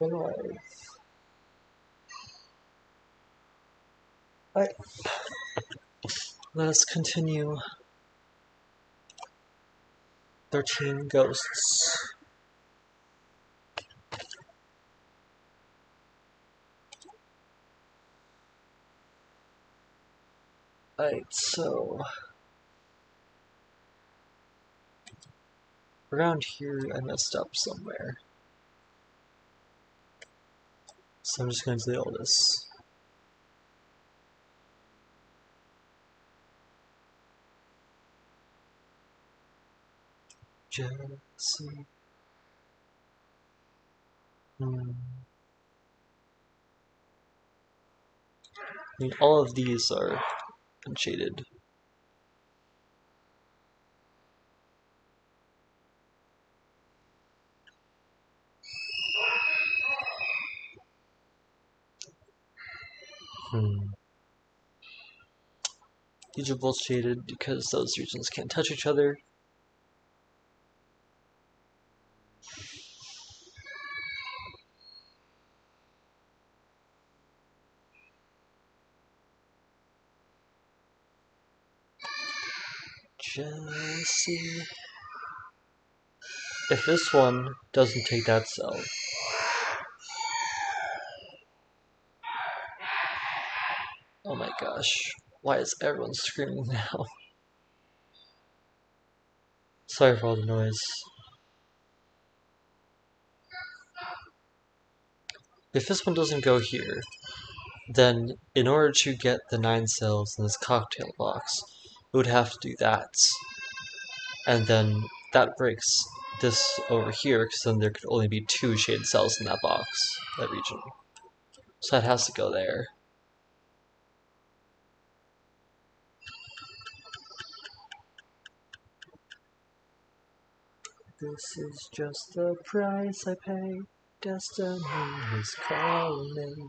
Alright. Alright. Let us continue. 13 ghosts. Alright, so around here I messed up somewhere. So I'm just going to delete all this. Jealousy. I mean, all of these are unshaded. These are both shaded because those regions can't touch each other. Jealousy. If this one doesn't take that cell, oh my gosh, why is everyone screaming now? Sorry for all the noise. If this one doesn't go here, then in order to get the 9 cells in this cocktail box, it would have to do that. And then that breaks this over here, because then there could only be 2 shaded cells in that box, that region. So that has to go there. This is just the price I pay. Destiny is calling me.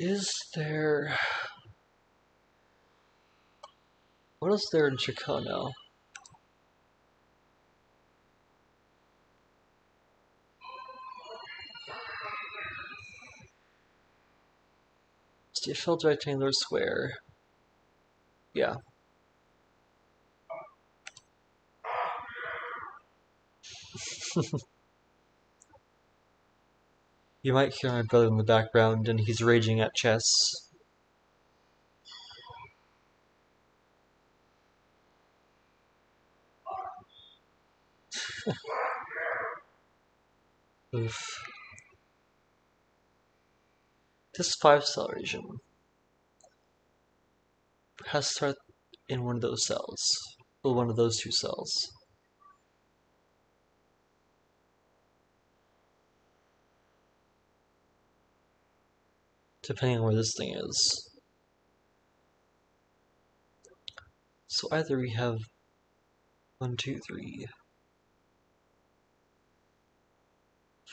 Is there... What is there in Chicono? Steel-filled rectangular square. Yeah. You might hear my brother in the background, and he's raging at chess. Oof. This 5-cell region has to start in one of those cells, or one of those 2 cells. Depending on where this thing is. So either we have 1, 2, 3,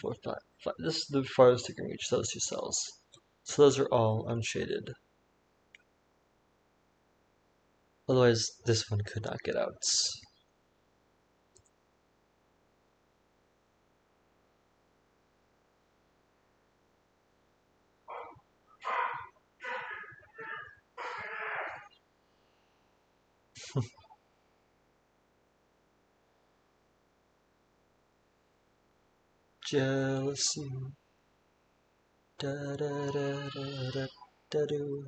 4, 5. This is the farthest you can reach those 2 cells. So those are all unshaded. Otherwise, this one could not get out. Jealousy. Da da da da da da do.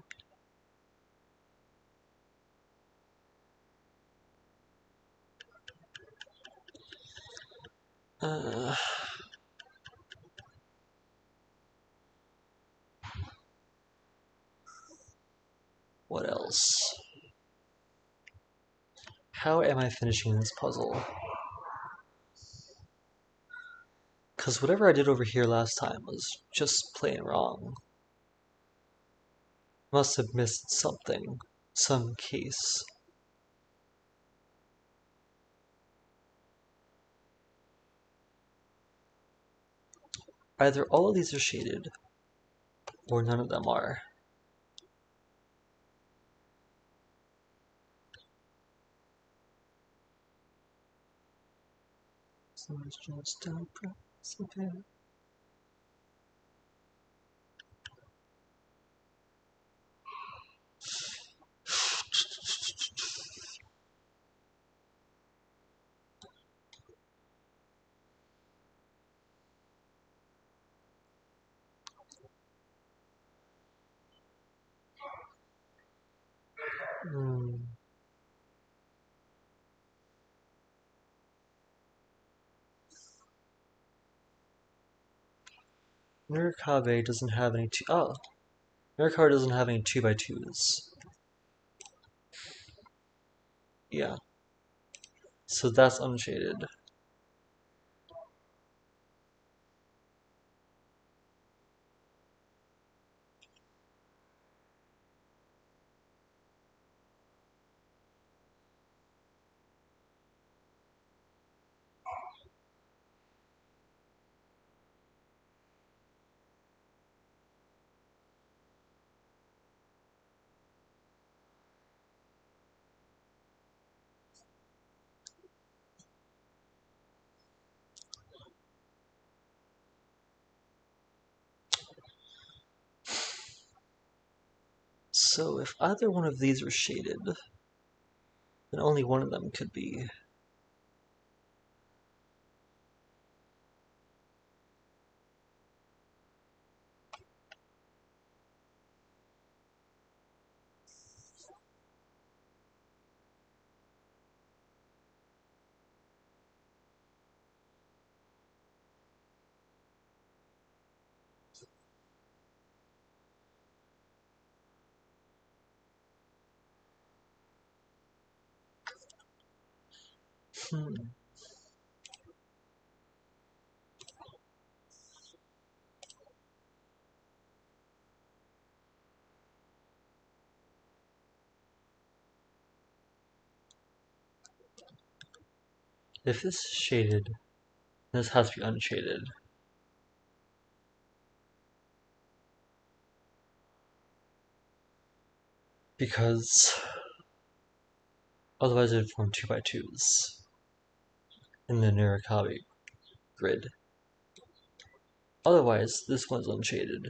What else? How am I finishing this puzzle? Because whatever I did over here last time was just plain wrong. Must have missed something. Some case. Either all of these are shaded, or none of them are. So it's just a price to pay. Nurikabe doesn't have any Nurikabe doesn't have any 2x2s. Yeah. So that's unshaded. So if either one of these were shaded, then only one of them could be. If this is shaded, this has to be unshaded. Because otherwise it would form 2x2s in the Nurikabe grid. Otherwise, this one's unshaded.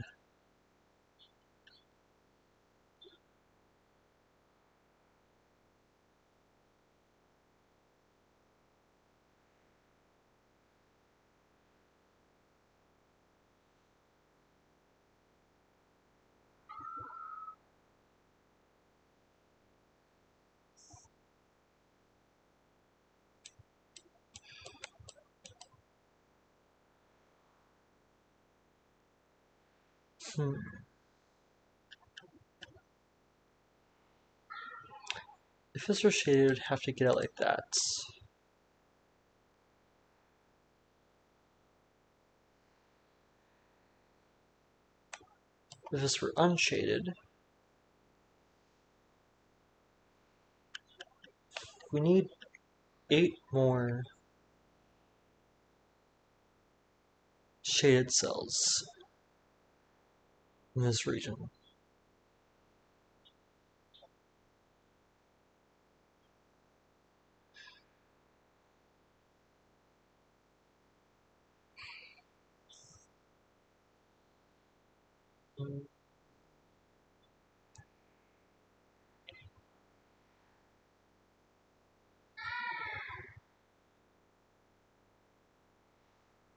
If this were shaded, it would have to get out like that. If this were unshaded, we need 8 more shaded cells in this region.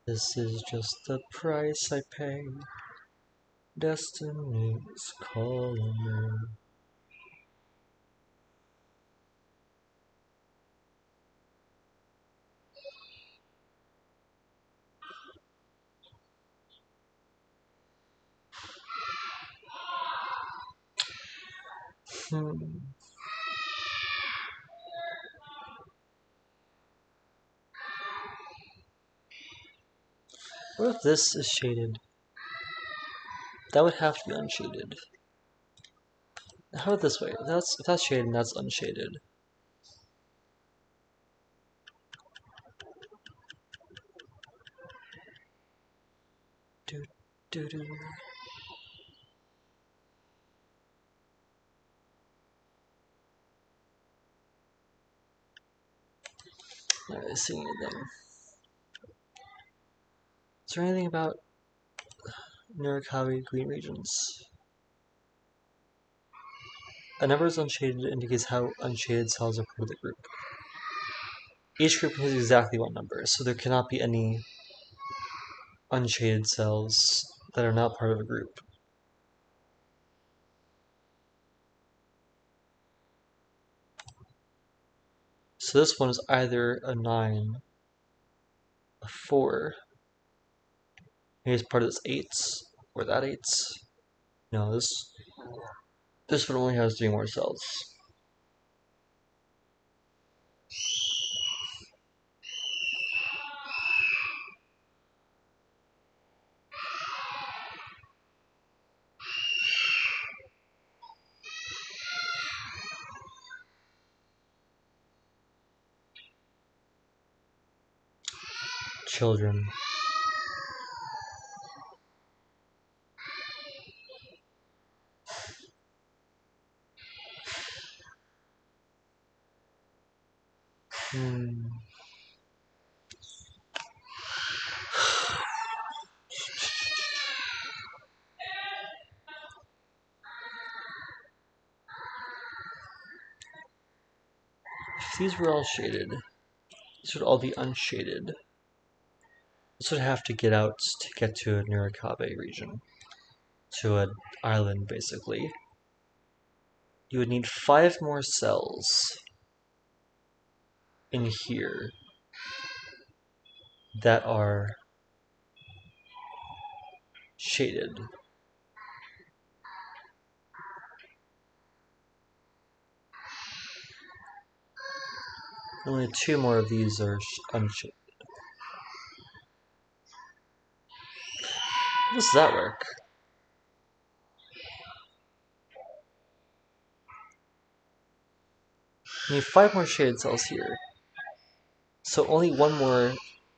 This is just the price I pay. Destiny's calling me. What if this is shaded? That would have to be unshaded. How about this way? If that's shaded and that's unshaded. Doo-doo. Not really seeing anything. Is there anything about Nurikawa green regions? A number is unshaded indicates how unshaded cells are part of the group. Each group has exactly one number, so there cannot be any unshaded cells that are not part of a group. So this one is either a 9, a 4, maybe it's part of this 8, or that 8. No, this one only has 3 more cells. Children. If these were all shaded, these would all be unshaded. This would have to get out to get to a Nurikabe region. To an island, basically. You would need 5 more cells in here that are shaded. Only 2 more of these are unshaded. How does that work? You need 5 more shaded cells here. So only 1 more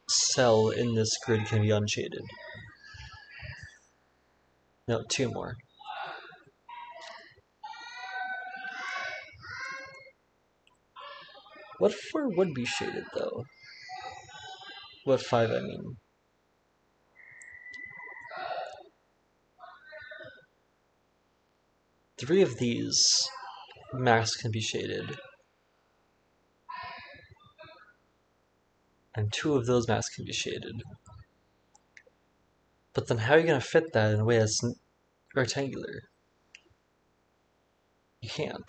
cell in this grid can be unshaded. No, 2 more. What 4 would be shaded, though? What 5, I mean. Three of these max can be shaded. And 2 of those max can be shaded. But then how are you going to fit that in a way that's rectangular? You can't.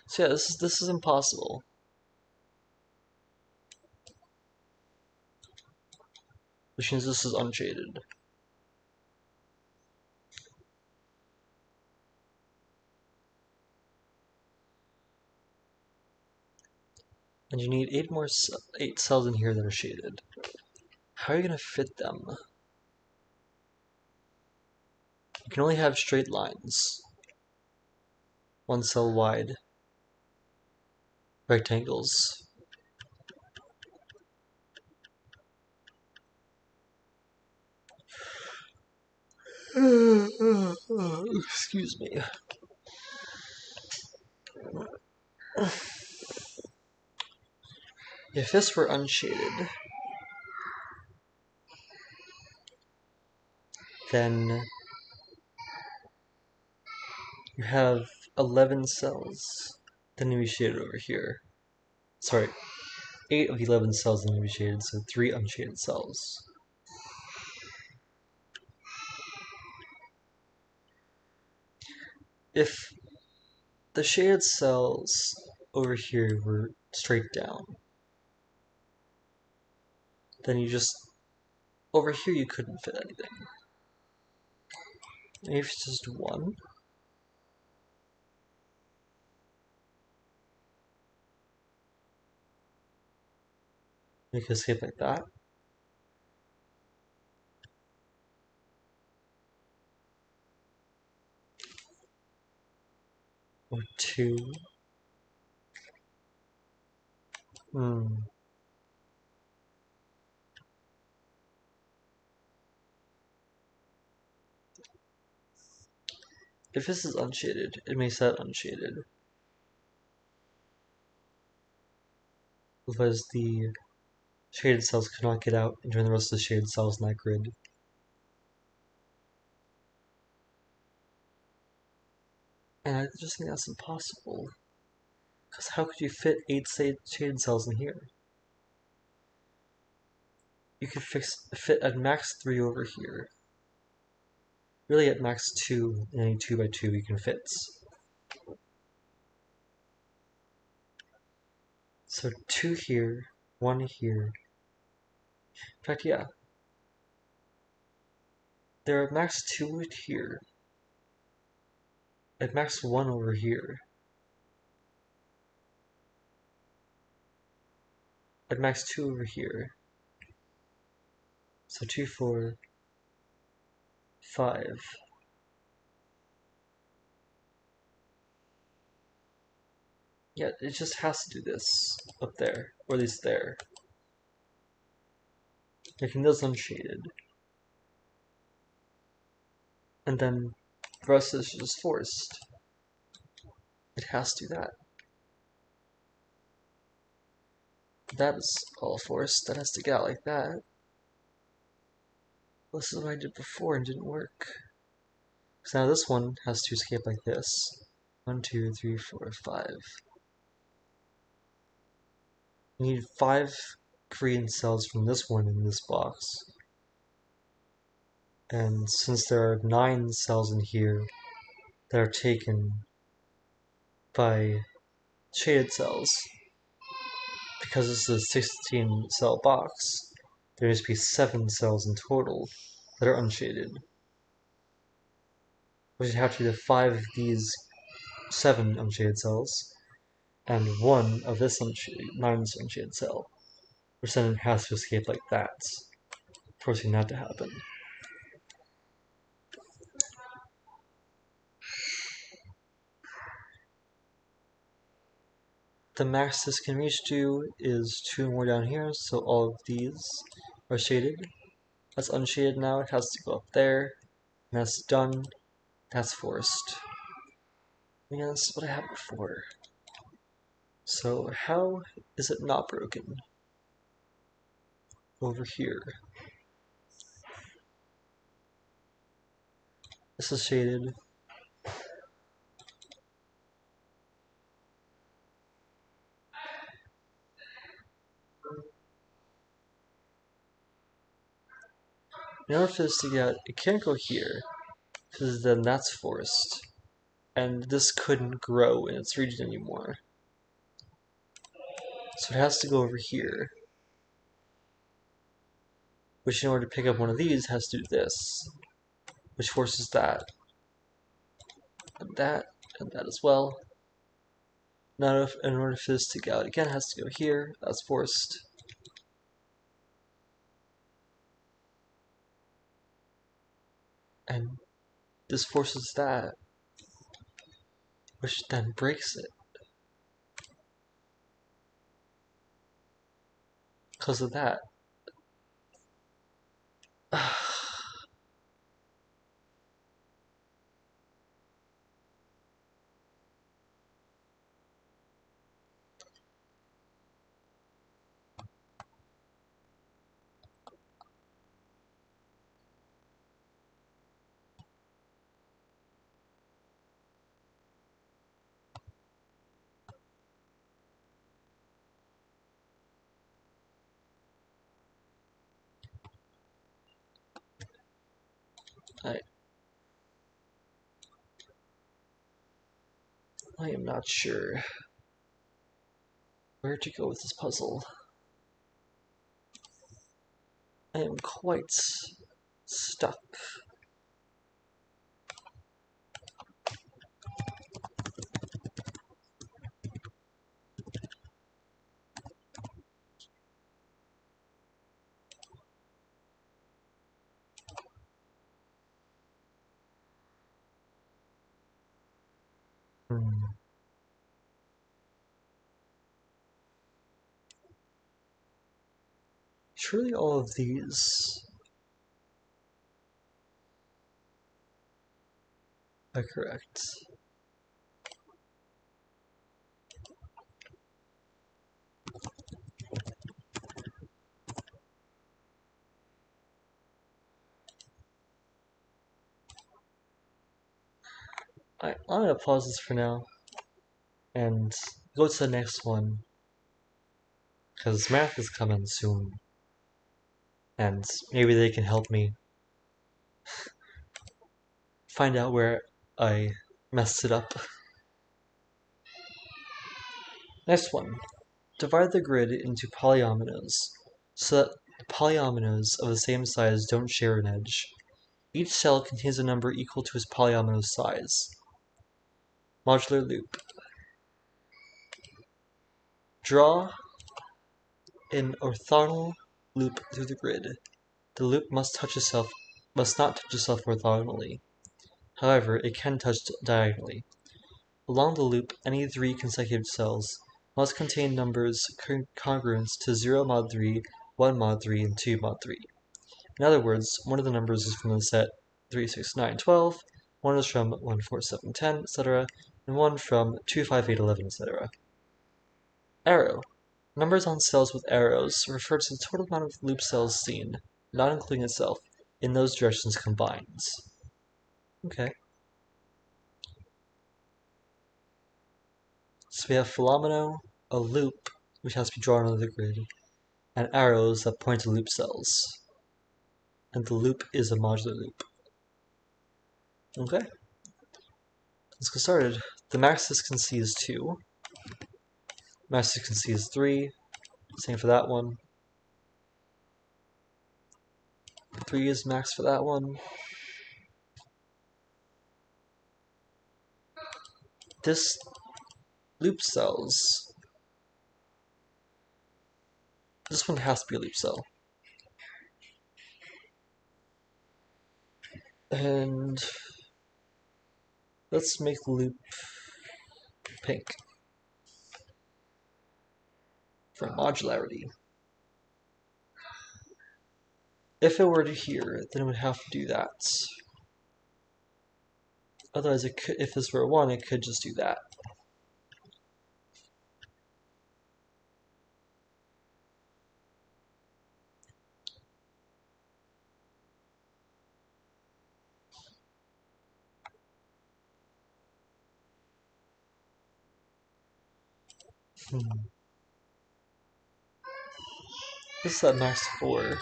So yeah, this is impossible. Which means this is unshaded. And you need 8 cells in here that are shaded. How are you going to fit them? You can only have straight lines. 1 cell wide. Rectangles. Excuse me. If this were unshaded, then you have 11 cells that need to be shaded over here. Sorry, 8 of the 11 cells need to be shaded, so 3 unshaded cells. If the shaded cells over here were straight down, then you just, over here you couldn't fit anything. Maybe if it's just 1. Make a escape like that. Or 2. if this is unshaded, it makes that unshaded. Otherwise the shaded cells cannot get out and join the rest of the shaded cells in that grid. And I just think that's impossible. Because how could you fit 8 shaded cells in here? You could fit at max 3 over here. Really at max 2 in any 2x2 you can fit. So 2 here, 1 here. In fact, yeah. There are max 2 here. At max 1 over here. At max 2 over here. So 2, 4, 5. Yeah, it just has to do this up there, or at least there. Making those unshaded. And then the rest is just forced. It has to do that. That is all forced. That has to get out like that. This is what I did before and didn't work. So now this one has to escape like this. 1, 2, 3, 4, 5. You need 5 green cells from this one in this box. And since there are 9 cells in here that are taken by shaded cells, because this is a 16 cell box, there needs to be 7 cells in total that are unshaded. Which would have to be the 5 of these 7 unshaded cells, and 1 of this 9 unshaded cell, which then has to escape like that, forcing that to happen. The max this can reach to is 2 more down here, so all of these are shaded. That's unshaded now, it has to go up there, and that's done, that's forced. Yeah, this is what I had before. So how is it not broken? Over here. This is shaded. In order for this to get, it can't go here, because then that's forced. And this couldn't grow in its region anymore. So it has to go over here. Which in order to pick up one of these has to do this. Which forces that. And that as well. Now in order for this to go out again, it has to go here. That's forced. And this forces that. Which then breaks it. Because of that. I am not sure where to go with this puzzle. I am quite stuck. Surely all of these are correct. I'm gonna pause this for now and go to the next one because math is coming soon and maybe they can help me find out where I messed it up. Next one. Divide the grid into polyominoes so that the polyominoes of the same size don't share an edge. Each cell contains a number equal to its polyomino size. Modular loop. Draw an orthogonal loop through the grid. The loop must not touch itself orthogonally. However, it can touch diagonally. Along the loop, any 3 consecutive cells must contain numbers congruent to 0 mod 3, 1 mod 3, and 2 mod 3. In other words, one of the numbers is from the set 3, 6, 9, 12, one is from 1, 4, 7, 10, etc., and one from 2, 5, 8, 11, etc. Arrow. Numbers on cells with arrows refer to the total amount of loop cells seen, not including itself, in those directions combined. Okay. So we have Fillomino, a loop, which has to be drawn on the grid, and arrows that point to loop cells. And the loop is a modular loop. Okay. Let's get started. The max this can see is 2. Max this can see is 3. Same for that one. 3 is max for that one. This loop cells. This one has to be a loop cell. And let's make the loop pink for modularity. If it were to here, then it would have to do that. Otherwise, it could, if this were 1, it could just do that. This is at max 4.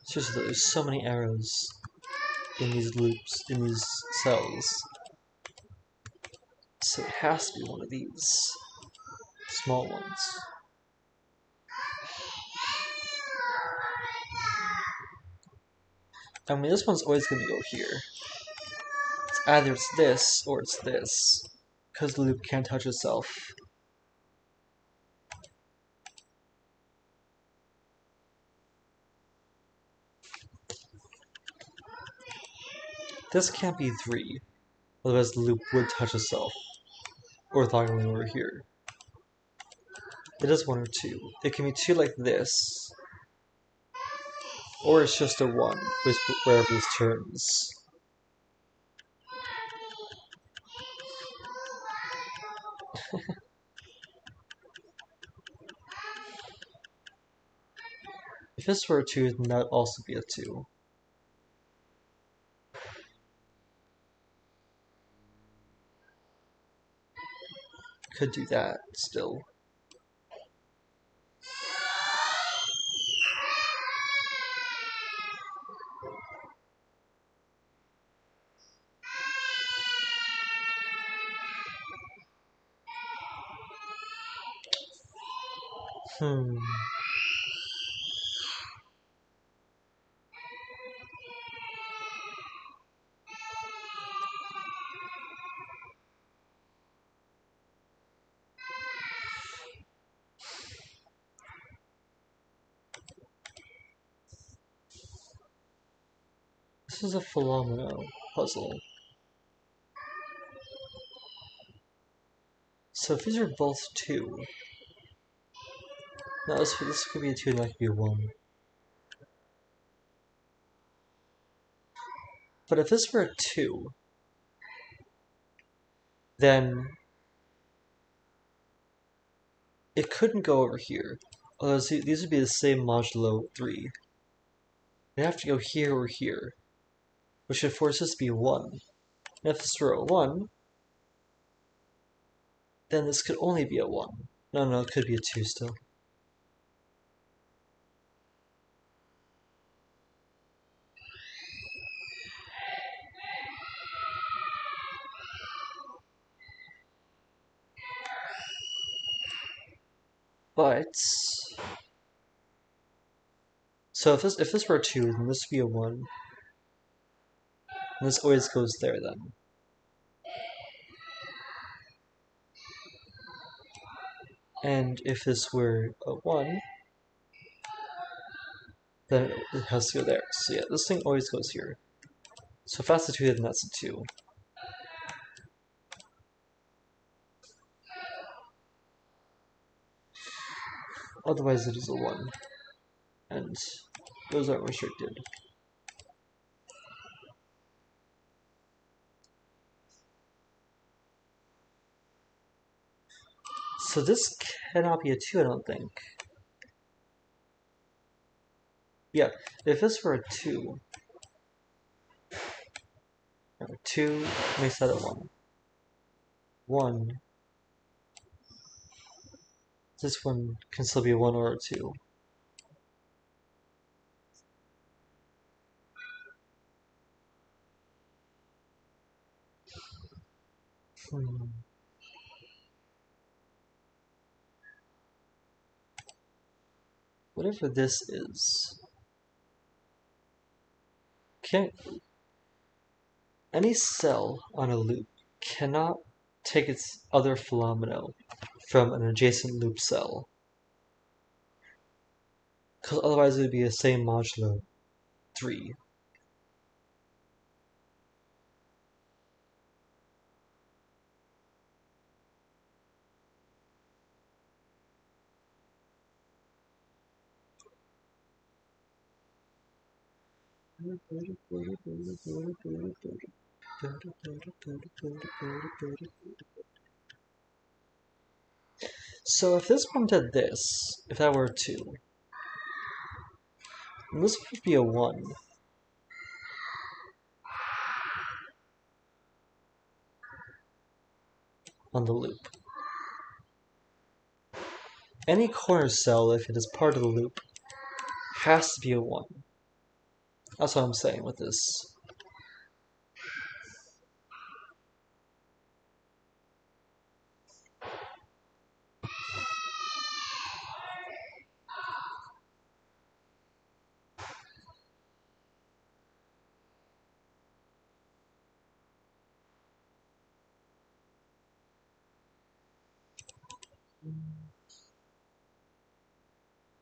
Seriously, there's so many arrows in these loops, in these cells. So it has to be one of these small ones. I mean, this one's always going to go here. It's either it's this or it's this, because the loop can't touch itself. This can't be 3, otherwise the loop would touch itself orthogonally over here. It is 1 or 2. It can be 2 like this, or it's just a 1, wherever this turns. If this were a 2, then that would also be a 2. Could do that still. This is a Fillomino puzzle. So if these are both 2, no, this could be a 2 and that could be a 1. But if this were a 2, then it couldn't go over here. Although these would be the same modulo 3. It'd have to go here or here, which would force this to be 1. And if this were a 1, then this could only be a 1. No, it could be a 2 still. But so if this were a 2, then this would be a 1. And this always goes there then. And if this were a 1, then it has to go there. So yeah, this thing always goes here. So if that's a 2, then that's a 2. Otherwise it is a 1. And those aren't restricted. So this cannot be a 2, I don't think. Yeah, if this were a 2, 2 makes that a 1. 1, this one can still be a 1 or a 2. Whatever this is, any cell on a loop cannot take its other Fillomino from an adjacent loop cell, because otherwise it would be the same modulo 3. So if this one did this, if that were a 2, then this would be a 1. On the loop. Any corner cell, if it is part of the loop, has to be a 1. That's what I'm saying with this.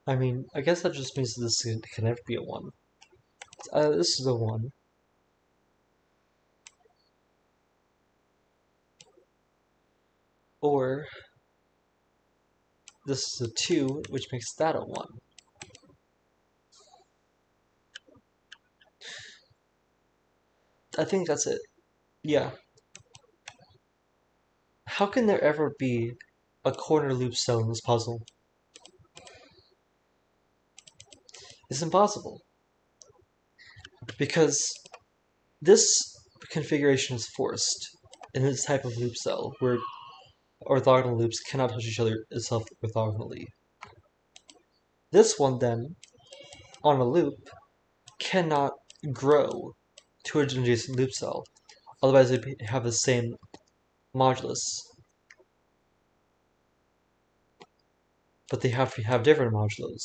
I mean, I guess that just means this can never be a 1. This is a 1. Or this is a 2, which makes that a 1. I think that's it. Yeah. How can there ever be a corner loop cell in this puzzle? It's impossible. Because this configuration is forced in this type of loop cell, where orthogonal loops cannot touch each other itself orthogonally. This one, then, on a loop, cannot grow to an adjacent loop cell. Otherwise, they have the same modulus. But they have to have different modulos.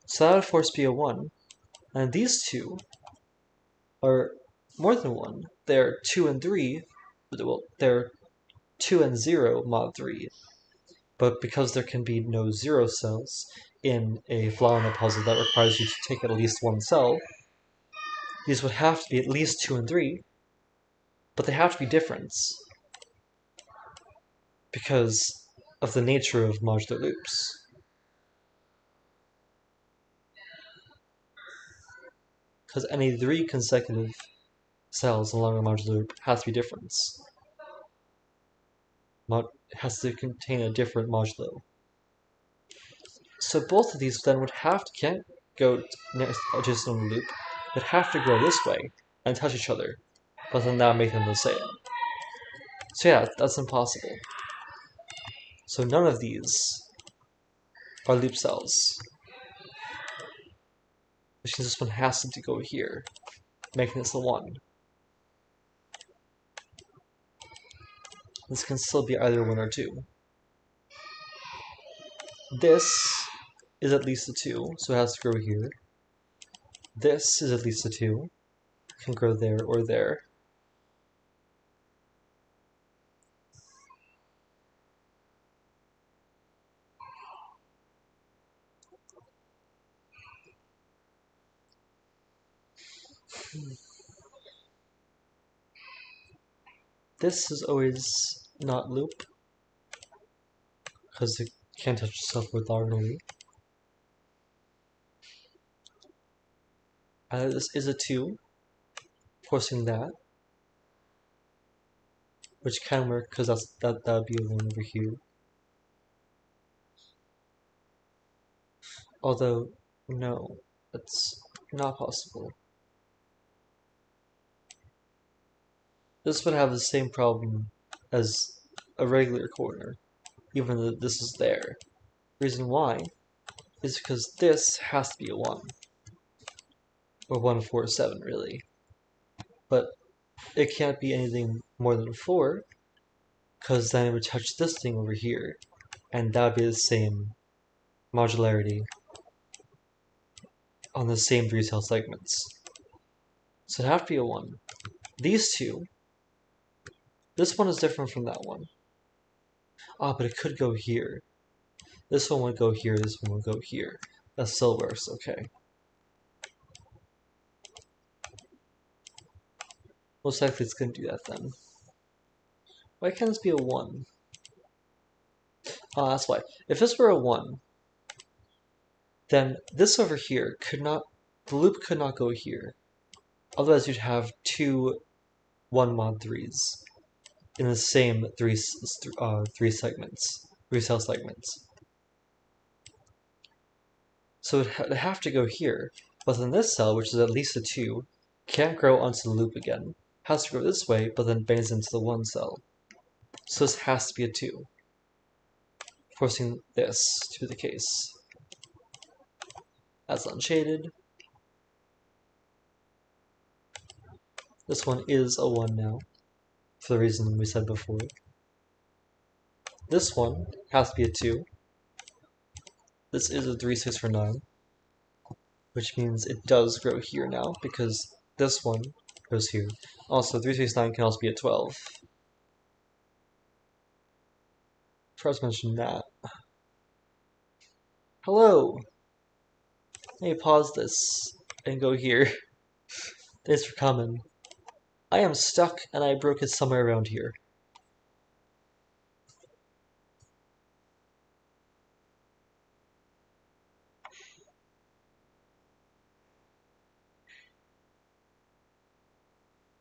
So that would force be a 1. And these two are more than 1. They're 2 and 3. Well, they're 2 and 0 mod 3. But because there can be no 0 cells in a Fillomino puzzle that requires you to take at least one cell, these would have to be at least 2 and 3, but they have to be different because of the nature of modular loops. because any 3 consecutive cells along a modular loop has to be different. Has to contain a different modulo. So both of these then can't go next adjacent on the loop, would have to go this way and touch each other, but then that would make them the same. So yeah, that's impossible. So none of these are loop cells, which means this one has to go here, making this a 1. This can still be either 1 or 2. This is at least a 2, so it has to grow here. This is at least a 2, can grow there or there. This is always not loop, because it can't touch itself orthogonally. This is a 2, forcing that, which can work because that would be a 1 over here. Although, no, that's not possible. This would have the same problem as a regular corner, even though this is there. Reason why is because this has to be a 1, or 147 really. But it can't be anything more than 4, because then it would touch this thing over here, and that would be the same modularity on the same 3 cell segments. So it'd have to be a 1. These two, this one is different from that one. But it could go here. This one would go here, this one would go here. That still works, okay. Most likely it's going to do that then. Why can't this be a 1? That's why. If this were a 1, then this over here the loop could not go here. Otherwise you'd have 2 1 mod 3s in the same 3 segments, 3 cell segments. So it'd have to go here, but then this cell, which is at least a 2, can't grow onto the loop again. Has to go this way, but then bangs into the 1 cell. So this has to be a 2, forcing this to be the case. That's unshaded. This one is a 1 now, for the reason we said before. This one has to be a 2. This is a 3, 6, or 9, which means it does grow here now, because this one goes here. Also, 3, 6, 9 can also be a 12. Forgot to mention that. Hello! Let me pause this and go here. Thanks for coming. I am stuck and I broke it somewhere around here.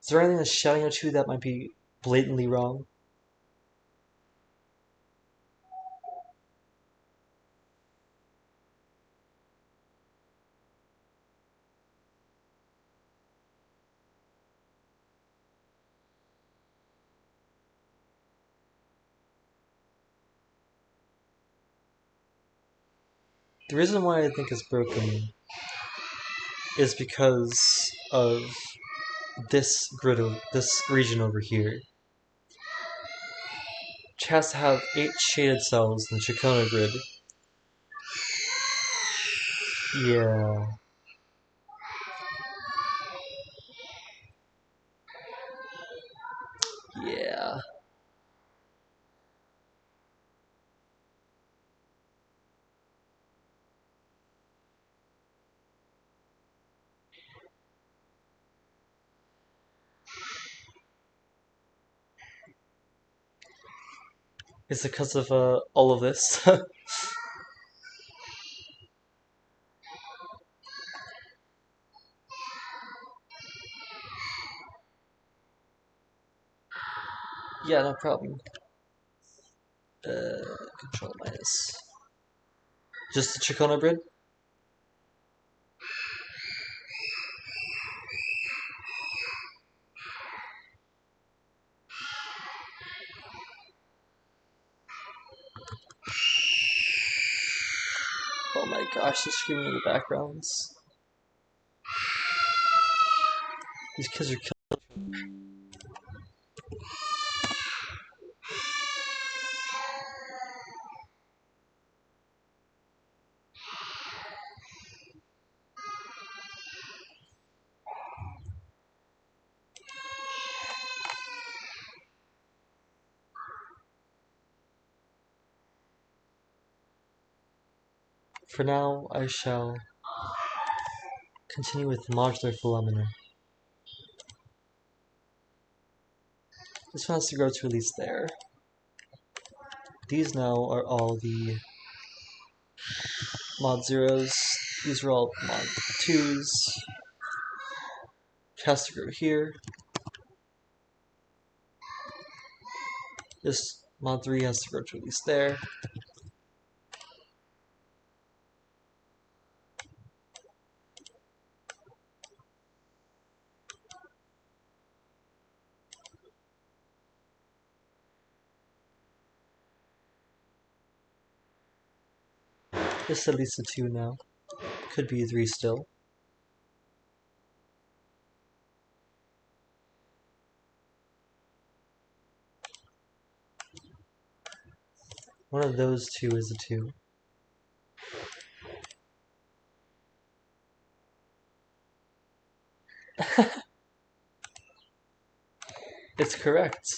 Is there anything that's shouting at you that might be blatantly wrong? The reason why I think it's broken is because of this region over here, which has to have 8 shaded cells in the Chicona grid. Yeah. Yeah. Is it because of all of this? Yeah, no problem. Control minus. Just the Chicona grid? Oh my gosh, they're screaming in the backgrounds. These kids are killing. For now, I shall continue with the Modular Fillomino. This one has to grow to at least there. These now are all the mod zeros. These are all mod 2s. It has to grow here. This mod 3 has to grow to at least there. This is at least a 2 now. Could be a 3 still. One of those two is a 2. It's correct.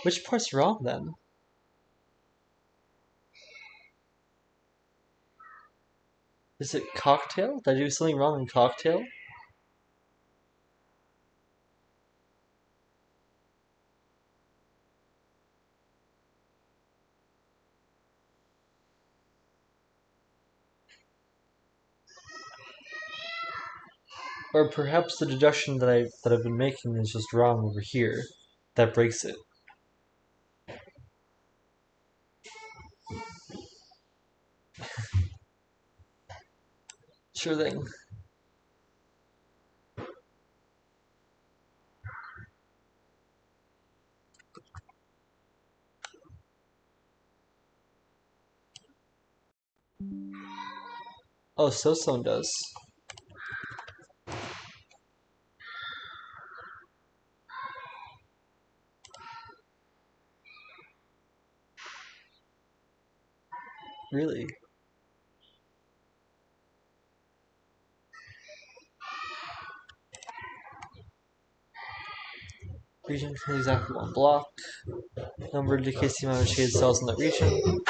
Which part's wrong then? Is it cocktail? Did I do something wrong in cocktail? Or perhaps the deduction that I've been making is just wrong over here. That breaks it. Sure thing. Oh, so someone does. Really? Region from exactly one block. Number indicates the amount of shaded cells in that region.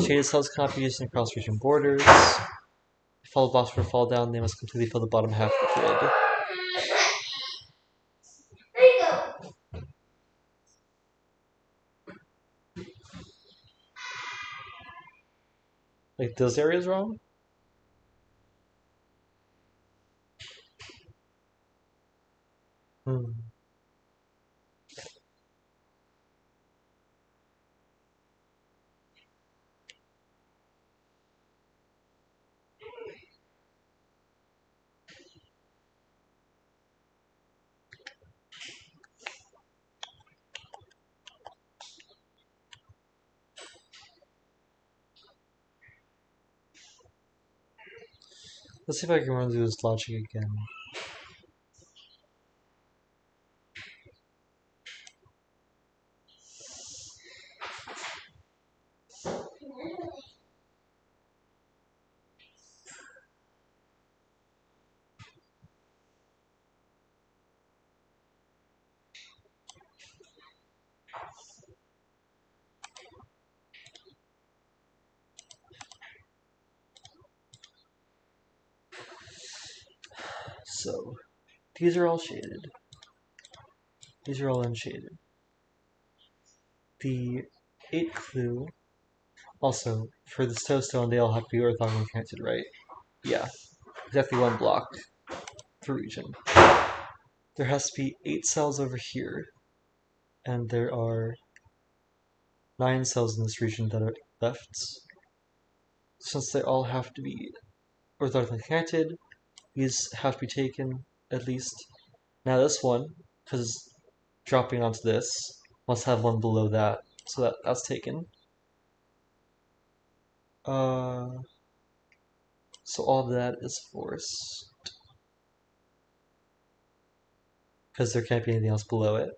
Shaded cells cannot be used in cross-region borders. If all blocks were to fall down, they must completely fill the bottom half of the grid. Like, those areas wrong? Hmm. Let's see if I can run through this logic again. So, these are all shaded. These are all unshaded. The 8 clue, also, for this toadstone, they all have to be orthogonally connected, right? Yeah, exactly one block per region. there has to be 8 cells over here, and there are 9 cells in this region that are left. Since they all have to be orthogonally connected, these have to be taken at least. Now this one, because dropping onto this, must have one below that, so that's taken. So all of that is forced, because there can't be anything else below it.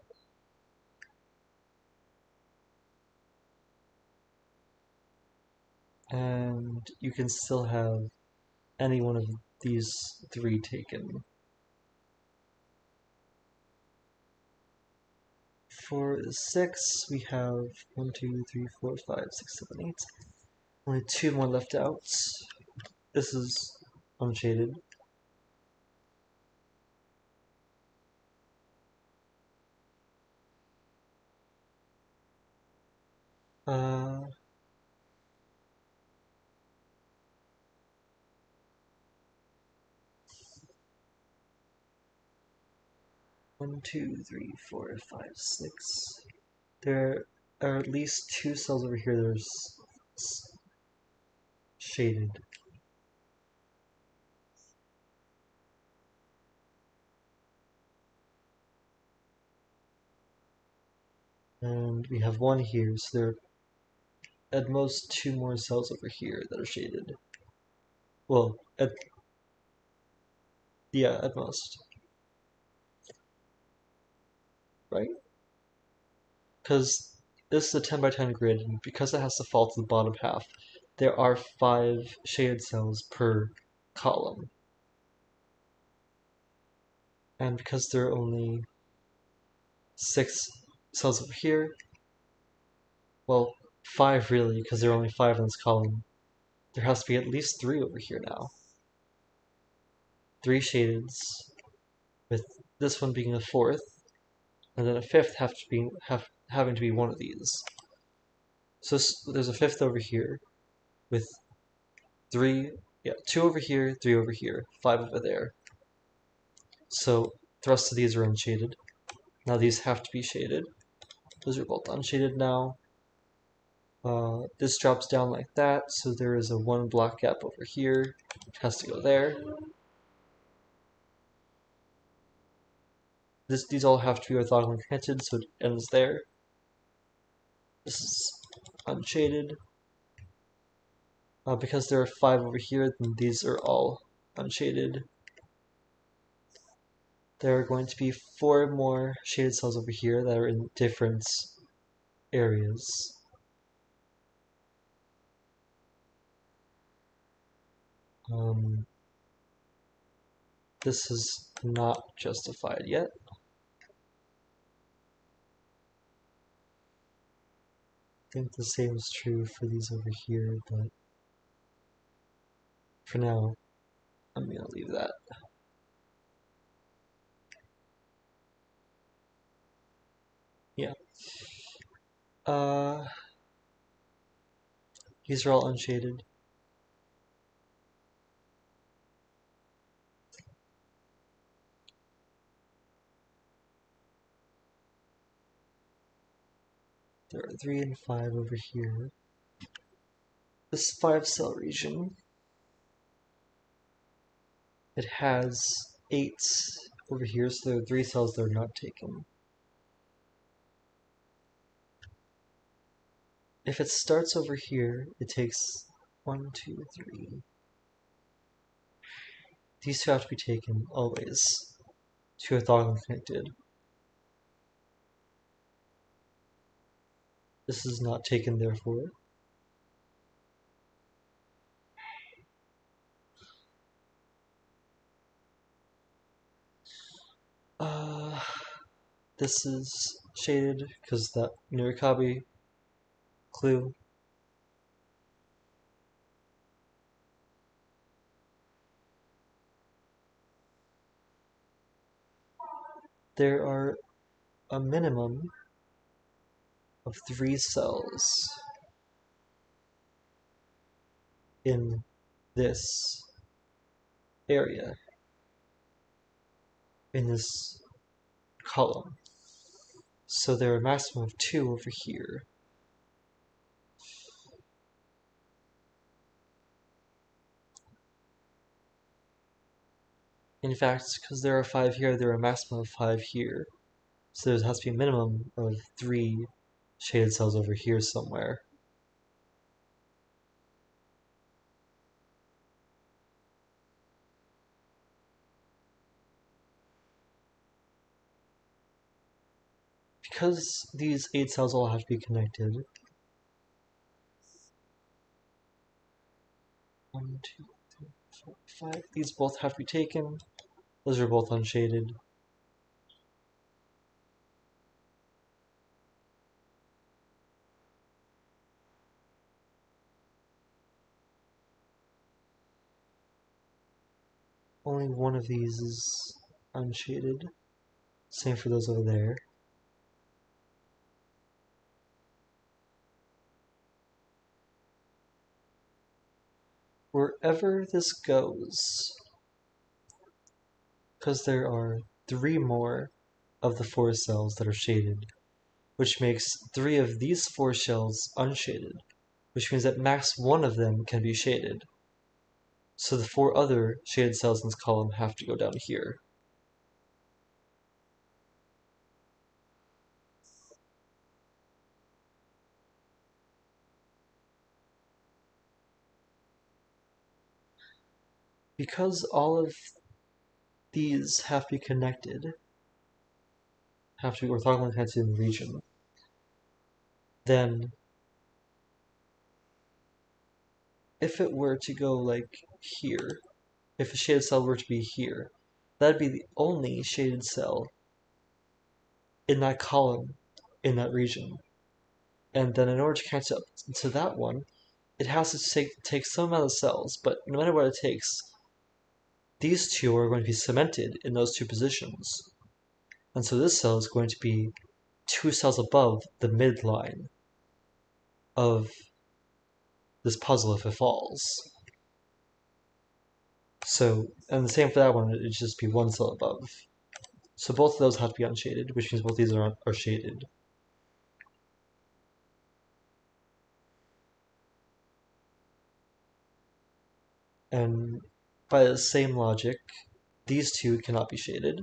And you can still have any one of these 3 taken. For 6, we have 1, 2, 3, 4, 5, 6, 7, 8. Only 2 more left out. This is unshaded. Uh, One, 2, 3, 4, 5, 6. There are at least 2 cells over here that are shaded. And we have 1 here, so there are at most 2 more cells over here that are shaded. Well, yeah, at most. Right? Because this is a 10 by 10 grid, and because it has to fall to the bottom half, there are 5 shaded cells per column. And because there are only 6 cells over here, well, 5 really, because there are only 5 in this column, there has to be at least 3 over here now. 3 shadeds, with this one being a 4th, and then a 5th having to be one of these. So there's a 5th over here, with 2 over here, 3 over here, 5 over there. So the rest of these are unshaded. Now these have to be shaded. Those are both unshaded now. This drops down like that, so there is a 1 block gap over here. It has to go there. These all have to be orthogonally connected, so it ends there. This is unshaded. Because there are 5 over here, then these are all unshaded. There are going to be 4 more shaded cells over here that are in different areas. This is not justified yet. I think the same is true for these over here, but for now, I'm going to leave that. Yeah. These are all unshaded. There are 3 and 5 over here. This 5 cell region, it has 8 over here, so there are 3 cells that are not taken. If it starts over here, it takes 1, 2, 3. These 2 have to be taken always. 2 orthogonally connected. This is not taken, therefore. This is shaded because that Nurikabe clue. There are a minimum of 3 cells in this area, in this column. So there are a maximum of 2 over here. In fact, because there are 5 here, there are a maximum of 5 here. So there has to be a minimum of 3 shaded cells over here somewhere. Because these 8 cells all have to be connected, 1, 2, 3, 4, 5, these both have to be taken. Those are both unshaded. Only one of these is unshaded. Same for those over there. Wherever this goes, because there are 3 more of the 4 cells that are shaded, which makes 3 of these 4 shells unshaded, which means that max 1 of them can be shaded. So the 4 other shaded cells in this column have to go down here. Because all of these have to be connected, have to be orthogonally connected in the region, then if it were to go like here, if a shaded cell were to be here, that'd be the only shaded cell in that column in that region. And then in order to catch up to that one, it has to take some amount of cells, but no matter what it takes, these 2 are going to be cemented in those 2 positions. And so this cell is going to be 2 cells above the midline of this puzzle if it falls. So, and the same for that one, it'd just be 1 cell above. So both of those have to be unshaded, which means both these are shaded. And by the same logic, these 2 cannot be shaded.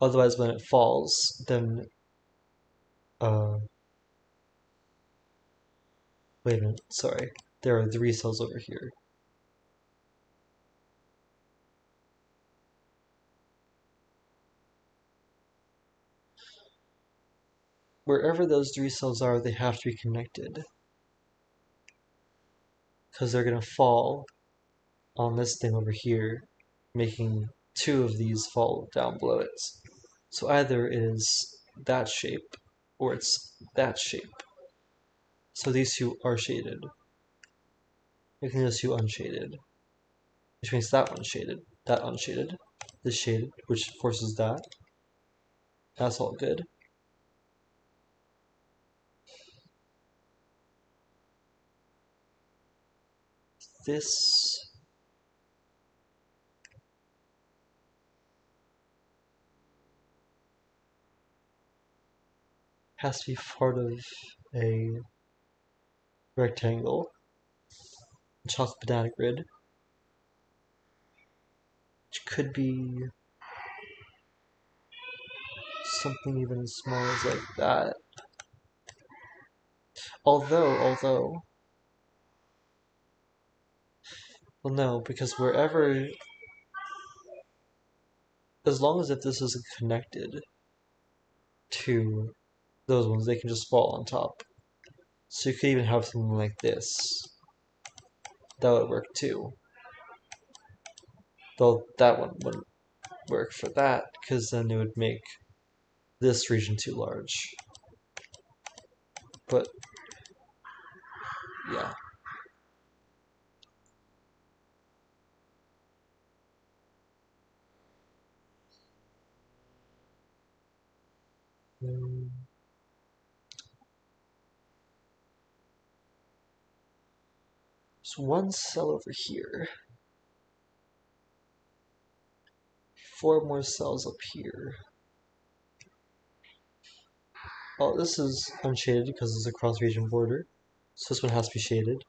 Otherwise, when it falls, then wait a minute, sorry. There are 3 cells over here. Wherever those 3 cells are, they have to be connected. Because they're going to fall on this thing over here, making 2 of these fall down below it. So either it is that shape, or it's that shape. So these 2 are shaded, making those 2 unshaded, which makes that one shaded, that unshaded, this shaded, which forces that. That's all good. This has to be part of a rectangle, a chocolate banana grid, which could be something even as small as like that. Although, well no, because wherever, as long as if this isn't connected to those ones, they can just fall on top. So you could even have something like this. That would work too. Though that one wouldn't work for that, because then it would make this region too large. But, yeah. So 1 cell over here. 4 more cells up here. Oh, this is unshaded because it's a cross-region border, so this one has to be shaded.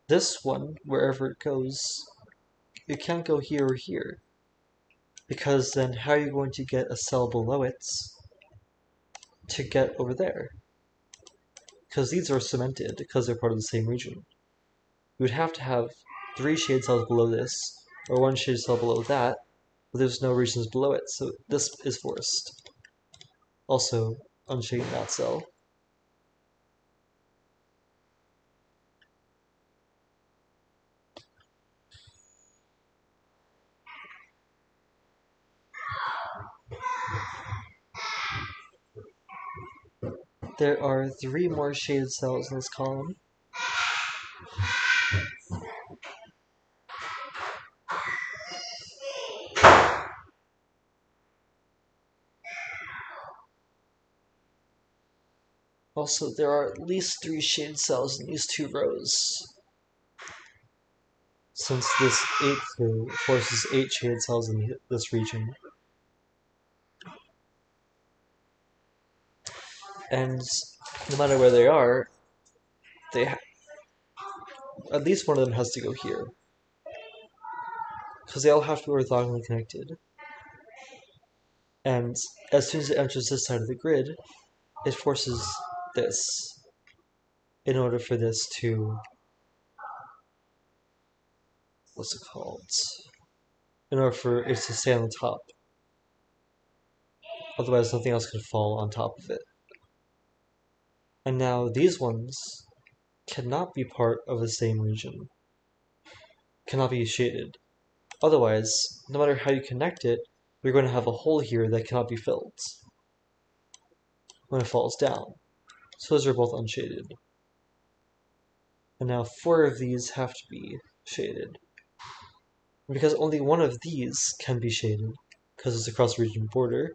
This one, wherever it goes, it can't go here or here, because then how are you going to get a cell below it to get over there? Because these are cemented, because they're part of the same region. You would have to have 3 shade cells below this, or 1 shade cell below that, but there's no regions below it, so this is forced. Also, unshading that cell. There are 3 more shaded cells in this column. Also, there are at least 3 shaded cells in these 2 rows, since this 8 clue forces 8 shaded cells in this region. And no matter where they are, at least one of them has to go here, because they all have to be orthogonally connected. And as soon as it enters this side of the grid, it forces this in order for this to, what's it called? In order for it to stay on the top. Otherwise, nothing else could fall on top of it. And now these ones cannot be part of the same region, cannot be shaded. Otherwise, no matter how you connect it, you're going to have a hole here that cannot be filled when it falls down. So those are both unshaded. And now 4 of these have to be shaded. And because only one of these can be shaded, because it's a cross-region border,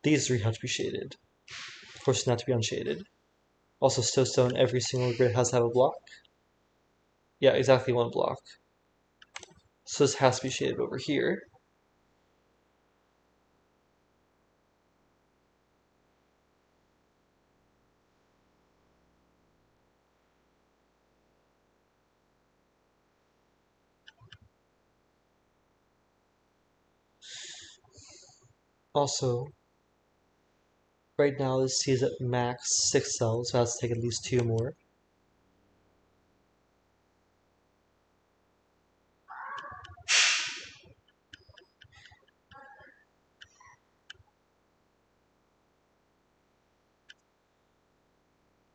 these 3 have to be shaded, forcing that to be unshaded. Also, stone, every single grid has to have a block. Yeah, exactly 1 block. So this has to be shaded over here. Also, right now this C is at max 6 cells, so it has to take at least 2 more.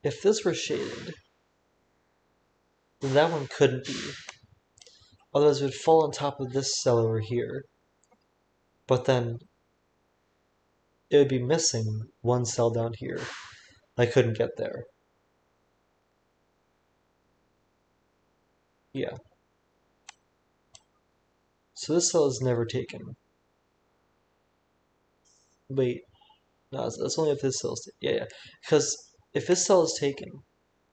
If this were shaded, then that one couldn't be. Otherwise it would fall on top of this cell over here. But then it would be missing 1 cell down here. I couldn't get there. Yeah. So this cell is never taken. Wait, no, that's only if this cell is taken. Yeah. Because if this cell is taken,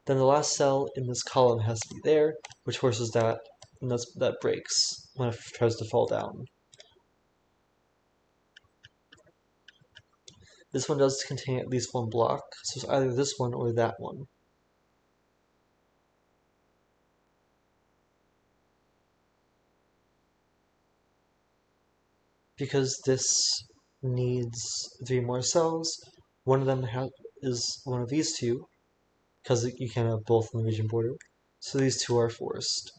then the last cell in this column has to be there, which forces that, and that breaks when it tries to fall down. This one does contain at least 1 block, so it's either this one or that one. Because this needs 3 more cells, one of them is one of these 2, because you can't have both in the region border, so these 2 are forced.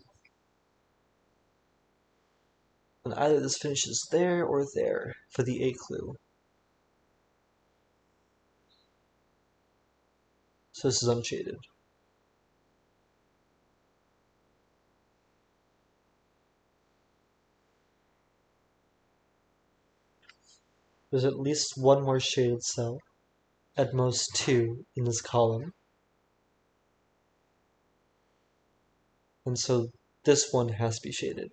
And either this finishes there or there for the 8 clue. So this is unshaded. There's at least 1 more shaded cell, at most 2 in this column. And so this one has to be shaded.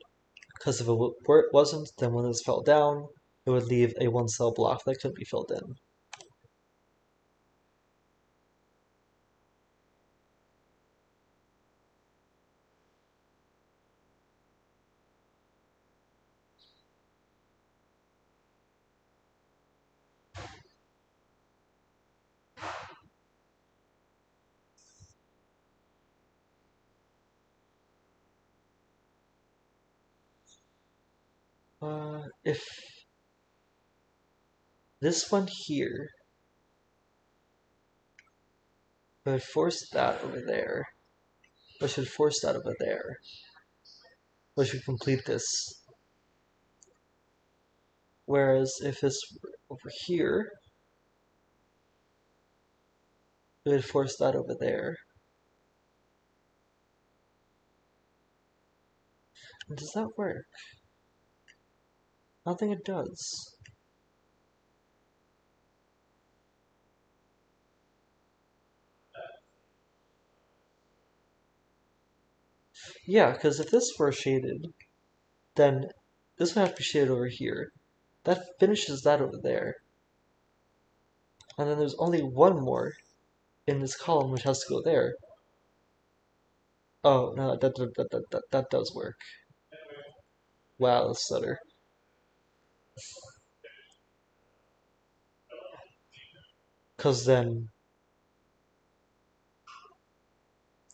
Because if it wasn't, then when this fell down, it would leave a 1 cell block that couldn't be filled in. If this one here would force that over there, which should force that over there, which should complete this. Whereas if this were over here, it would force that over there. And does that work? I don't think it does. Yeah, because if this were shaded, then this would have to be shaded over here. That finishes that over there. And then there's only one more in this column which has to go there. Oh, no, that does work. Wow, that's stutter. Because then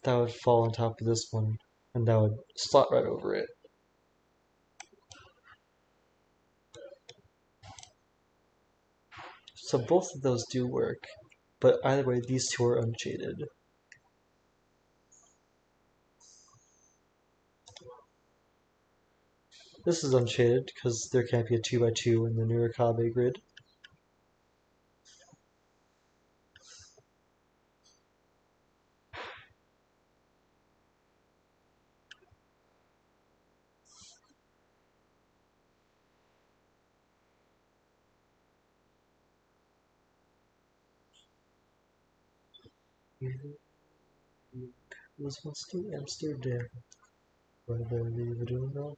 that would fall on top of this one, and that would slot right over it. So both of those do work, but either way, these two are unshaded. This is unshaded because there can't be a 2x2 in the Nurikabe grid. Was once to Amsterdam, where they were doing all.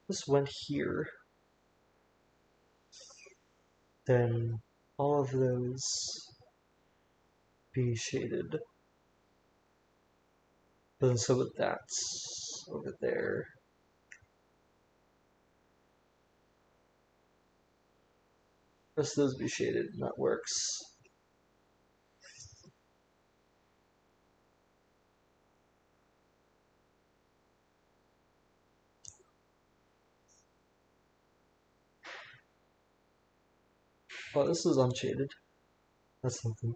This went here, then all of those be shaded. But then so would that over there. Rest of those be shaded, and that works. Oh, this is unshaded. That's something.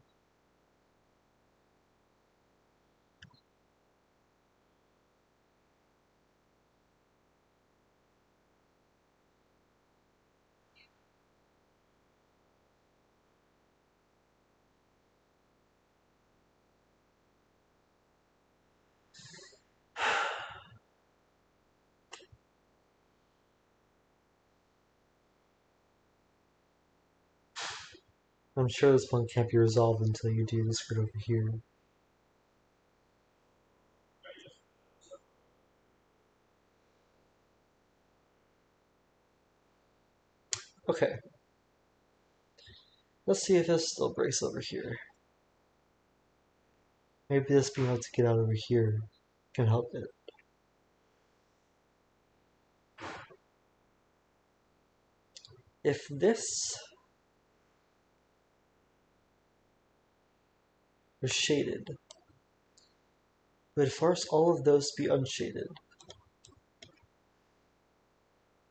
I'm sure this one can't be resolved until you do this grid over here. Okay. Let's see if this still breaks over here. Maybe this being able to get out over here can help it. If this was shaded, it would force all of those to be unshaded.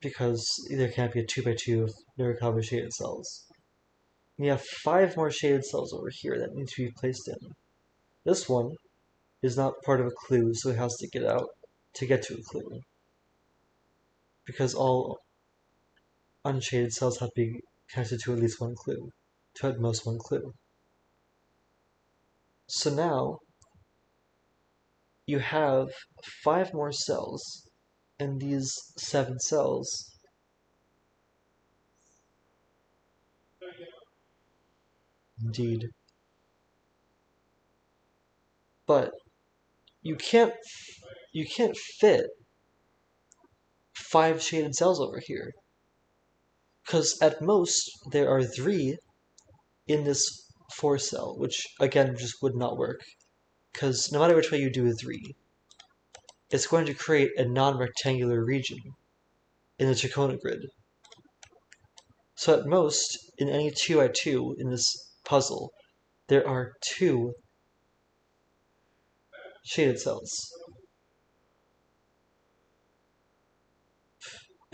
Because there can't be a 2x2 of Nurikabe shaded cells. And you have 5 more shaded cells over here that need to be placed in. This one is not part of a clue, so it has to get out to get to a clue. Because all unshaded cells have to be connected to at least one clue, to at most one clue. So now you have 5 more cells, and these 7 cells indeed. But you can't fit 5 shaded cells over here. Because at most there are 3 in this 4 cell, which again just would not work. Because no matter which way you do a 3, it's going to create a non-rectangular region in the Chicona grid. So at most, in any 2x2 in this puzzle, there are 2 shaded cells.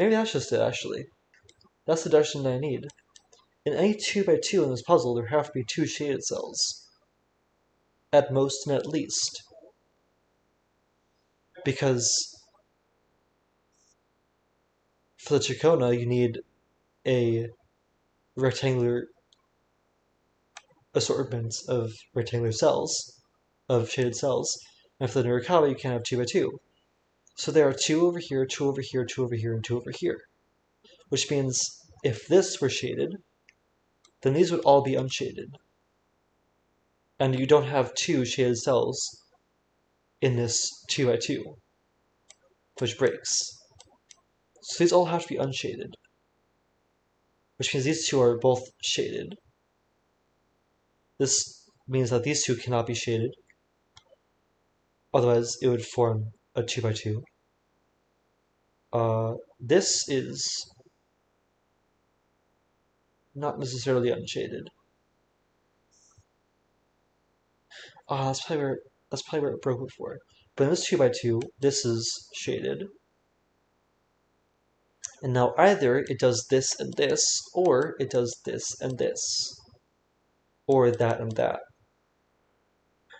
Maybe that's just it, actually. That's the deduction that I need. In any 2x2 in this puzzle, there have to be 2 shaded cells. At most and at least. Because for the Chicona, you need a rectangular assortment of rectangular cells, of shaded cells. And for the Nurikawa, you can't have 2x2. So there are 2 over here, 2 over here, 2 over here, and 2 over here. Which means if this were shaded, then these would all be unshaded. And you don't have 2 shaded cells in this 2x2, which breaks. So these all have to be unshaded, which means these 2 are both shaded. This means that these 2 cannot be shaded, otherwise it would form a 2x2. This is not necessarily unshaded. That's probably where it broke before. But in this 2x2, this is shaded. And now either it does this and this, or it does this and this, or that and that.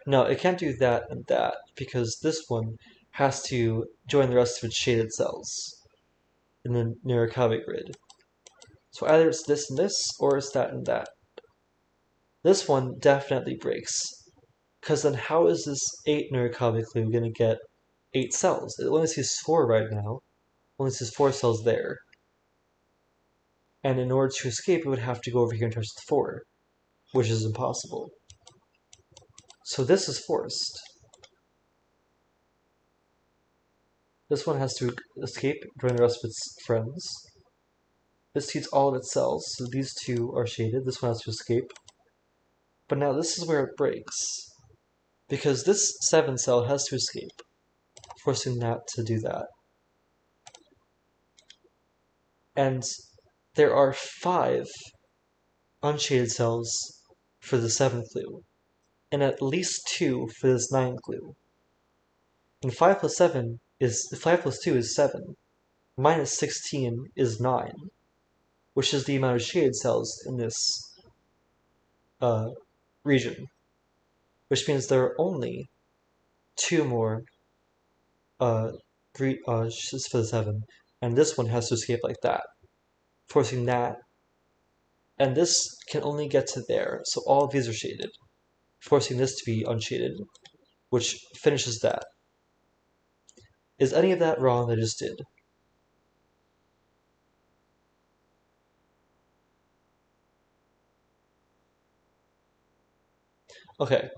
No, it can't do that and that, because this one has to join the rest of its shaded cells in the Nurikawa grid. So either it's this and this, or it's that and that. This one definitely breaks, because then how is this 8 Nurikawa clue going to get 8 cells? It only sees 4 right now. It only sees 4 cells there. And in order to escape, it would have to go over here and touch the 4, which is impossible. So this is forced. This one has to escape, join the rest of its friends. This eats all of its cells, so these 2 are shaded. This one has to escape. But now this is where it breaks, because this 7 cell has to escape, forcing that to do that. And there are 5 unshaded cells for the 7 clue, and at least 2 for this 9 clue. And 5 plus 2 is 7. Minus 16 is 9, which is the amount of shaded cells in this region. Which means there are only 2 more for the 7, and this one has to escape like that, forcing that. And this can only get to there, so all of these are shaded, forcing this to be unshaded, which finishes that. Is any of that wrong that I just did? Okay,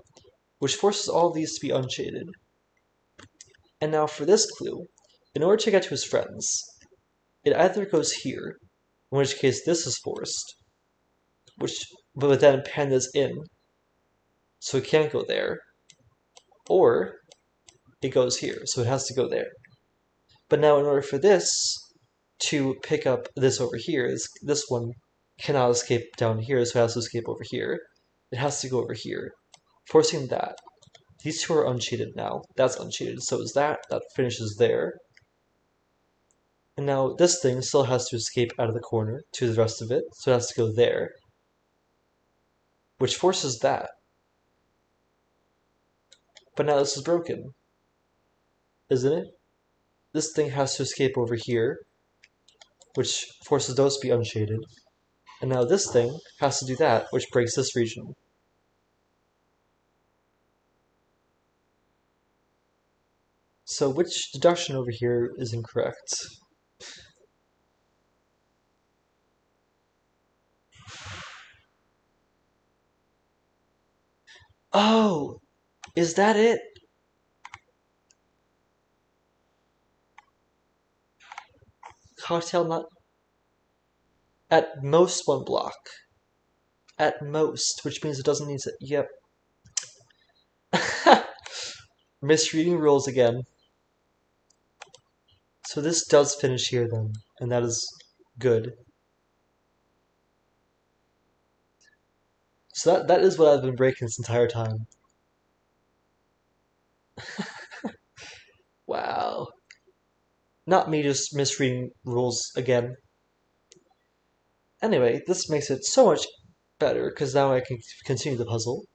which forces all of these to be unshaded. And now for this clue, in order to get to his friends, it either goes here, in which case this is forced, but then pandas in, so it can't go there, or it goes here, so it has to go there. But now in order for this to pick up this over here, this one cannot escape down here, so it has to escape over here. It has to go over here, forcing that. These 2 are unshaded now. That's unshaded, so is that. That finishes there. And now this thing still has to escape out of the corner to the rest of it, so it has to go there, which forces that. But now this is broken, isn't it? This thing has to escape over here, which forces those to be unshaded. And now this thing has to do that, which breaks this region. So which deduction over here is incorrect? Oh! Is that it? Cocktail nut? At most 1 block. At most, which means it doesn't need to. Yep. Misreading rules again. So this does finish here then, and that is good. So that is what I've been breaking this entire time. Wow. Not me just misreading rules again. Anyway, this makes it so much better, because now I can continue the puzzle.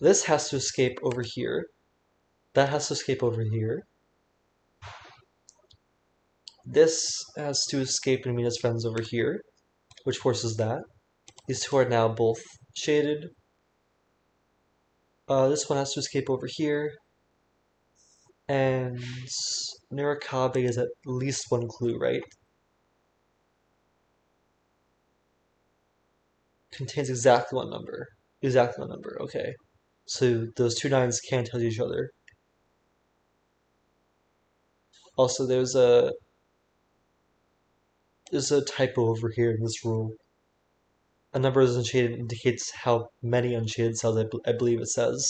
This has to escape over here. That has to escape over here. This has to escape and meet its friends over here, which forces that. These two are now both shaded. This one has to escape over here. And Nurikabe is at least one clue, right? Contains exactly one number. Exactly one number, okay. So those two nines can't tell each other. Also, there's a typo over here in this rule. A number is unshaded indicates how many unshaded cells I believe it says.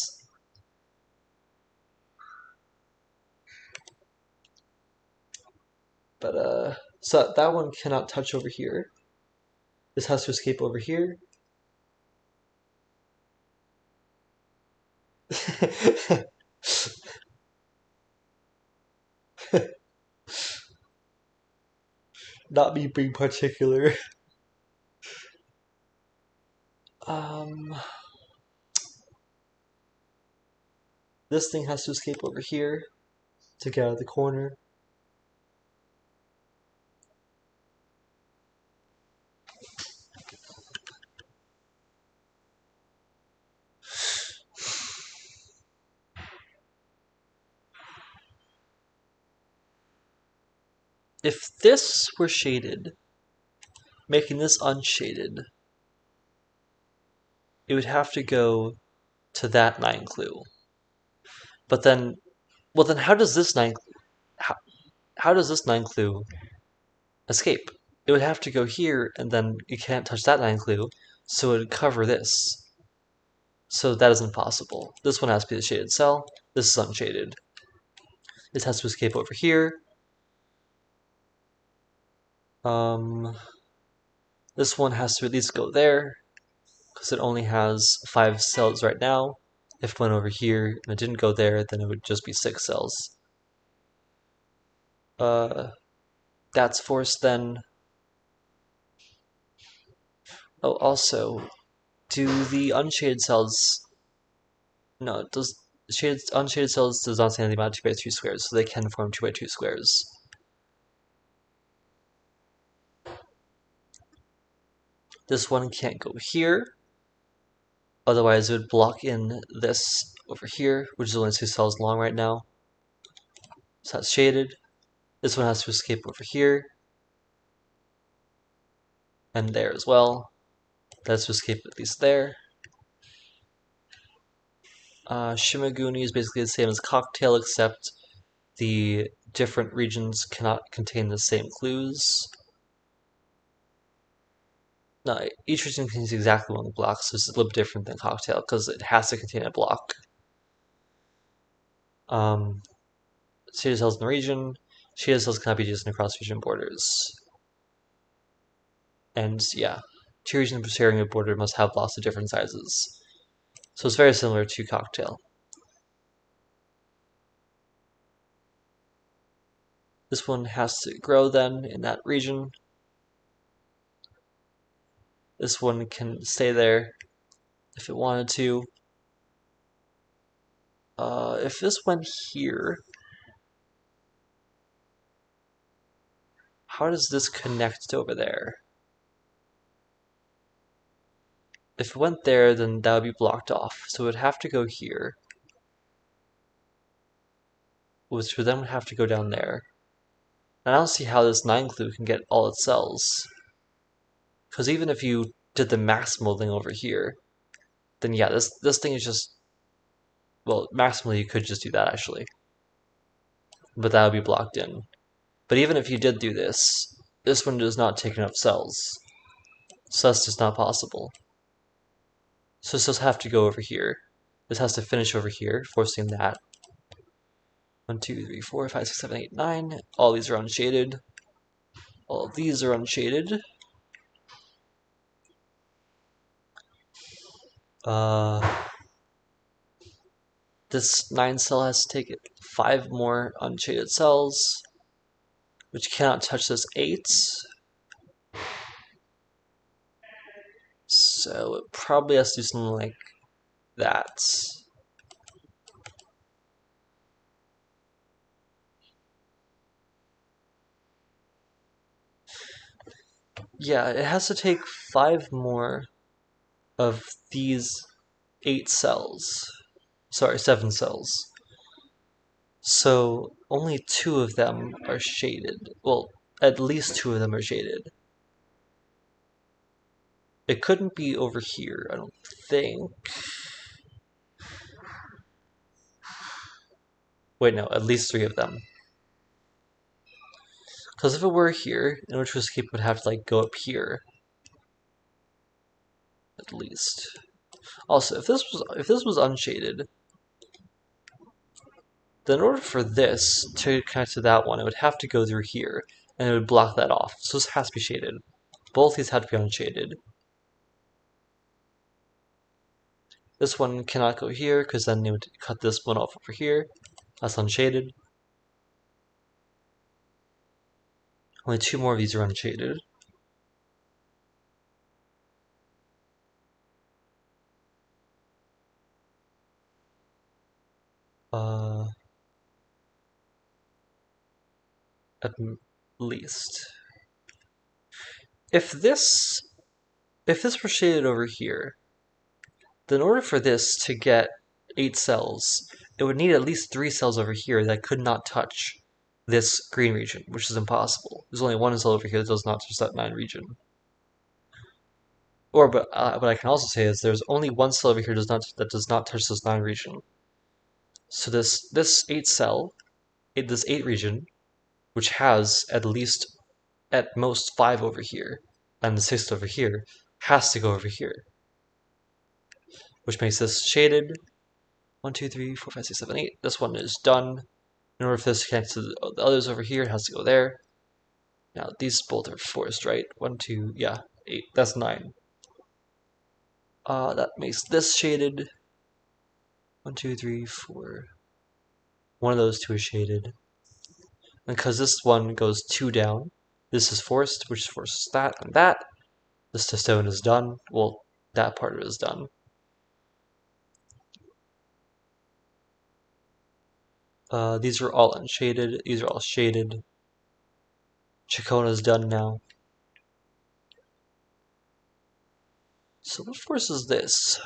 But so that one cannot touch over here. This has to escape over here. Not me being particular. This thing has to escape over here to get out of the corner. If this were shaded, making this unshaded, it would have to go to that 9 clue. But then, well then how does this 9 how does this 9 clue escape? It would have to go here, and then you can't touch that 9 clue, so it would cover this. So that isn't possible. This one has to be the shaded cell. This is unshaded. This has to escape over here. This one has to at least go there, because it only has 5 cells right now. If it went over here and it didn't go there, then it would just be 6 cells. That's forced then. Oh, also, do the unshaded cells... No, unshaded cells does not say anything about 2 by 2 squares, so they can form 2 by 2 squares. This one can't go here, otherwise it would block in this over here, which is only 2 cells long right now. So that's shaded. This one has to escape over here, and there as well. That has to escape at least there. Shimaguni is basically the same as Cocktail, except the different regions cannot contain the same clues. No, each region contains exactly one block, so it's a little different than Cocktail, because it has to contain a block. Shaded cells in the region. Shaded cells cannot be used across region borders. And yeah, 2 regions sharing a border must have blocks of different sizes. So it's very similar to Cocktail. This one has to grow then in that region. This one can stay there if it wanted to. If this went here, how does this connect to over there? If it went there, then that would be blocked off, so it would have to go here, which would then have to go down there. And I don't see how this 9 clue can get all its cells. Because even if you did the maximal thing over here, then yeah, this thing is just... Well, maximally you could just do that, actually. But that would be blocked in. But even if you did do this, this one does not take enough cells. So that's just not possible. So this does have to go over here. This has to finish over here, forcing that. 1, 2, 3, 4, 5, 6, 7, 8, 9. All these are unshaded. All of these are unshaded. This 9 cell has to take 5 more unshaded cells. which cannot touch this 8. So it probably has to do something like that. Yeah, it has to take 5 more of these 8 cells. Sorry, 7 cells. So only 2 of them are shaded. Well, at least 2 of them are shaded. It couldn't be over here, I don't think. Wait, no, at least 3 of them. Because if it were here, in which case it would have to like go up here. At least. Also, if this was unshaded, then in order for this to connect to that one, it would have to go through here, and it would block that off. So this has to be shaded. Both these have to be unshaded. This one cannot go here, because then it would cut this one off over here. That's unshaded. Only 2 more of these are unshaded. At least. If this were shaded over here, then in order for this to get 8 cells, it would need at least 3 cells over here that could not touch this green region, which is impossible. There's only 1 cell over here that does not touch that 9 region. Or, but what I can also say is there's only 1 cell over here that does not touch this 9 region. So this 8 cell, this 8 region, which has at most 5 over here, and the 6th over here, has to go over here. Which makes this shaded. 1, 2, 3, 4, 5, 6, 7, 8. This one is done. In order for this to connect to the others over here, it has to go there. Now, these both are forced, right? 1, 2, yeah, 8. That's 9. That makes this shaded. 1, 2, 3, 4. One of those 2 is shaded. And because this one goes 2 down, this is forced, which forces that and that. This to stone is done. Well, that part of it is done. These are all unshaded. These are all shaded. Chacona's done now. So what forces this?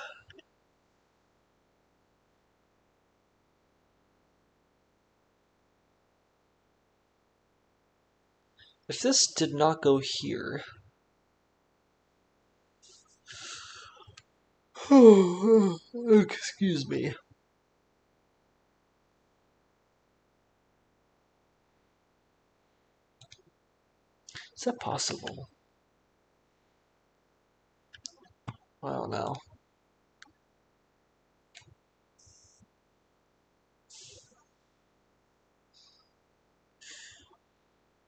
If this did not go here... Excuse me. Is that possible? I don't know.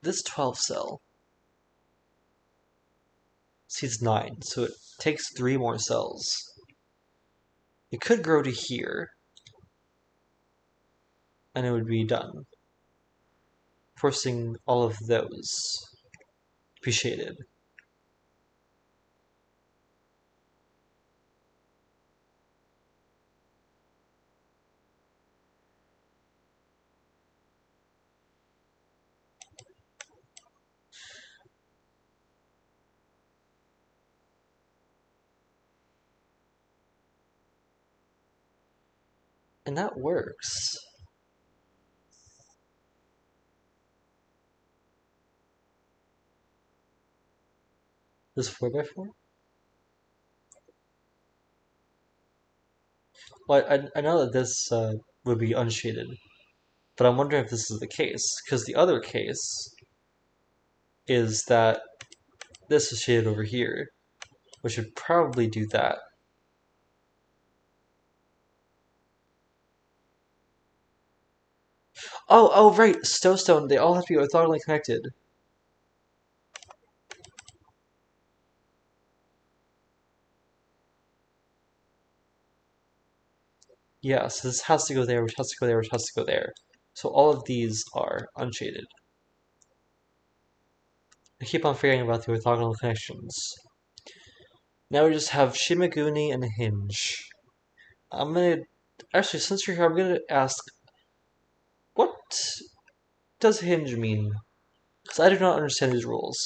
This 12 cell sees 9, so it takes 3 more cells. It could grow to here, and it would be done, forcing all of those to be shaded. And that works. This 4x4? Well, I know that this would be unshaded, but I'm wondering if this is the case, because the other case is that this is shaded over here, which would probably do that. Oh, right, Stone, they all have to be orthogonally connected. Yeah, so this has to go there, which has to go there, which has to go there. So all of these are unshaded. I keep on forgetting about the orthogonal connections. Now we just have Shimaguni and Hinge. Actually, since you're here, I'm gonna ask, what does Hinge mean? Because I do not understand these rules.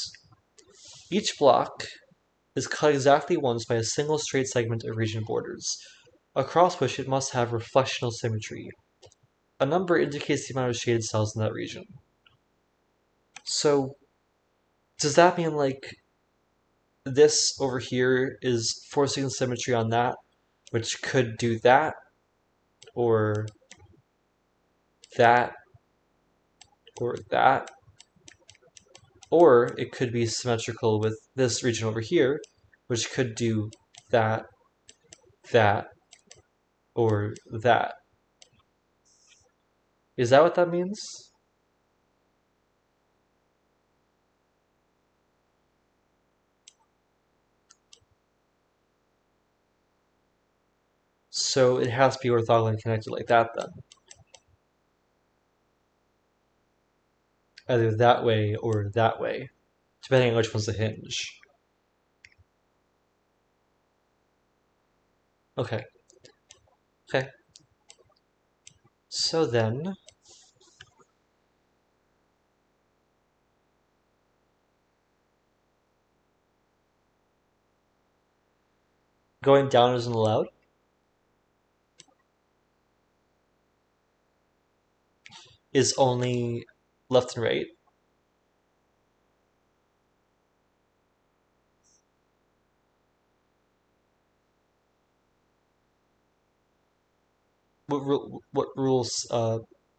Each block is cut exactly once by a single straight segment of region borders, across which it must have reflectional symmetry. A number indicates the amount of shaded cells in that region. So, does that mean like this over here is forcing symmetry on that, which could do that, or that, or that? Or it could be symmetrical with this region over here, which could do that, that, or that. Is that what that means? So it has to be orthogonally connected like that then. Either that way or that way, depending on which one's the hinge. Okay. Okay. So then, going down isn't allowed? Is only left and right? What rules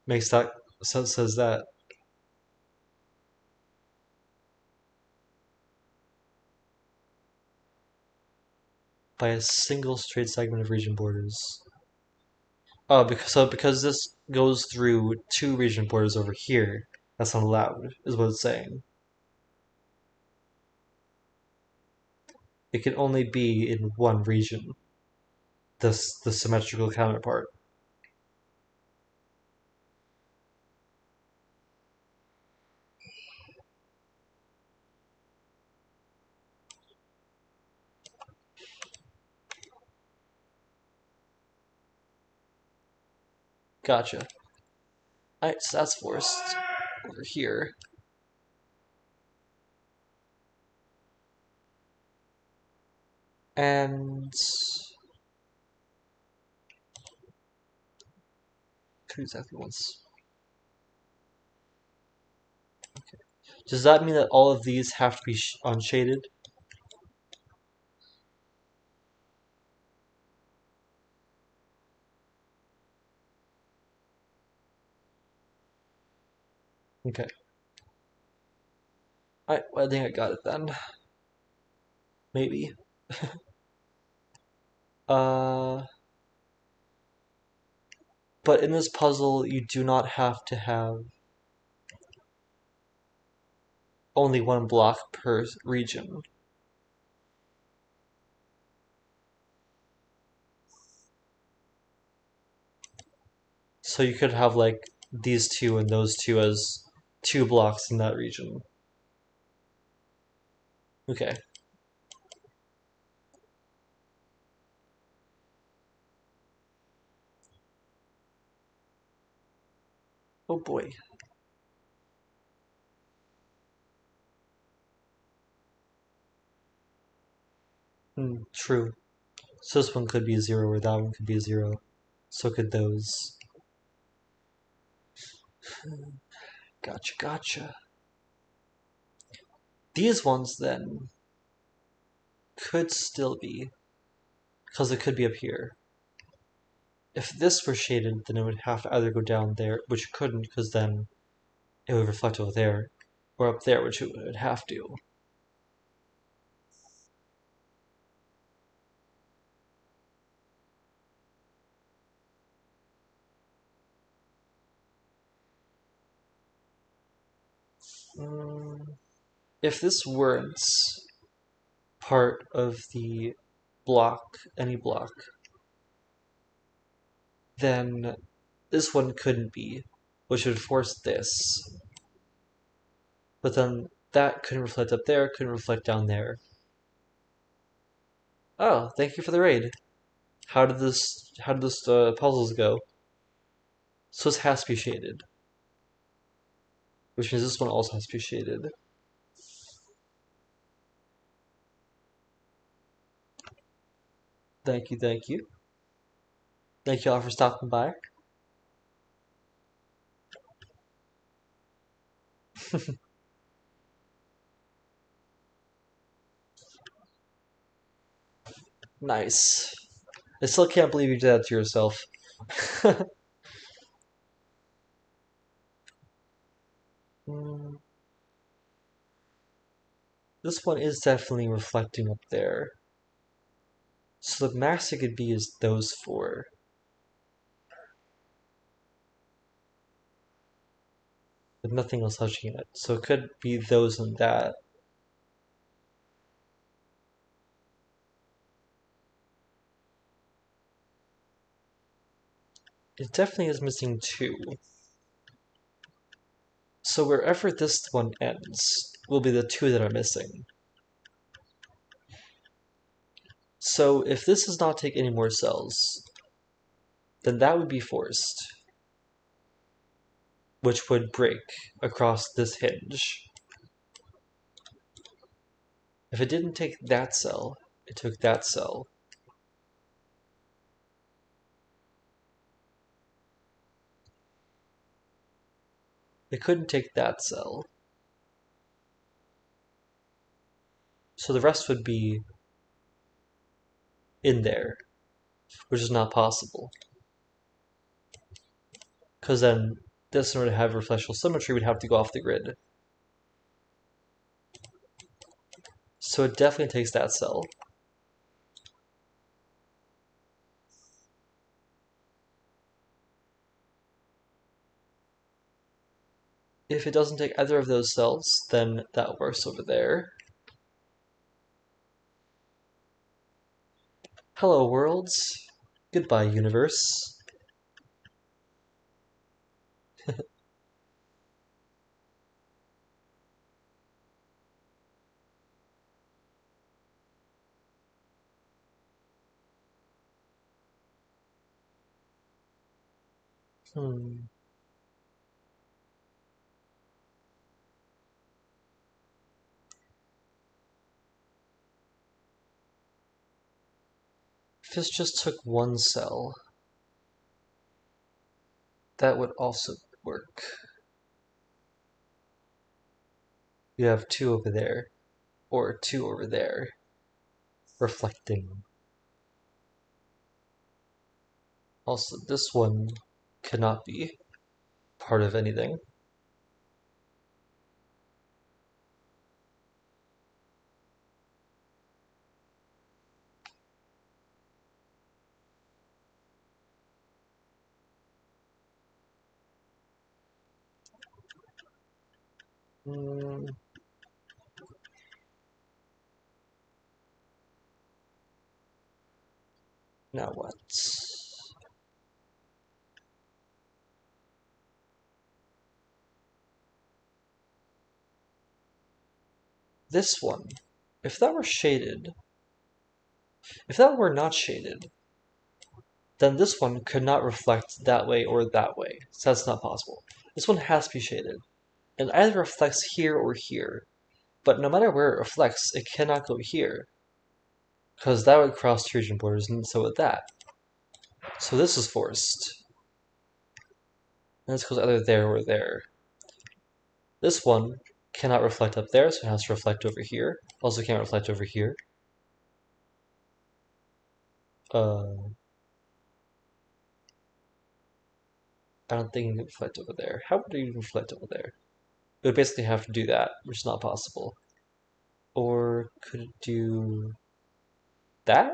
makes that says that? By a single straight segment of region borders. Oh, because this goes through two region borders over here, that's not allowed, is what it's saying. It can only be in one region, the symmetrical counterpart. Gotcha. Alright, so that's forced over here. And exactly once. Does that mean that all of these have to be unshaded? Okay. Alright, well, I think I got it then. Maybe. Uh, but in this puzzle, you do not have to have only one block per region. So you could have like these two and those two as two blocks in that region. Okay. Oh boy. True. So this one could be a 0 or that one could be a 0. So could those. Gotcha, gotcha. These ones then could still be, because it could be up here. If this were shaded, then it would have to either go down there, which it couldn't, because then it would reflect over there, or up there, which it would have to. If this weren't part of the block, any block, then this one couldn't be, which would force this. But then that couldn't reflect up there, couldn't reflect down there. Oh, thank you for the raid. How did this puzzles go? So this has to be shaded, which means this one also has to be shaded. Thank you, thank you. Thank you all for stopping by. Nice. I still can't believe you did that to yourself. This one is definitely reflecting up there. So the max it could be is those four. With nothing else touching it. So it could be those and that. It definitely is missing two. So wherever this one ends will be the two that are missing. So if this does not take any more cells, then that would be forced, which would break across this hinge. If it didn't take that cell, it took that cell. It couldn't take that cell. So the rest would be in there, which is not possible. Because then this, in order to have reflectional symmetry, would have to go off the grid. So it definitely takes that cell. If it doesn't take either of those cells, then that works over there. Hello, worlds. Goodbye, universe. If this just took one cell, that would also work. You have two over there, or two over there, reflecting. Also, this one cannot be part of anything. Now what? This one, if that were shaded, if that were not shaded, then this one could not reflect that way or that way. So that's not possible. This one has to be shaded. It either reflects here or here. But no matter where it reflects, it cannot go here. Because that would cross two region borders, and so would that. So this is forced. And this goes either there or there. This one cannot reflect up there, so it has to reflect over here. Also can't reflect over here. I don't think it can reflect over there. How would it even reflect over there? It would basically have to do that, which is not possible. Or could it do that?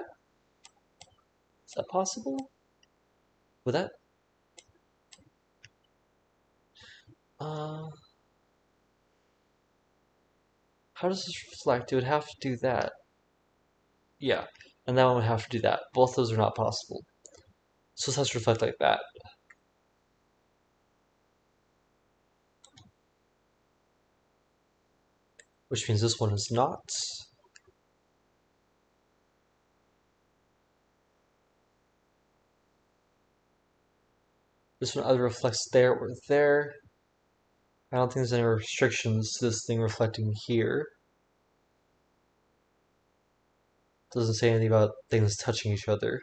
Is that possible? Would that? How does this reflect? It would have to do that. Yeah, and that one would have to do that. Both those are not possible. So this has to reflect like that. which means this one is not. This one either reflects there or there. I don't think there's any restrictions to this thing reflecting here. Doesn't say anything about things touching each other.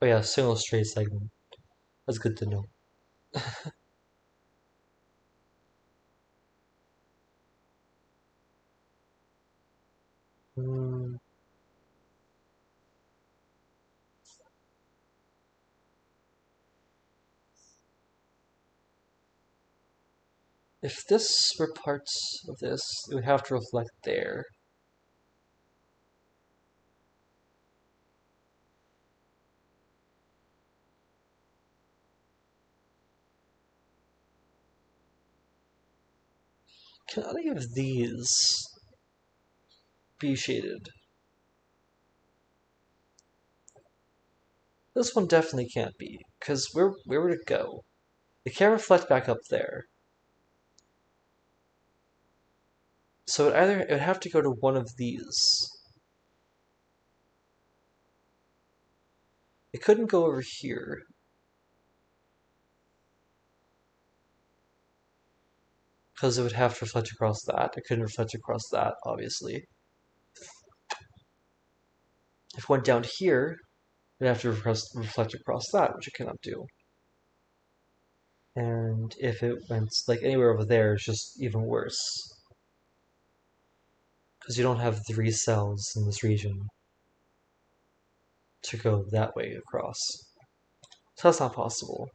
Oh yeah, single straight segment. That's good to know. If this were parts of this, it would have to reflect there. Can any of these be shaded? This one definitely can't be, because where would it go? It can't reflect back up there. So it would have to go to one of these. It couldn't go over here. Because it would have to reflect across that. It couldn't reflect across that, obviously. If it went down here, it'd have to reflect across that, which it cannot do. And if it went like anywhere over there, it's just even worse. Because you don't have 3 cells in this region to go that way across. So that's not possible.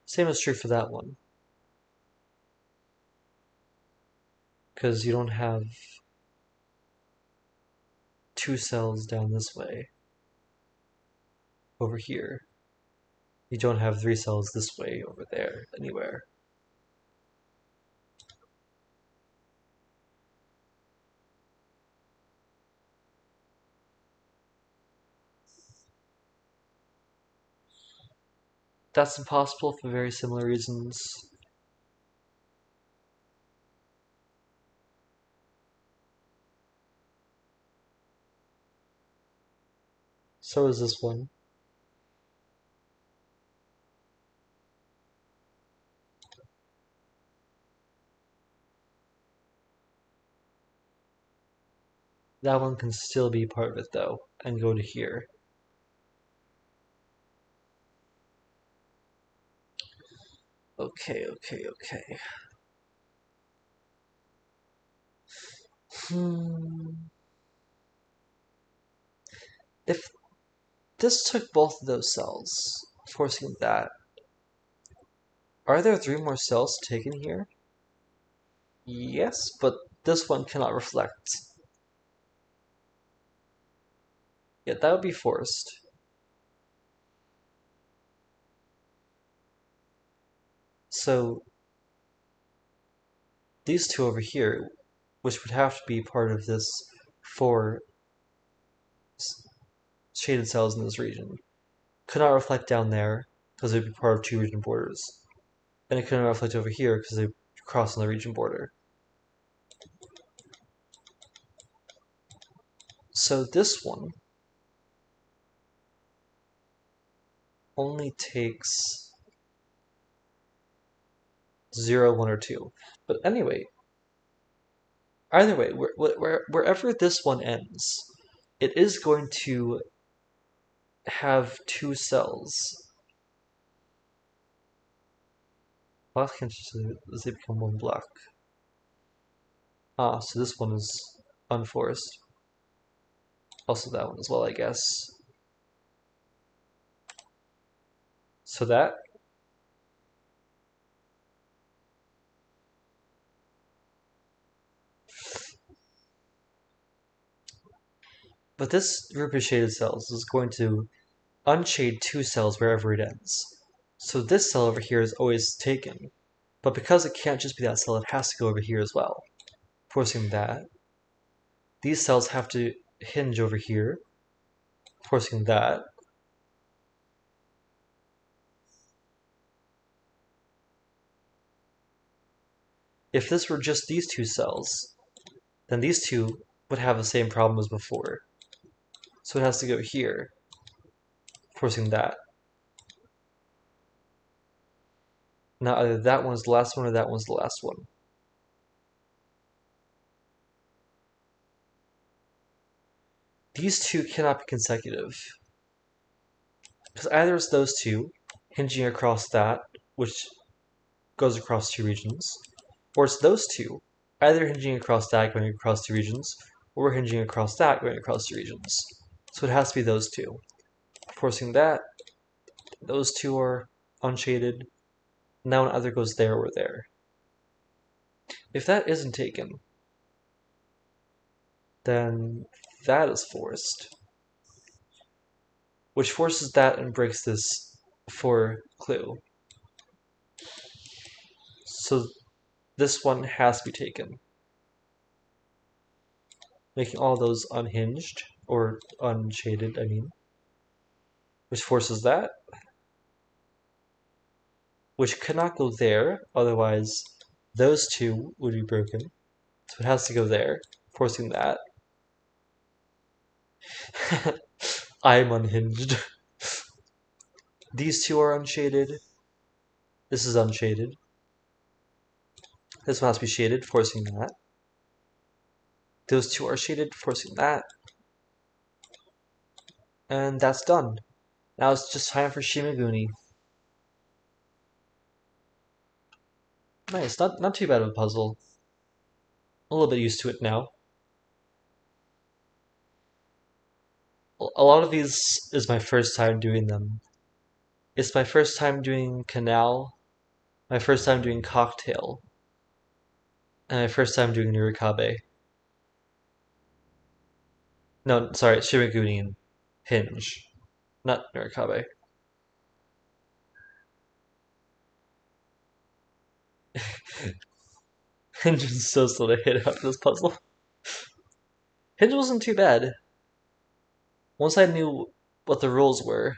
Same is true for that one. Because you don't have 2 cells down this way over here. You don't have 3 cells this way over there anywhere. That's impossible for very similar reasons. So is this one. That one can still be part of it though, and go to here. Okay. If this took both of those cells, forcing that, are there 3 more cells taken here? Yes, but this one cannot reflect. Yeah, that would be forced. So these 2 over here, which would have to be part of this 4 shaded cells in this region, could not reflect down there because it would be part of 2 region borders. And it couldn't reflect over here because they cross on the region border. So this one only takes 0, 1, or 2. But anyway, either way, wherever this one ends, it is going to have 2 cells. Why can't they become one block? Ah, so this one is unforced. Also that one as well, I guess. So that. But this group of shaded cells is going to unshade 2 cells wherever it ends. So this cell over here is always taken. But because it can't just be that cell, it has to go over here as well. Forcing that. These cells have to hinge over here. Forcing that. If this were just these two cells, then these two would have the same problem as before. So it has to go here, forcing that. Now either that one's the last one or that one's the last one. These two cannot be consecutive, because either it's those two hinging across that, which goes across two regions, or it's those two either hinging across that going across two regions, or hinging across that going across two regions. So it has to be those two. Forcing that, those two are unshaded. Now when either goes there or there. If that isn't taken, then that is forced, which forces that and breaks this for clue. So this one has to be taken, making all those unhinged, or unshaded, I mean, which forces that, which cannot go there, otherwise those two would be broken. So it has to go there, forcing that. I'm unhinged. These two are unshaded. This is unshaded. This one has to be shaded, forcing that. Those two are shaded, forcing that. And that's done. Now it's just time for Shimaguni. Nice, not too bad of a puzzle. A little bit used to it now. A lot of these is my first time doing them. It's my first time doing Canal, my first time doing Cocktail, and my first time doing Nurikabe. No, sorry, Shimaguni and Hinge, not Nurikabe. Hinge is so slow to hit after this puzzle. Hinge wasn't too bad. Once I knew what the rules were.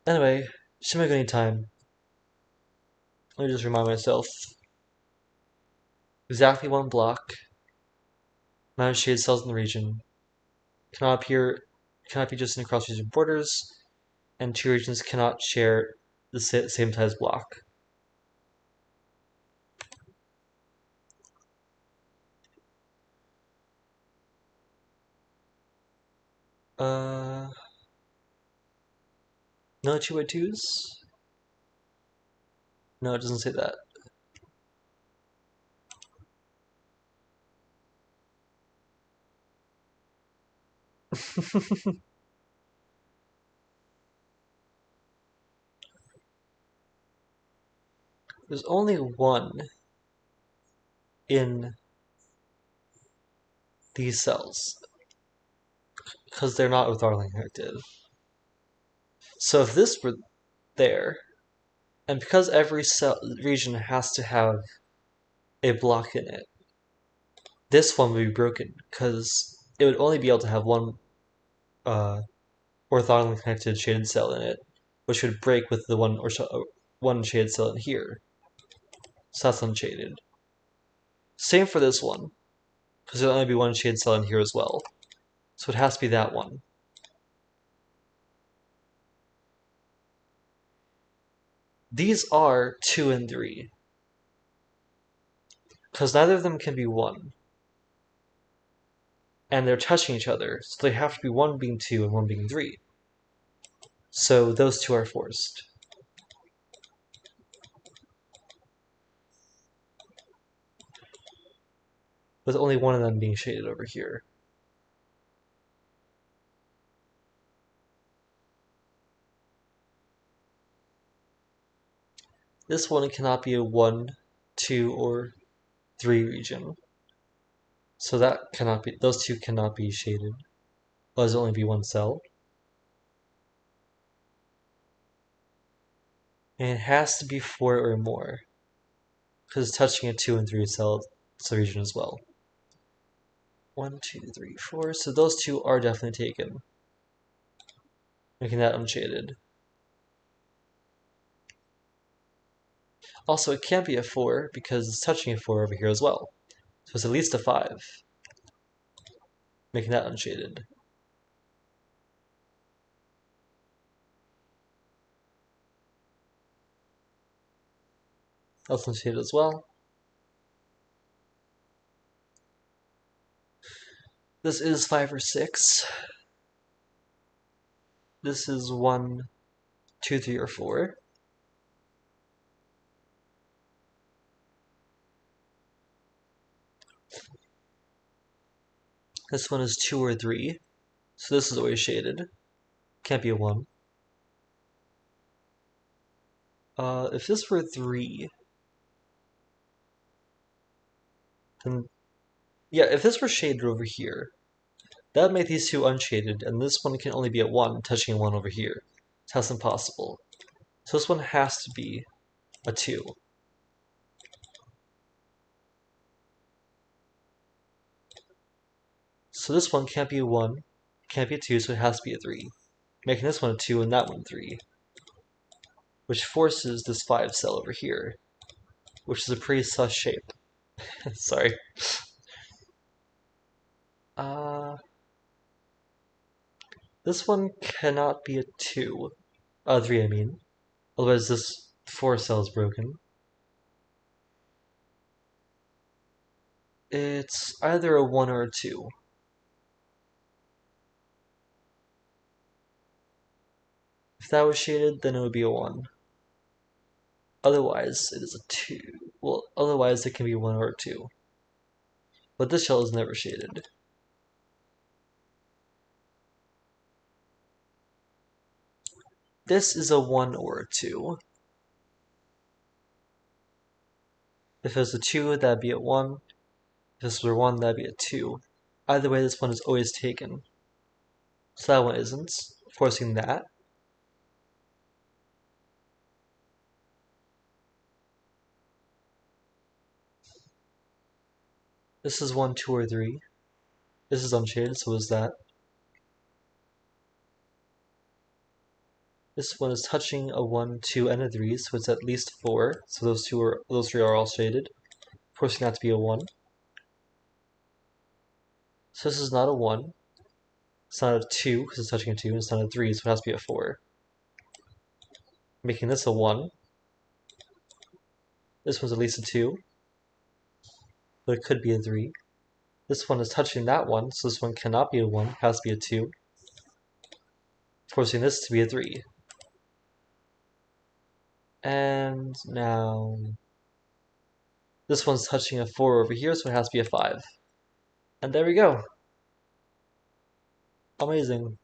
Anyway, Shimaguni time. Let me just remind myself. Exactly one block. Amount of shaded cells in the region. Cannot be just in cross region borders, and two regions cannot share the same size block. No 2x2s? No, it doesn't say that. There's only one in these cells, because they're not orthogonally connected. So if this were there, and because every cell region has to have a block in it, this one would be broken, because it would only be able to have one orthogonally connected shaded cell in it, which would break with the one shaded cell in here. So that's unshaded. Same for this one, because there'll only be one shaded cell in here as well. So it has to be that one. These are 2 and 3, because neither of them can be 1. And they're touching each other, so they have to be one being 2 and one being 3. So those two are forced. With only one of them being shaded over here. This one cannot be a 1, 2, or 3 region. So that cannot be, those two cannot be shaded. Well, there's only be one cell. And it has to be 4 or more, because it's touching a 2 and 3 cell region as well. 1, 2, 3, 4. So those two are definitely taken, making that unshaded. Also, it can't be a 4 because it's touching a 4 over here as well. So it's at least a 5, making that unshaded. That's unshaded as well. This is 5 or 6. This is 1, 2, 3, or 4. This one is 2 or 3. So this is always shaded. Can't be a 1. If this were 3, then yeah, if this were shaded over here, that would make these two unshaded, and this one can only be a 1, touching a 1 over here. So that's impossible. So this one has to be a 2. So this one can't be a 1, can't be a 2, so it has to be a 3. Making this one a 2 and that one 3. Which forces this 5 cell over here, which is a pretty sus shape. Sorry. This one cannot be a 2. 3 I mean. Otherwise this 4 cell is broken. It's either a 1 or a 2. If that was shaded, then it would be a 1. Otherwise, it is a 2. Well, otherwise it can be 1 or a 2. But this shell is never shaded. This is a 1 or a 2. If it was a 2, that'd be a 1. If this were 1, that'd be a 2. Either way, this one is always taken. So that one isn't, forcing that. This is 1, 2, or 3. This is unshaded, so is that. This one is touching a 1, 2, and a 3, so it's at least 4. So those 3 are all shaded, forcing that to be a 1. So this is not a 1. It's not a 2, because it's touching a 2, and it's not a 3, so it has to be a 4. Making this a 1. This one's at least a 2, but it could be a 3. This one is touching that one, so this one cannot be a 1, it has to be a 2. Forcing this to be a 3. And now this one's touching a 4 over here, so it has to be a 5. And there we go. Amazing.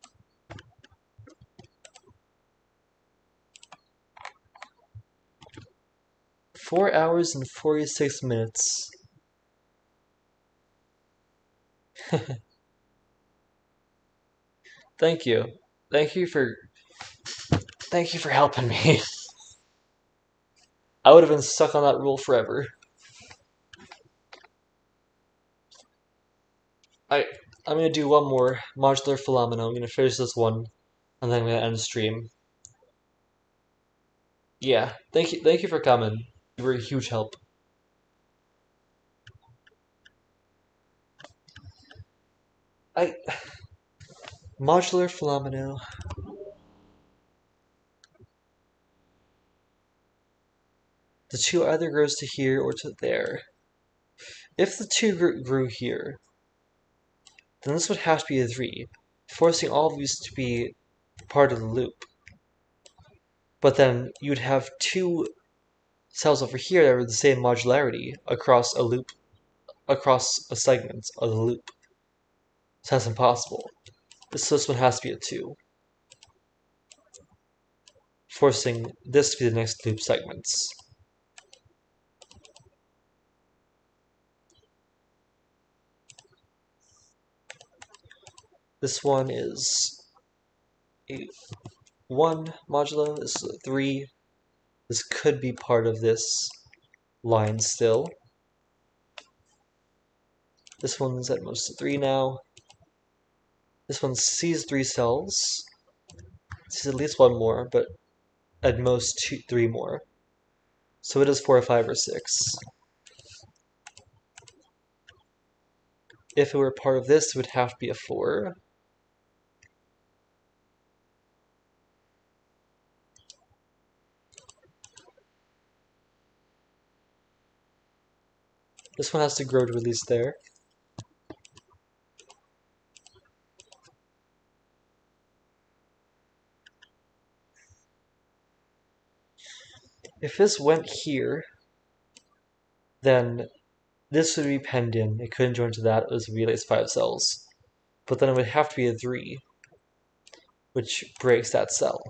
Four hours and 46 minutes. Thank you. Thank you for helping me. I would have been stuck on that rule forever. I'm gonna do one more Modular Fillomino. I'm gonna finish this one, and then I'm gonna end the stream. Yeah, thank you for coming. You were a huge help. Modular Fillomino. The 2 either grows to here or to there. If the 2 grew here, then this would have to be a 3, forcing all of these to be part of the loop. But then you'd have 2 cells over here that are the same modularity across a loop, across a segment of the loop. So that's impossible. This one has to be a 2, forcing this to be the next loop segments. This one is a 1 modulo, this is a 3. This could be part of this line still. This one's at most a 3 now. This one sees 3 cells. Sees at least 1 more, but at most 3 more. So it is 4, 5, or 6. If it were part of this, it would have to be a 4. This one has to grow to at least there. If this went here, then this would be penned in. It couldn't join to that. It would be at least 5 cells. But then it would have to be a 3, which breaks that cell.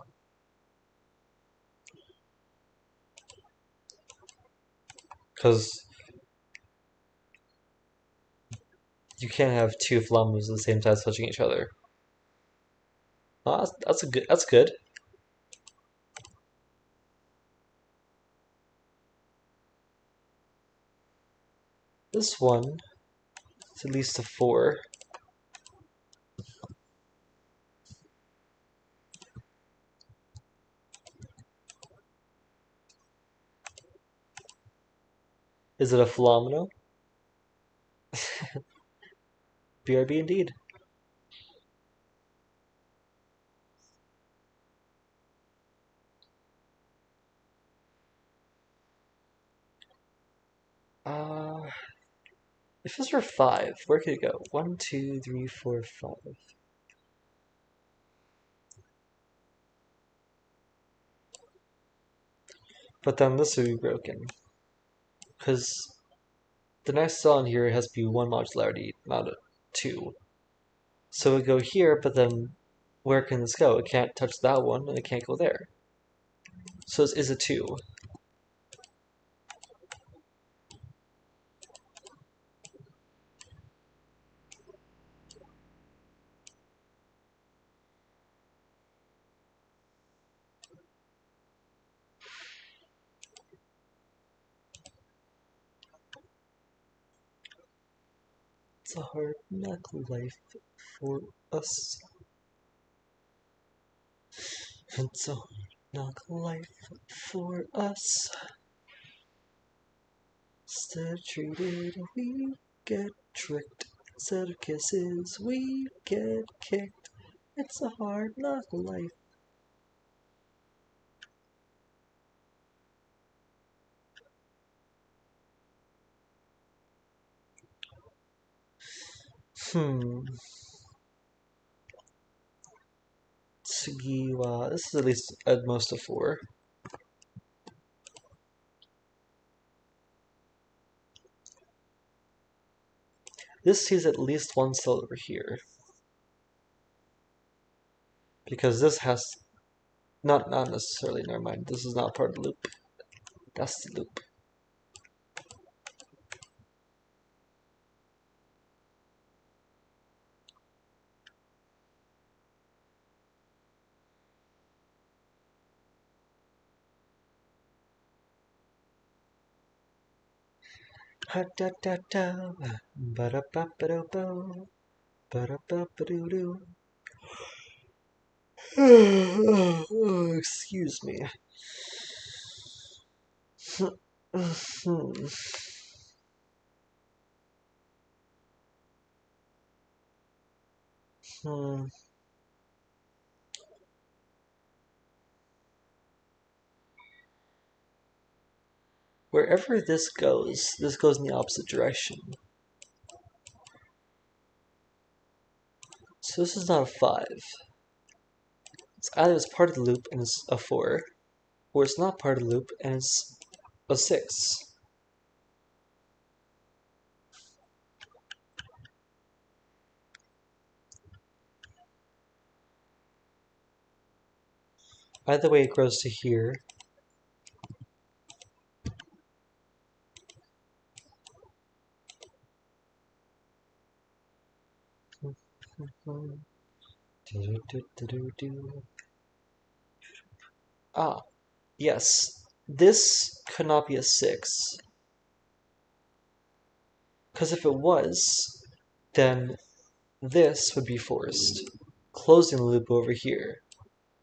Because you can't have 2 Fillominos at the same time touching each other. Oh, that's good. This one is at least a 4. Is it a Fillomino? BRB indeed. If this were 5, where could it go? 1, 2, 3, 4, 5. But then this would be broken. Because the next cell in here has to be 1 modularity, not a 2. So it would go here, but then where can this go? It can't touch that one, and it can't go there. So this is a 2. It's a hard knock life for us. It's a hard knock life for us. Instead of treated, we get tricked. Instead of kisses, we get kicked. It's a hard knock life. Tsugiwa. This is at least at most a 4. This sees at least 1 cell over here. Because this has... Not necessarily, never mind. This is not part of the loop. That's the loop. Ha da da da, ba da ba ba do bo, ba da ba ba doo doo. Excuse me. Wherever this goes in the opposite direction. So this is not a 5. It's either it's part of the loop and it's a 4, or it's not part of the loop and it's a 6. Either way, it grows to here. Ah, yes. This could not be a 6. Because if it was, then this would be forced, closing the loop over here.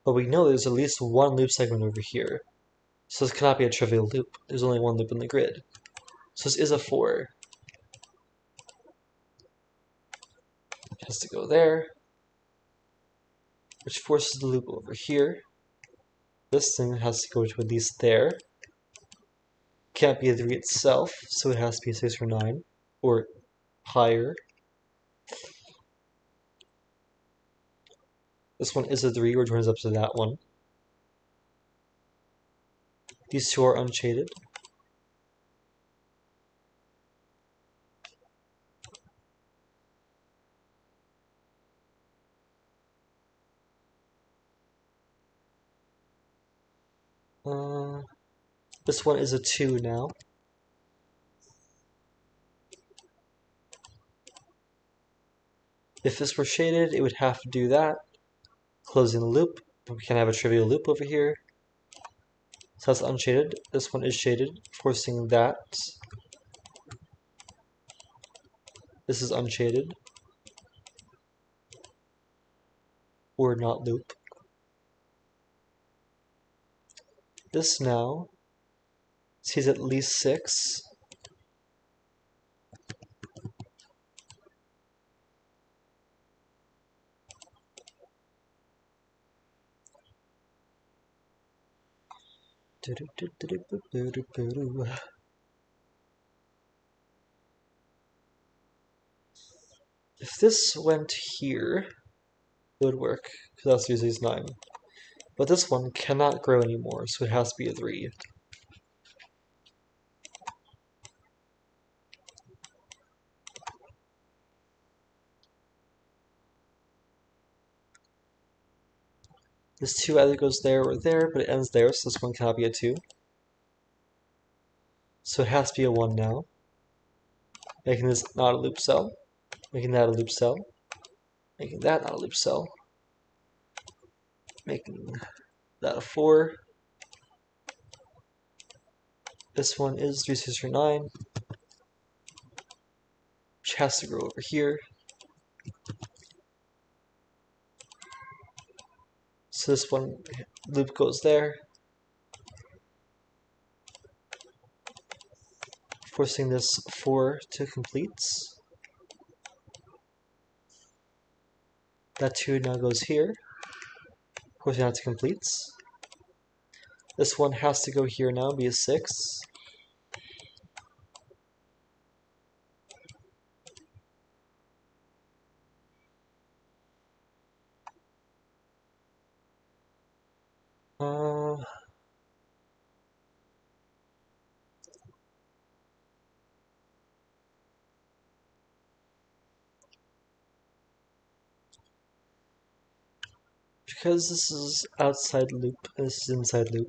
But we know there's at least 1 loop segment over here. So this cannot be a trivial loop. There's only one loop in the grid. So this is a 4. It has to go there, which forces the loop over here. This thing has to go to at least there. Can't be a 3 itself, so it has to be a 6 or 9, or higher. This one is a 3, which runs up to that one. These two are unshaded. This one is a 2 now. If this were shaded, it would have to do that, closing the loop. But we can have a trivial loop over here. So that's unshaded. This one is shaded, forcing that. This is unshaded. Or not loop. This now sees at least 6. If this went here, it would work, because that's usually 9. But this one cannot grow anymore, so it has to be a 3. This 2 either goes there or there, but it ends there, so this one cannot be a 2. So it has to be a 1 now. Making this not a loop cell. Making that a loop cell. Making that not a loop cell. Making that a 4. This one is 3, 6, or 9. Which has to grow over here. So this one loop goes there. Forcing this 4 to complete. That 2 now goes here. Forcing that to complete. This one has to go here now, be a 6. Because this is outside loop, and this is inside loop.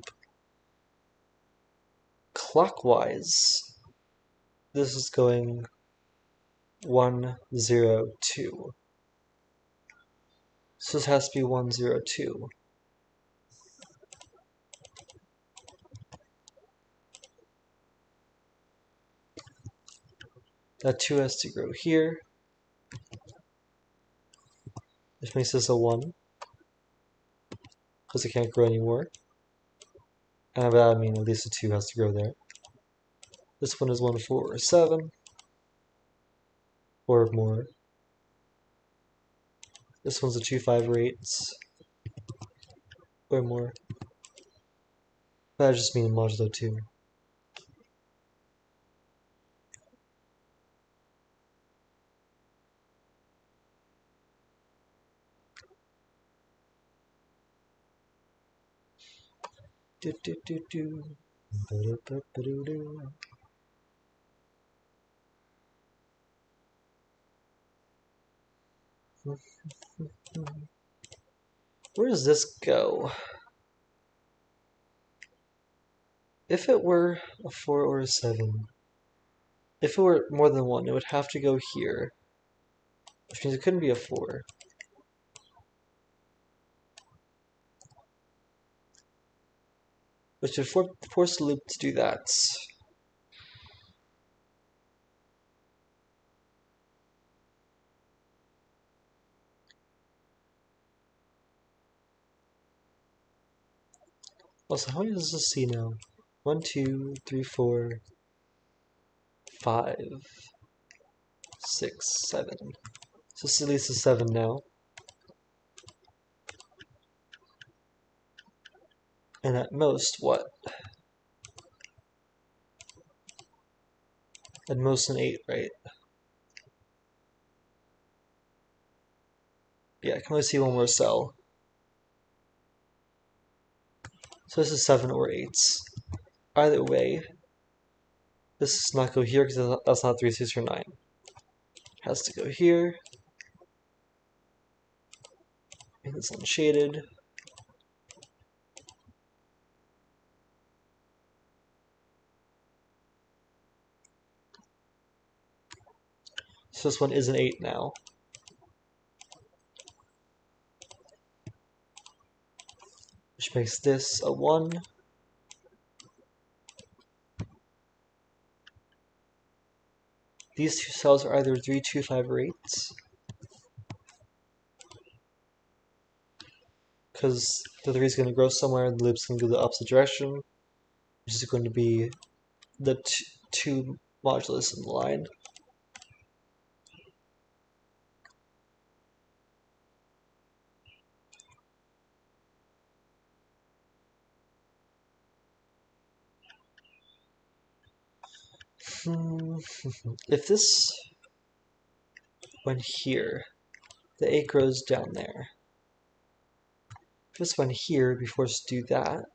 Clockwise, this is going 1, 0, 2. So this has to be 1, 0, 2. That 2 has to grow here, which makes this a 1, because it can't grow anymore. And by that I mean at least a 2 has to grow there. This one is 1, 4, or 7, or more. This one's a 2, 5, or 8, or more. But I just mean modulo 2. Do do do do. Ba-da-ba-ba-doo-doo. Where does this go? If it were a 4 or a 7, if it were more than 1, it would have to go here, which means it couldn't be a 4. Which would force the loop to do that. Also, how many does this see now? 1, 2, 3, 4, 5, 6, 7. So this at least is 7 now. And at most, what? At most an 8, right? Yeah, I can only see one more cell. So this is 7 or 8s. Either way, this does not go here because that's not 3, 6, or 9. It has to go here. Make this unshaded. So this one is an 8 now. Which makes this a 1. These two cells are either 3, 2, 5, or 8s. Because the 3 is going to grow somewhere and the loop's going to go the opposite direction, which is going to be the 2 modulus in the line. If this went here, the 8 grows down there. If this went here, it'd be forced to do that.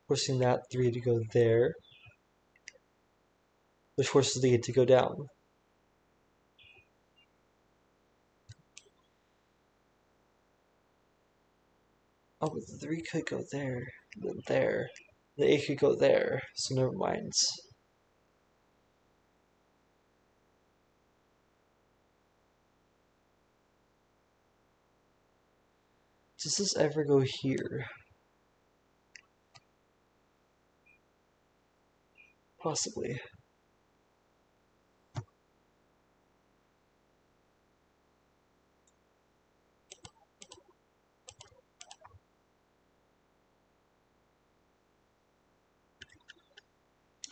Forcing that 3 to go there, which forces the 8 to go down. Oh, but the 3 could go there, then there. The 8 could go there, so never mind. Does this ever go here? Possibly.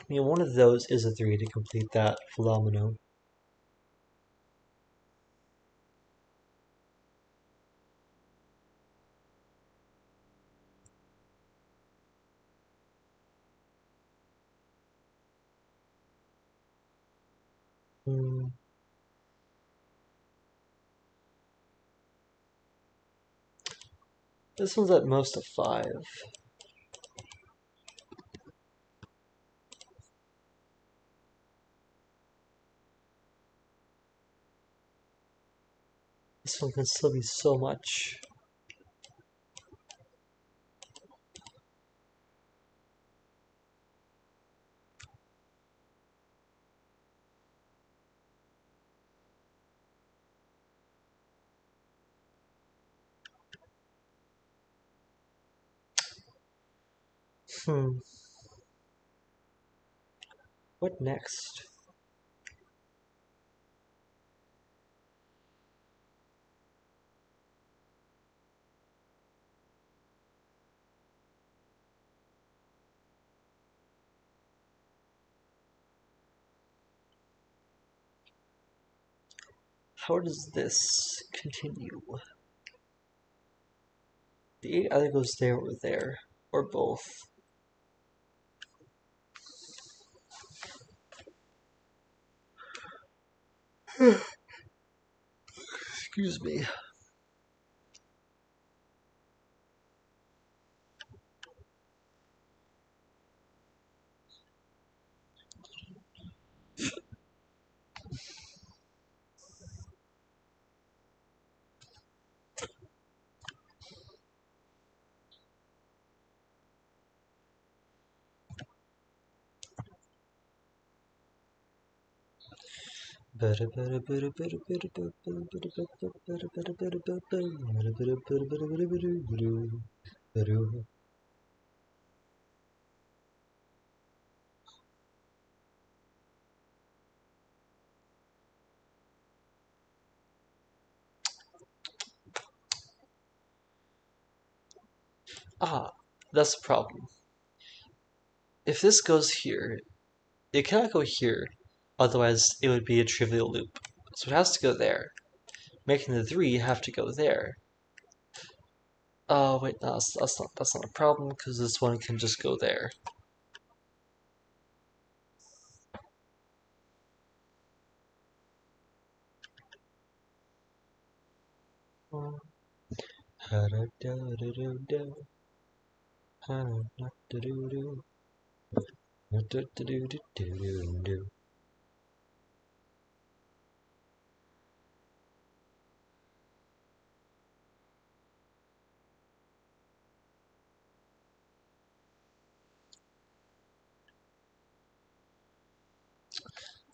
I mean, one of those is a 3 to complete that Fillomino. This one's at most a 5. This one can still be so much. What next? How does this continue? The 8 either goes there, or both. Excuse me. That's the problem. If this goes here, it cannot go here, otherwise it would be a trivial loop. So it has to go there, making the 3 have to go there. Oh wait, no, that's not a problem, because this one can just go there.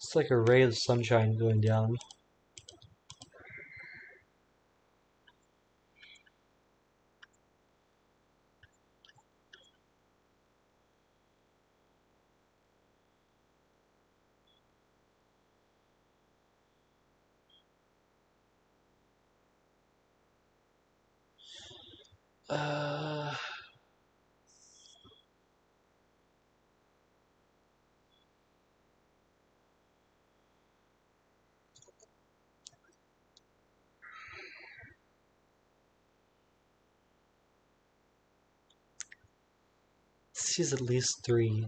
It's like a ray of sunshine going down. C is at least 3,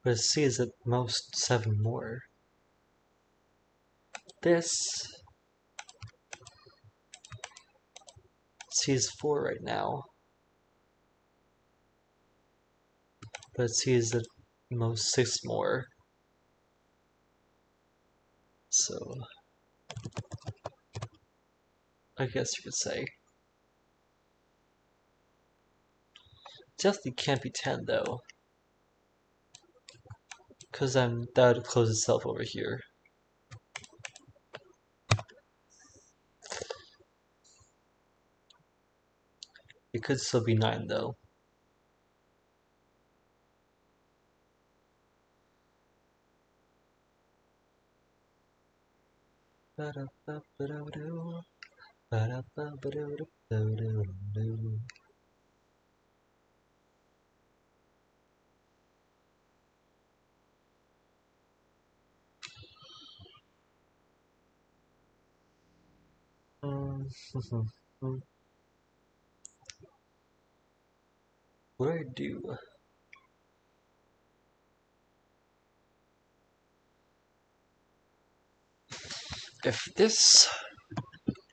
but C is at most 7 more. This C is 4 right now, but C is at most 6 more. So I guess you could say. Definitely can't be 10 though, because then that would close itself over here. It could still be 9 though. What do I do? If this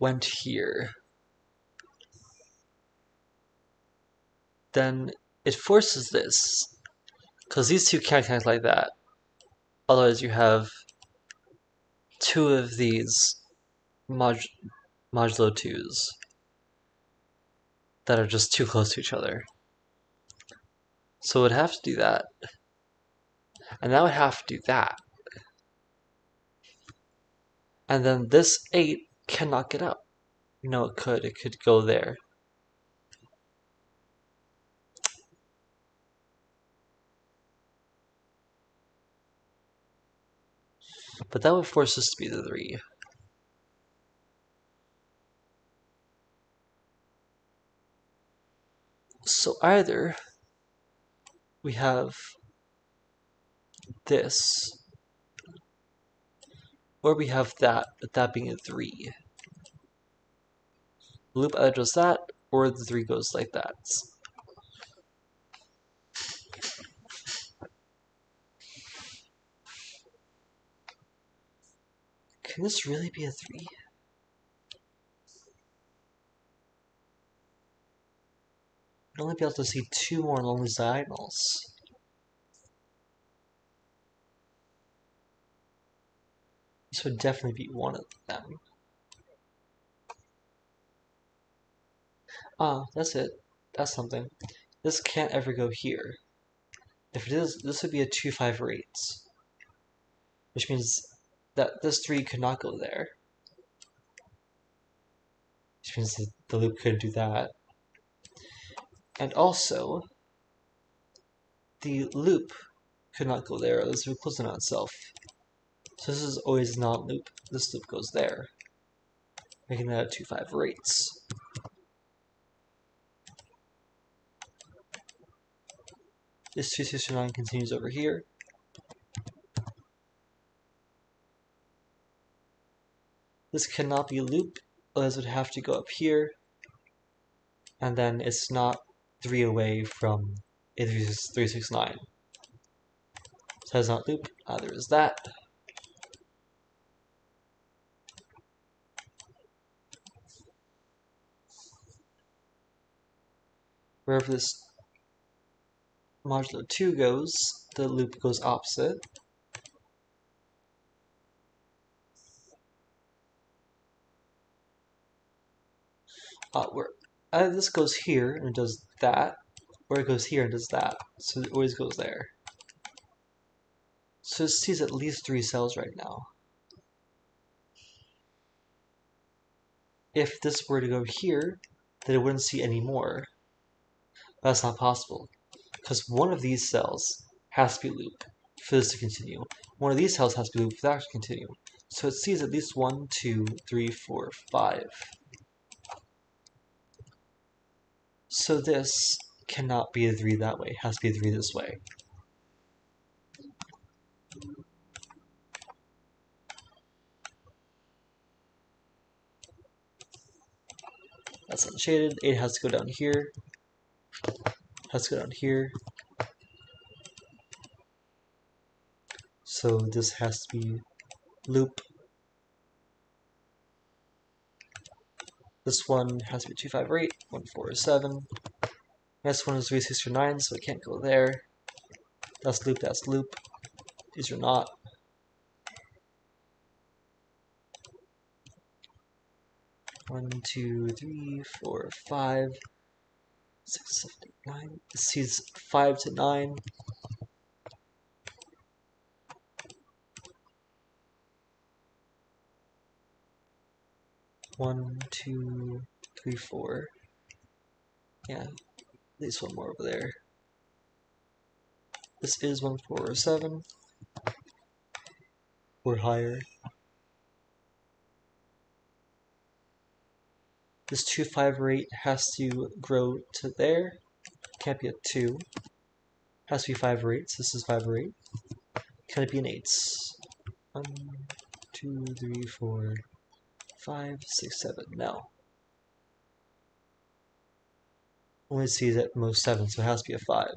went here, then it forces this, because these two can't connect like that. Otherwise you have 2 of these modulo 2s that are just too close to each other. So it would have to do that. And that would have to do that. And then this 8 cannot get up. No, it could. It could go there. But that would force this to be the 3. So either we have this, or we have that, but that being a 3. The loop either does that, or the 3 goes like that. Can this really be a 3? I'd only be able to see 2 more along these diagonals. This would definitely be one of them. That's it. That's something. This can't ever go here. If it is, this would be a 2, 5, or 8. Which means that this 3 could not go there. Which means that the loop couldn't do that. And also, the loop could not go there, or this would close in on itself. So this is always a non-loop. This loop goes there, making that a 2, 5, or 8. This 269 continues over here. This cannot be a loop, otherwise it would have to go up here, and then it's not 3 away from a 369. So that's not loop, neither is that. Wherever this modulo 2 goes, the loop goes opposite. Where this goes here and does that, or it goes here and does that, so it always goes there. So it sees at least 3 cells right now. If this were to go here, then it wouldn't see any more. That's not possible, because one of these cells has to be a loop for this to continue. One of these cells has to be a loop for that to continue. So it sees at least 1, 2, 3, 4, 5. So this cannot be a 3 that way, it has to be a 3 this way. That's unshaded. 8 has to go down here. Has to go down here. So this has to be loop. This one has to be 2, 5, or 8. 1, 4, or 7. Next one is 3, 6, or 9, so it can't go there. That's loop, that's loop. These are not. One, 2, 3, 4, 5, 6, 7, 8, 9. This sees 5 to 9. One, 2, 3, 4. Yeah, at least one more over there. This is 1, 4, or 7. Or higher. This 2, 5, or 8 has to grow to there. Can't be a 2. Has to be 5 or 8. So this is 5 or 8. Can it be an 8? 1, 2, 3, 4, 5, 6, 7. No. Only sees at most 7, so it has to be a 5.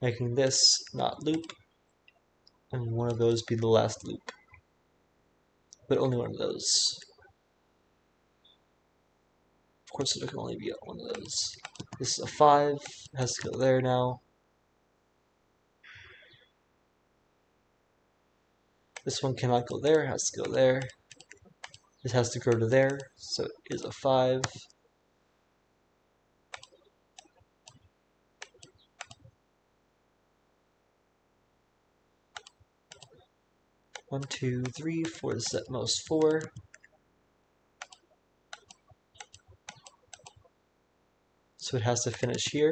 Making this not loop, and one of those be the last loop. But only one of those. Of course, it can only be one of those. This is a 5, it has to go there now. This one cannot go there, it has to go there. This has to grow to there, so it is a 5. One, 2, 3, 4, this is at most 4. So it has to finish here.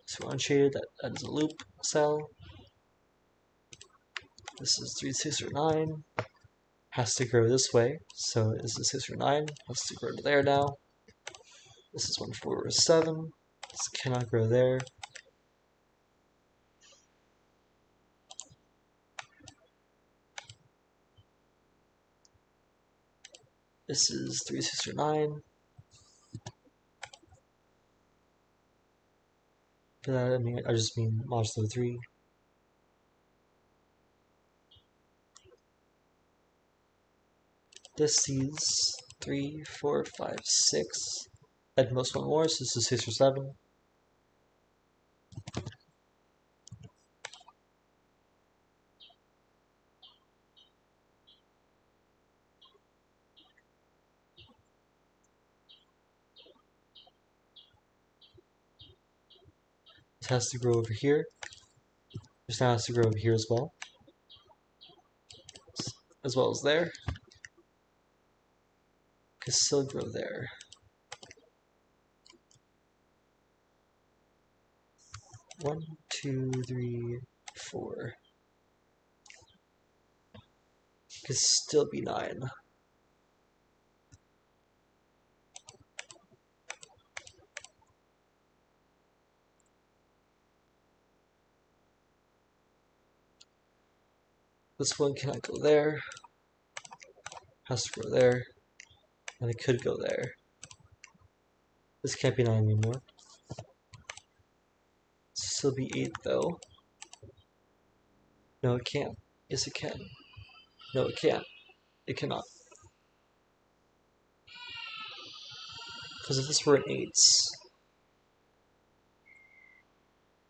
So unshaded, that is a loop cell. This is 3, 6, or 9. Has to grow this way. So this is 6 or 9. Has to grow to there now. This is 1, 4, or 7. This cannot grow there. This is 3, 6, or 9. For that, I just mean modulo 3. This sees 3, 4, 5, 6. At most one more, so this is 6 or 7. This has to grow over here. This now has to grow over here as well. As well as there. Can still grow there. One, 2, 3, 4. could still be 9. This one cannot go there. Has to go there. And it could go there. This can't be 9 anymore. Still be 8 though. No, it can't. Yes, it can. No, it can't. It cannot. Because if this were an 8,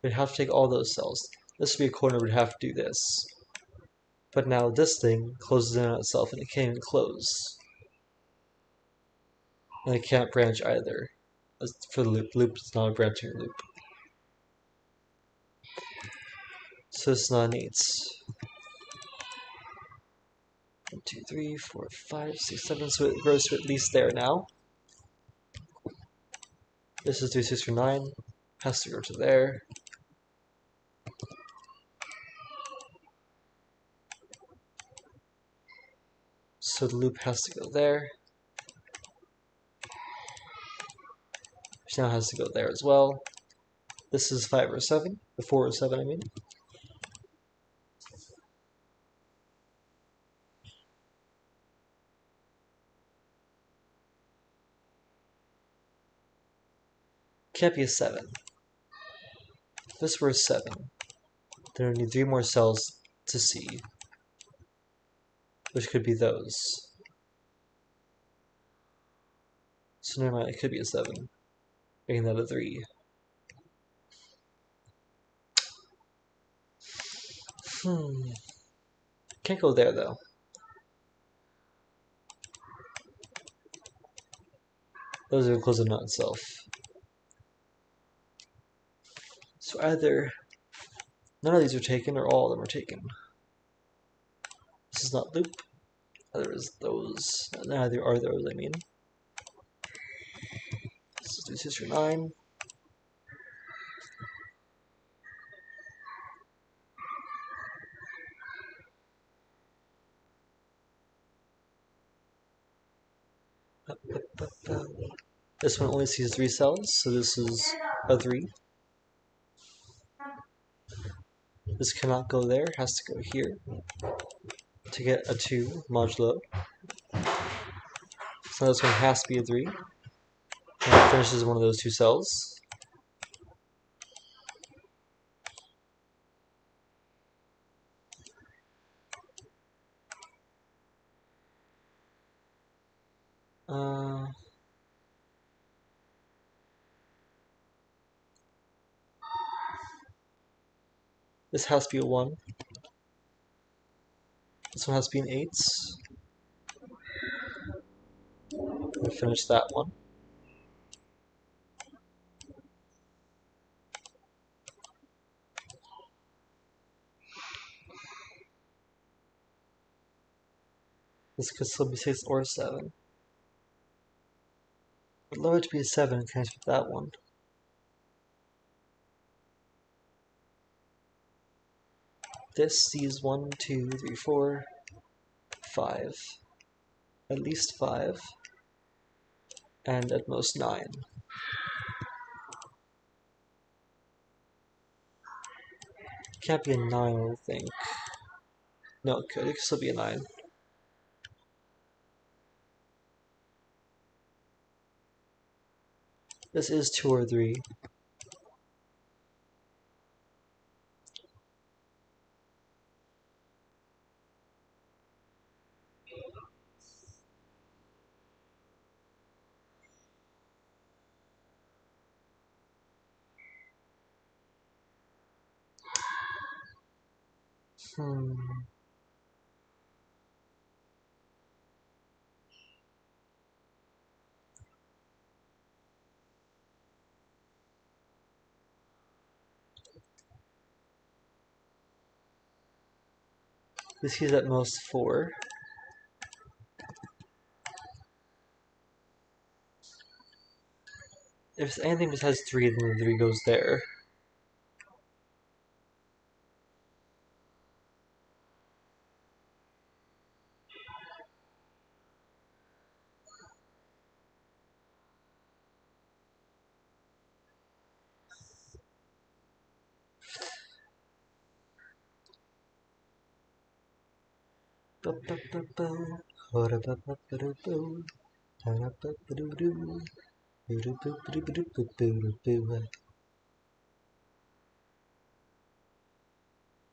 we'd have to take all those cells. This would be a corner, we'd have to do this. But now this thing closes in on itself and it can't even close. And it can't branch either. As for the loop, loop is not a branching loop. So it's not an 8. 1, 2, 3, 4, 5, 6, 7. So it grows to at least there now. This is 3, 6, or 9. Has to go to there. So the loop has to go there. Which now has to go there as well. This is 5 or 7. The 4 or 7, I mean. Can't be a 7. If this were a 7, then we need 3 more cells to see, which could be those. So never mind, it could be a 7, making that a 3. Can't go there though. Those are closing on itself. So either none of these are taken or all of them are taken. This is not loop. Neither is those. Neither are those, I mean. This is 3, 6, or 9. This one only sees 3 cells, so this is a 3. This cannot go there, has to go here to get a 2 modulo. So this one has to be a 3. And it finishes one of those 2 cells. This has to be a 1. This one has to be an 8. And finish that one. This could still be 6 or 7. I'd love it to be a 7 and connect with that one. This sees 1, 2, 3, 4, 5. At least 5. And at most 9. Can't be a 9, I don't think. No, it could. It could still be a 9. This is 2 or 3. This is at most 4. If it's anything besides 3, then the 3 goes there.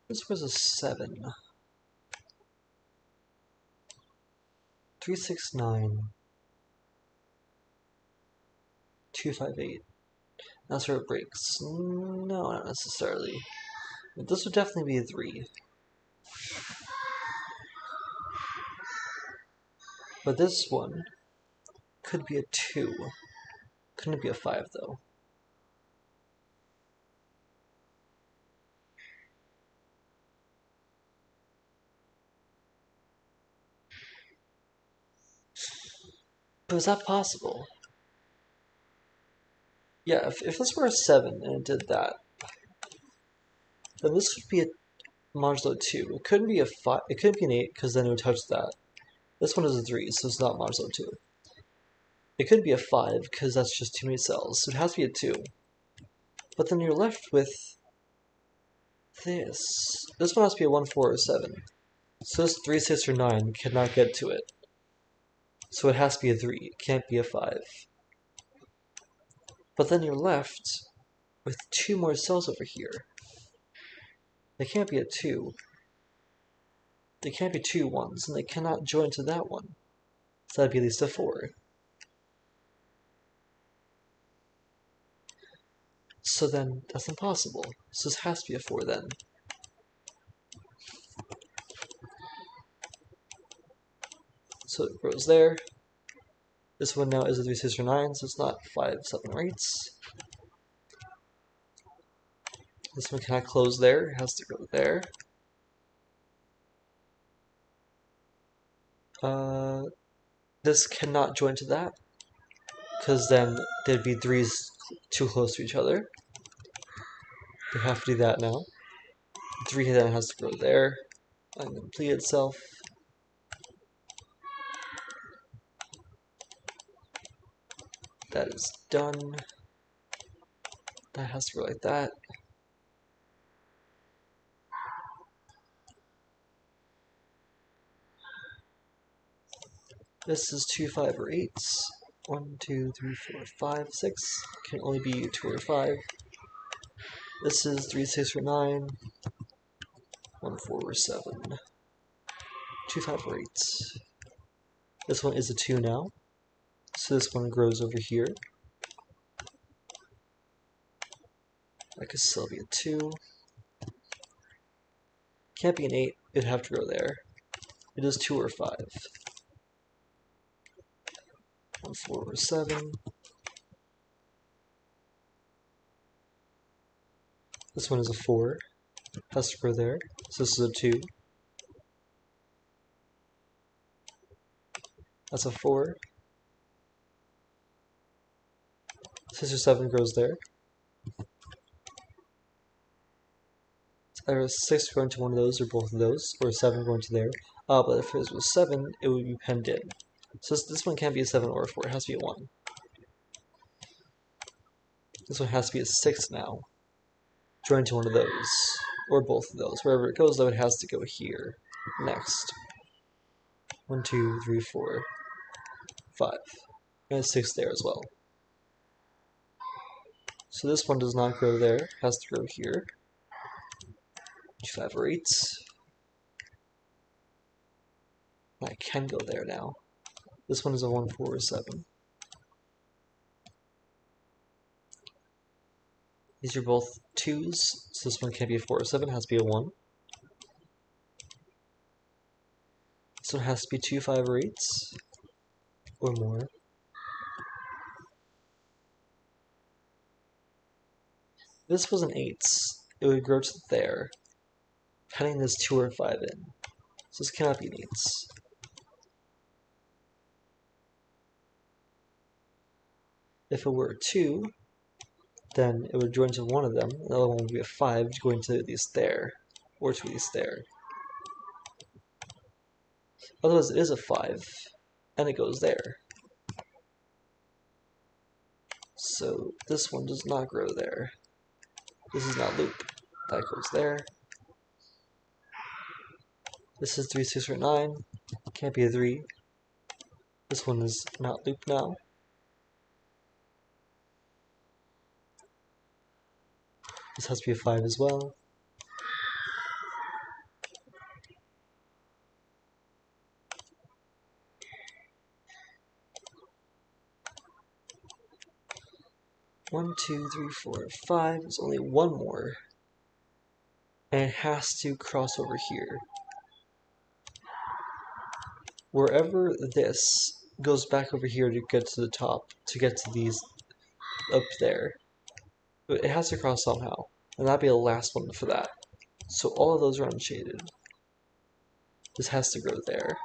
This was a 7. 3, 6, 9. 2, 5, 8. That's where it breaks. No, not necessarily. But this would definitely be a 3. But this one could be a 2. Couldn't be a 5 though. But is that possible? Yeah, if this were a 7 and it did that, then this would be a modulo 2. It couldn't be a 5. It couldn't be an 8 because then it would touch that. This one is a 3, so it's not modulo 2. It could be a 5 because that's just too many cells, so it has to be a 2. But then you're left with this. This one has to be a 1, 4, or 7. So this 3, 6, or 9 cannot get to it. So it has to be a 3. It can't be a 5. But then you're left with 2 more cells over here. They can't be a 2. They can't be 2 1s, and they cannot join to that one. So that'd be at least a 4. So then, that's impossible. So this has to be a 4 then. So it grows there. This one now is a 3, 6, or 9, so it's not 5, 7, or 8. This one cannot close there, it has to go there. This cannot join to that, because then there'd be 3s too close to each other. They have to do that now. 3 then has to go there and complete itself. That is done. That has to go like that. This is 2, 5, or 8. 1, 2, 3, 4, 5, 6. Can only be 2 or 5. This is 3, 6, or 9. 1, 4, or 7. 2, 5, or 8. This one is a 2 now. So this one grows over here. That could still be a 2. Can't be an 8. It'd have to go there. It is 2 or 5. 1, 4, or 7. This one is a 4. Has to go there. So this is a 2. That's a 4. 6 or 7 goes there. It's either a 6 going to one of those or both of those, or a 7 going to there. But if it was a 7, it would be penned in. So this one can't be a 7 or a 4, it has to be a 1. This one has to be a 6 now. Join to one of those, or both of those. Wherever it goes, though, it has to go here. Next. 1, 2, 3, 4, 5. And a 6 there as well. So this one does not grow there, it has to grow here. 2, 5, or 8. I can go there now. This one is a 1, 4, or 7. These are both 2s, so this one can't be a 4 or 7, it has to be a 1. This one has to be 2, 5, or 8, or more. This was an 8, it would grow to there, penning this 2 or 5 in. So this cannot be an 8. If it were a 2, then it would join to one of them, the other one would be a 5, going to at least there, or to at least there. Otherwise it is a 5, and it goes there. So this one does not grow there. This is not loop. That goes there. This is 3, 6, or 9. Can't be a 3. This one is not looped now. This has to be a 5 as well. One, 2, 3, 4, 5. There's only one more. And it has to cross over here. Wherever this goes back over here to get to the top, to get to these up there. But it has to cross somehow. And that'd be the last one for that. So all of those are unshaded. This has to go there.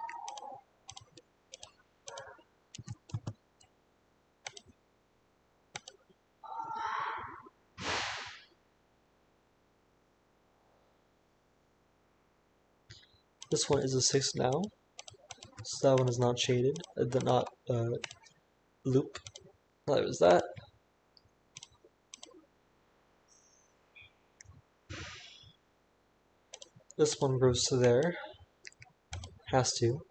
This one is a 6 now. So that one is not shaded. Not loop. That was that. This one goes to there. Has to.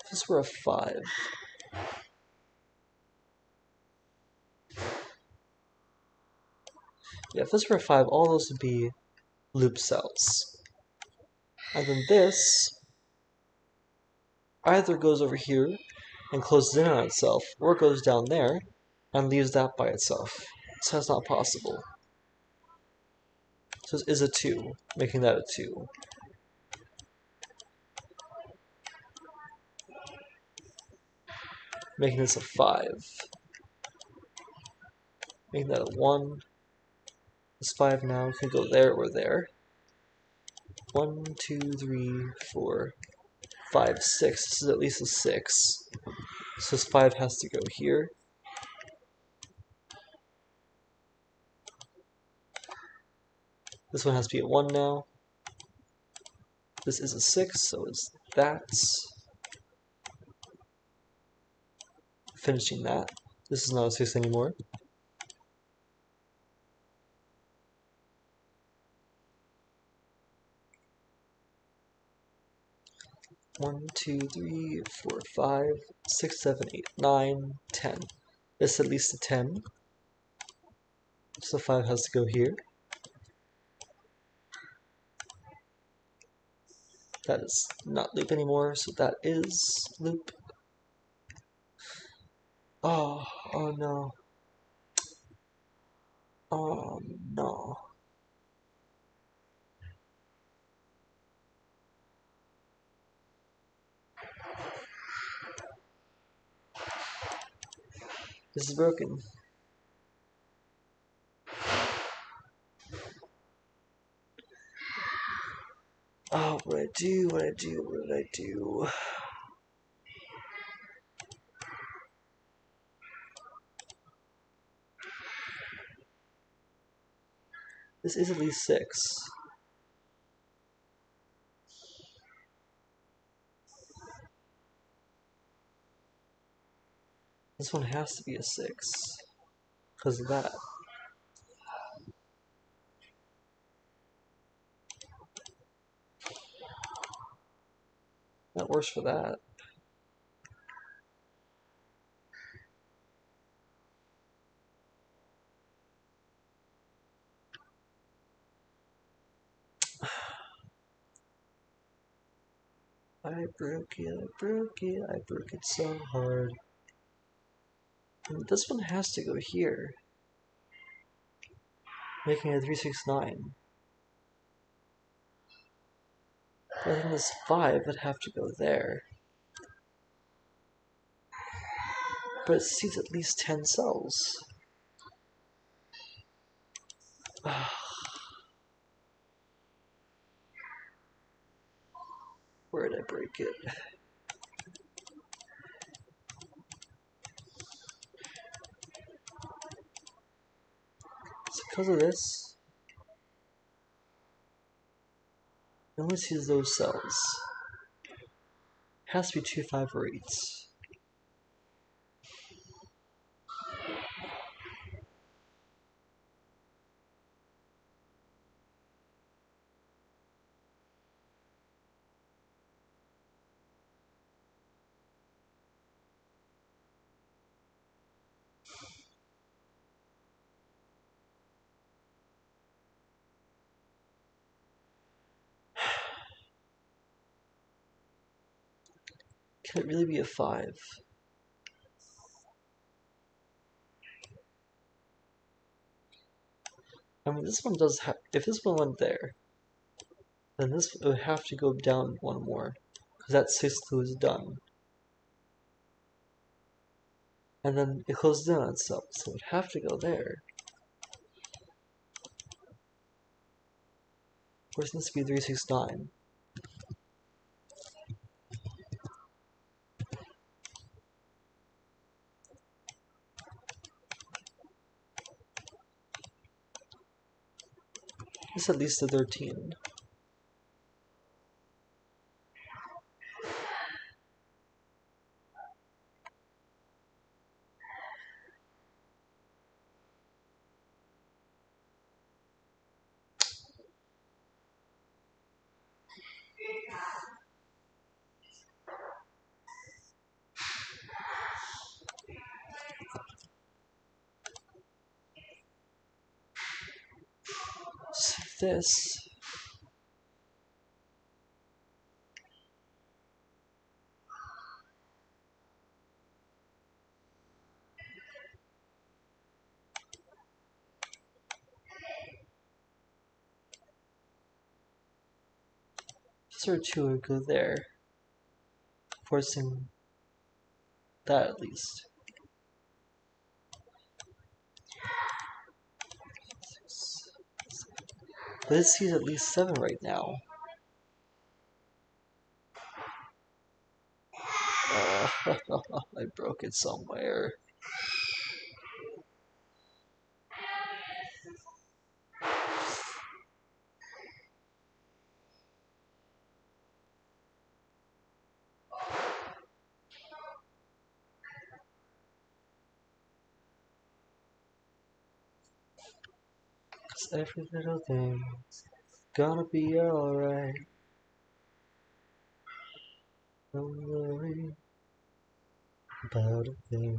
If this were a 5. Yeah, if this were a 5, all those would be loop cells. And then this either goes over here and closes in on itself, or it goes down there and leaves that by itself. So that's not possible. So this is a 2, making that a 2. Making this a 5. Making that a 1. This 5 now can go there or there. 1, 2, 3, 4, 5, 6. This is at least a 6. So this 5 has to go here. This one has to be a 1 now. This is a 6, so it's that. Finishing that. This is not a 6 anymore. One, 2, 3, 4, 5, 6, 7, 8, 9, 10. This is at least a 10. So 5 has to go here. That is not loop anymore, so that is loop. Oh no. Oh no. This is broken. Oh, what did I do? What did I do? What did I do? This is at least 6. This one has to be a 6. Because of that. That works for that. I broke it, I broke it, I broke it so hard. And this one has to go here. Making it 3, 6, 9. But then this 5 would have to go there. But it sees at least 10 cells. Where did I break it? So because of this, it only sees those cells. It has to be 2, 5, or 8. Can it really be a 5? I mean, this one does have. If this one went there, then this would have to go down one more, because that 6 clue is done. And then it closes in on itself, so it would have to go there. Of course, it needs to be 3, 6, 9. It's at least a 13. So this. This or 2 would go there, forcing that at least. But it sees at least 7 right now. I broke it somewhere. Cause every little thing's gonna be alright. Don't worry about a thing.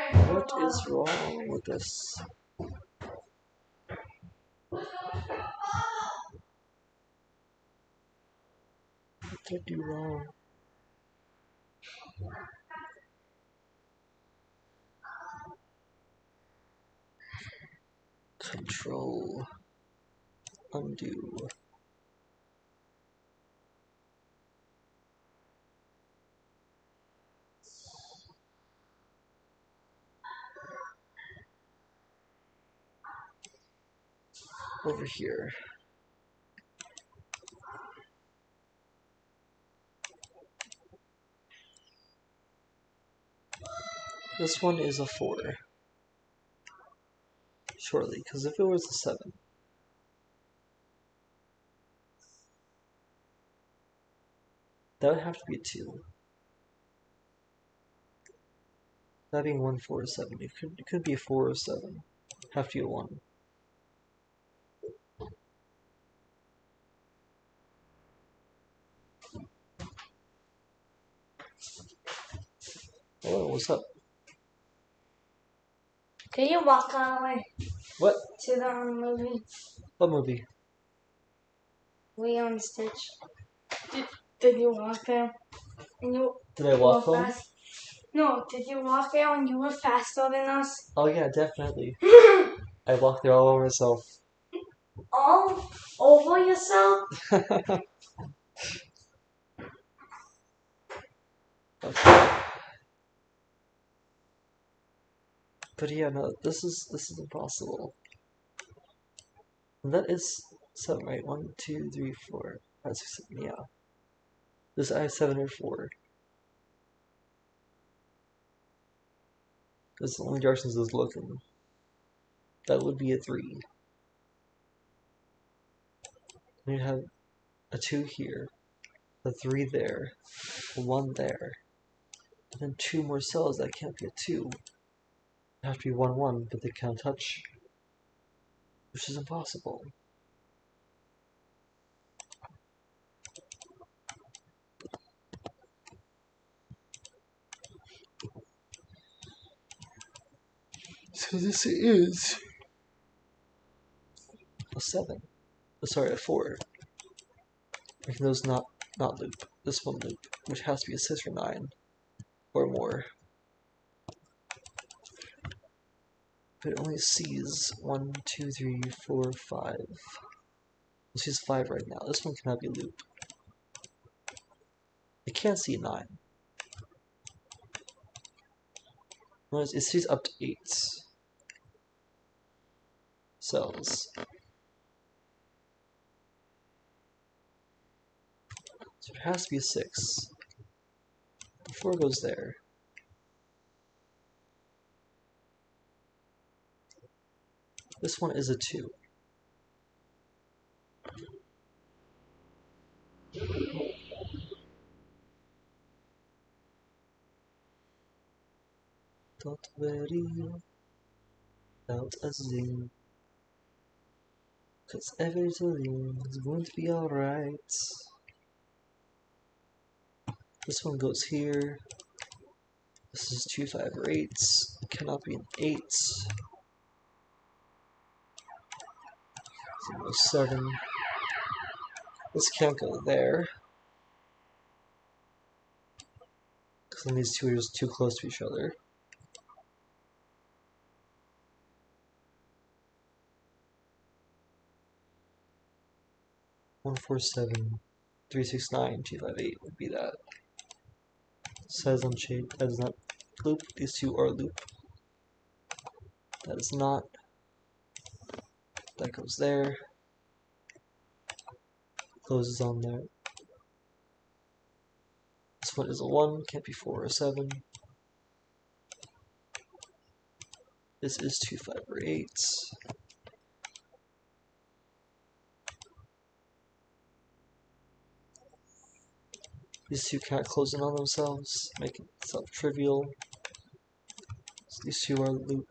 What is wrong with this? What did I do wrong? Control. Undo. Over here. This one is a 4. Surely, because if it was a 7, that would have to be a 2. That being 1, 4, 7. It could be a 4 or 7. Have to be a 1. Hello, what's up? Can you walk all the way What? to the movie? What movie? Leo and Stitch. Did you walk there? And you Did I walk home? fast? No, did you walk there when you were faster than us? Oh yeah, definitely. I walked there all over myself. All over yourself? Okay. But yeah, no, this is impossible. And that is 7, right? 1, 2, 3, 4, 5, 6, 7, yeah. This I have 7 or 4. Because the only direction is looking. That would be a 3. And you have a 2 here, a 3 there, a 1 there, and then 2 more cells. That can't be a 2. They have to be 1, 1, but they can't touch, which is impossible. So this is a 7. Sorry, a 4. Making those not loop. This one loop, which has to be a 6 or 9 or more. But it only sees 1, 2, 3, 4, 5. It sees 5 right now. This one cannot be a loop. It can't see 9. Notice it sees up to 8 cells. So it has to be a 6. 4 goes there. This one is a 2. Don't worry about a zing, 'cause everything is going to be alright. This one goes here. This is 2, 5, or 8. Cannot be an 8. 7. This can't go there, because then these two are just too close to each other. One, 4, 7, 3, 6, 9, 2, 5, 8 would be that. Says on shape. That is not loop. These two are loop. That is not. That goes there. Closes on there. This one is a 1. Can't be 4 or 7. This is 2, 5, or 8. These two can't close in on themselves, making itself trivial. So these two are loop.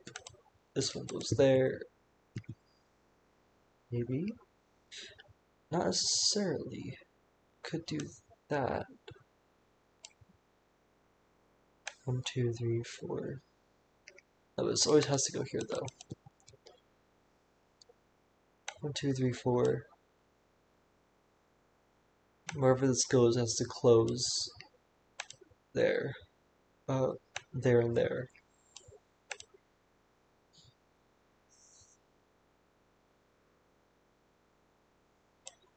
This one goes there. Maybe. Not necessarily. Could do that. 1, 2, 3, 4. No, this always has to go here though. 1, 2, 3, 4. Wherever this goes has to close there. There and there.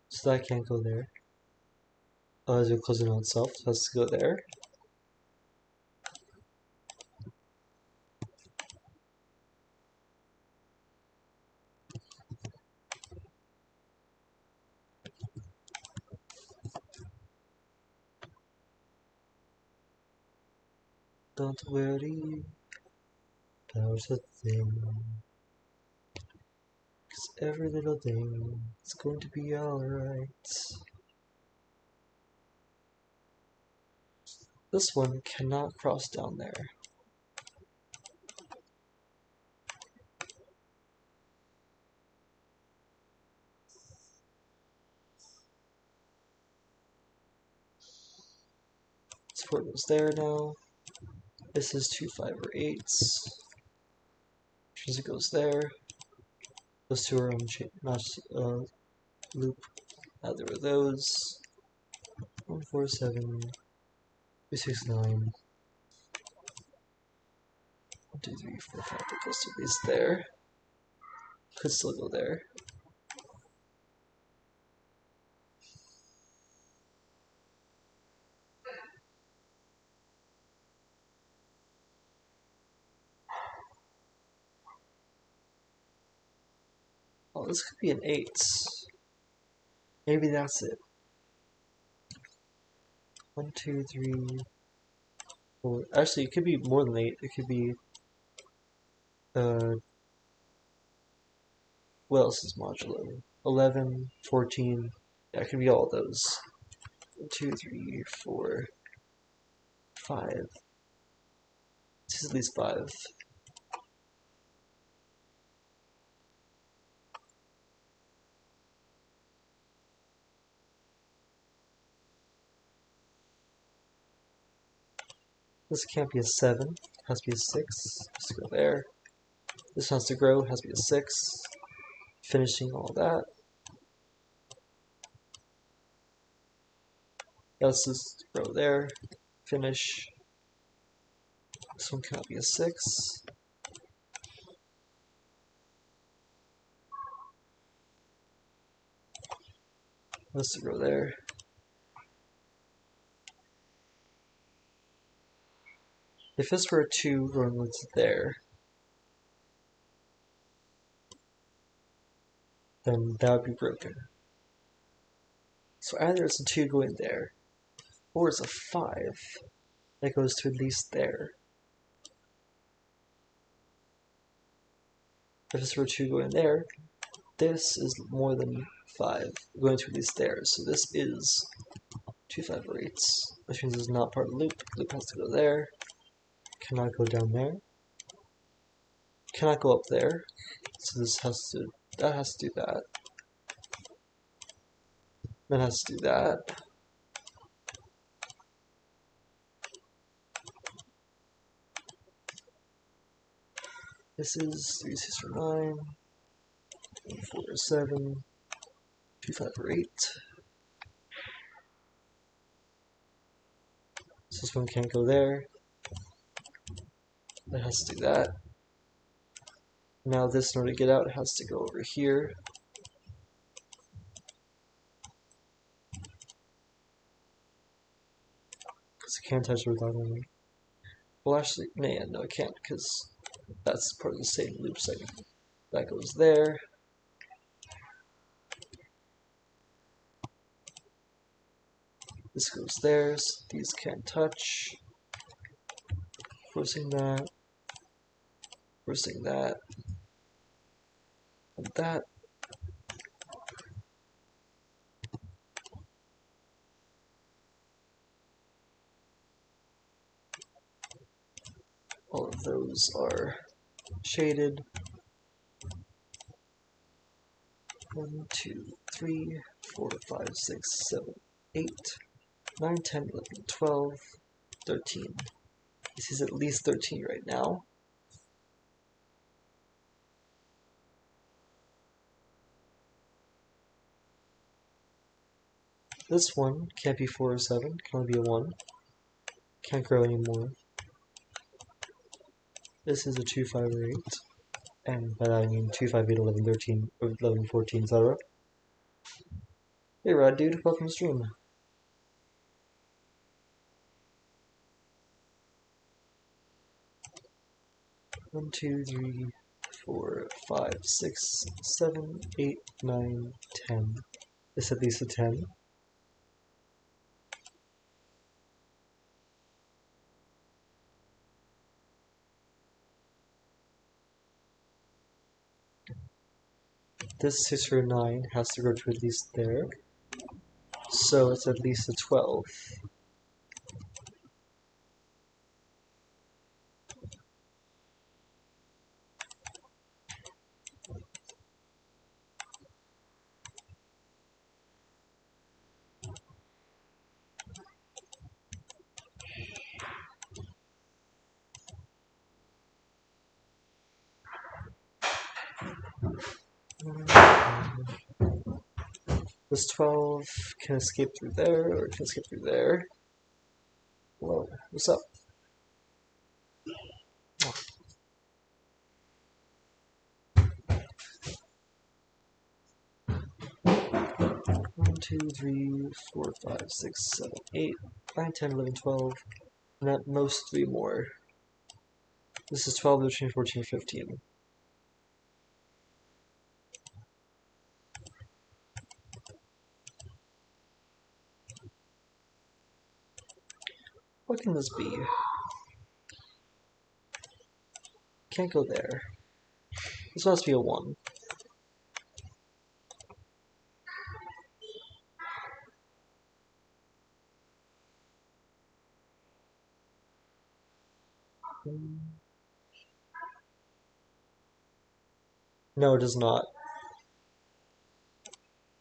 So that can't go there. As it closing on itself, so it has to go there. Don't worry about a thing, 'cause every little thing is going to be alright. This one cannot cross down there. This 4 goes there now. This is 2, 5, or 8. As it goes there. Those two are on not loop. Neither of those. 1, 4, 7, 3, 6, 9. 1, 2, 3, 4, 5. It goes to these there. Could still go there. Oh, this could be an 8. Maybe that's it. 1, 2, 3, 4. Actually, it could be more than 8. It could be. What else is modular? 11, 14. Yeah, it could be all those. 1, 2, 3, 4, 5. This is at least 5. This can't be a 7, it has to be a 6. Just go there. This has to grow, it has to be a 6. Finishing all that. Let's just grow there. Finish. This one cannot be a 6. Let's grow there. If this were a 2 growing what's there, then that would be broken. So either it's a 2 going there, or it's a 5 that goes to at least there. If this were a 2 going there, this is more than 5 going to at least there. So this is 2, 5, or 8, which means it's not part of the loop. The loop has to go there. Cannot go down there. Cannot go up there. So this has to, that has to do that. That has to do that. This is 3, 6, or 9, 4, or 7, 2, 5, or 8. So this one can't go there. That has to do that. Now this, in order to get out, it has to go over here. Because it can't touch the diamond. Well, actually, no, it can't, because that's part of the same loop segment. That goes there. This goes there, so these can't touch. Forcing that. Forcing that. And that. All of those are shaded. 1, 2, 3, 4, 5, 6, 7, 8, 9, 10, 11, 12, 13. This is at least 13 right now. This one can't be 4 or 7, can only be a 1. Can't grow anymore. This is a 2, 5, or 8. And by that I mean 2, 5, 8, 11, 13, 11, 14, etc. Hey Rod Dude, welcome to stream. One, 2, 3, 4, 5, 6, 7, 8, 9, 10. This at least a 10. This 6 or 9 has to go to at least there. So it's at least a 12. This 12 can escape through there, or can escape through there. Whoa, what's up? Oh. 1, 2, 3, 4, 5, 6, 7, 8, 9, 10, 11, 12, and at most 3 more. This is 12, 13, 14, 15. What can this be? Can't go there. This must be a 1. No, it does not.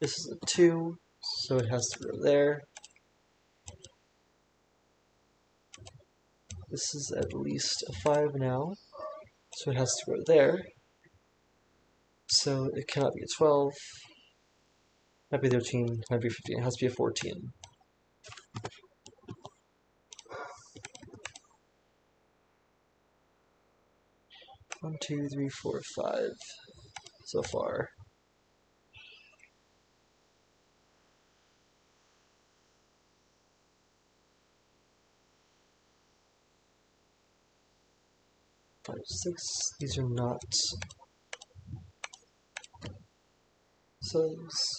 This is a 2, so it has to go there. This is at least a 5 now, so it has to go there. So it cannot be a 12, cannot be 13, cannot be 15, it has to be a 14. One, two, three, four, 5 so far. Five, 6, these are not cells.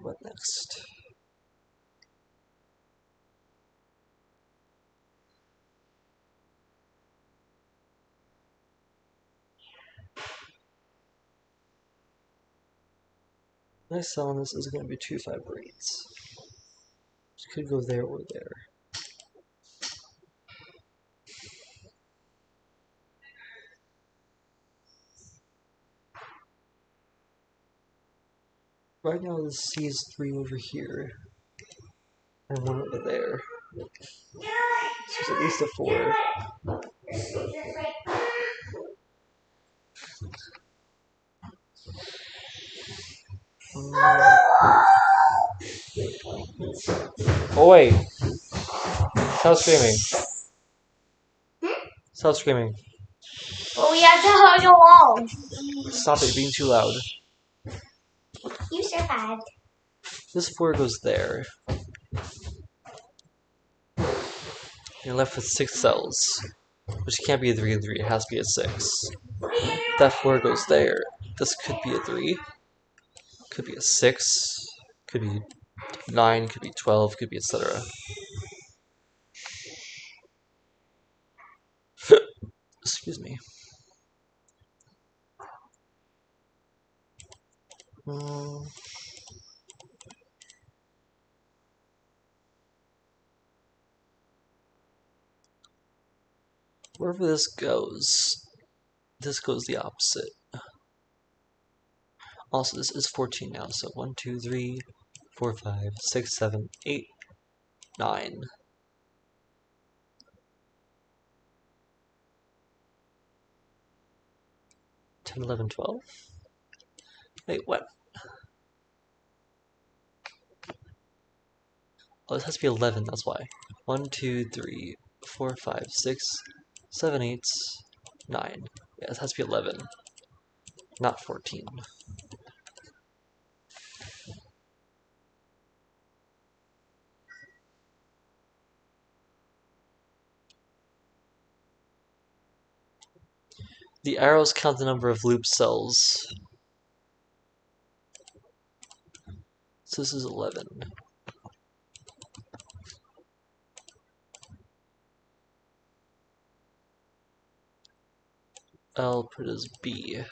What next? Next cell on this is going to be 2, 5, or 8. It could go there or there. Right now this sees 3 over here, and 1 over there. So it's at least a 4. Oi! Stop screaming. Stop screaming. Well, we have to hug along. Stop it being too loud. You survived. This 4 goes there. You're left with 6 cells, which can't be a 3 and 3, it has to be a 6. That 4 goes there. This could be a 3, could be a 6, could be 9, could be 12, could be etc. Excuse me. Wherever this goes the opposite. Also, this is 14 now, so 1, 2, 3, 4, 5, 6, 7, 8, 9. 10, 11, 12? Wait, what? Oh, this has to be 11, that's why. 1, 2, 3, 4, 5, 6, 7, 8, 9. Yeah, this has to be 11, not 14. The arrows count the number of loop cells. So this is 11. I'll put it as B.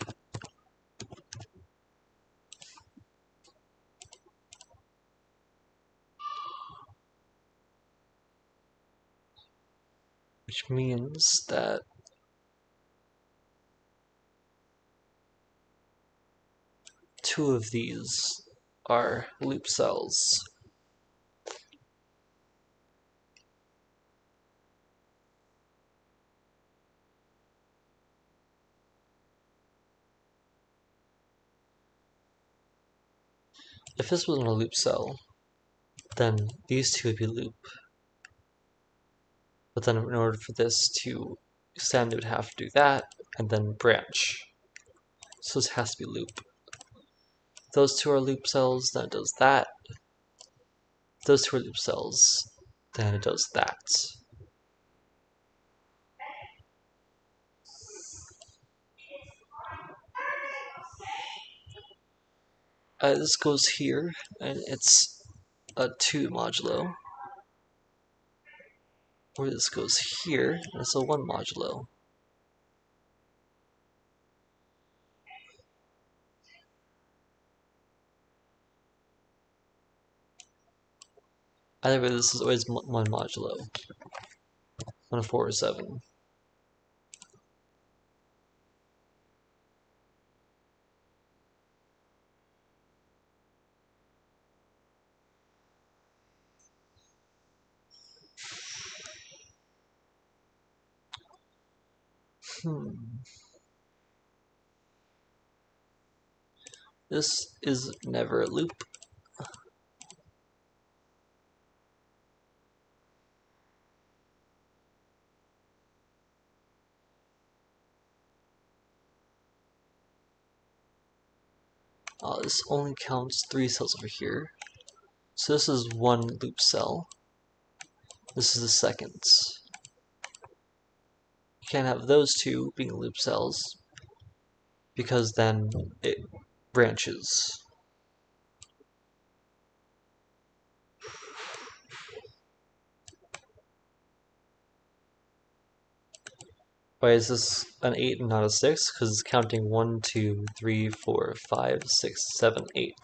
Which means that two of these are loop cells. If this wasn't a loop cell, then these two would be loop. But then in order for this to extend, it would have to do that, and then branch. So this has to be loop. If those two are loop cells, then it does that. If those two are loop cells, then it does that. This goes here, and it's a 2 modulo. Or this goes here, and it's a 1 modulo. Either way, this is always one modulo. 1, 4, or 7. This is never a loop. This only counts 3 cells over here. So this is one loop cell. This is the second. You can't have those two being loop cells because then it branches. Why is this an 8 and not a 6? Because it's counting 1, 2, 3, 4, 5, 6, 7, 8.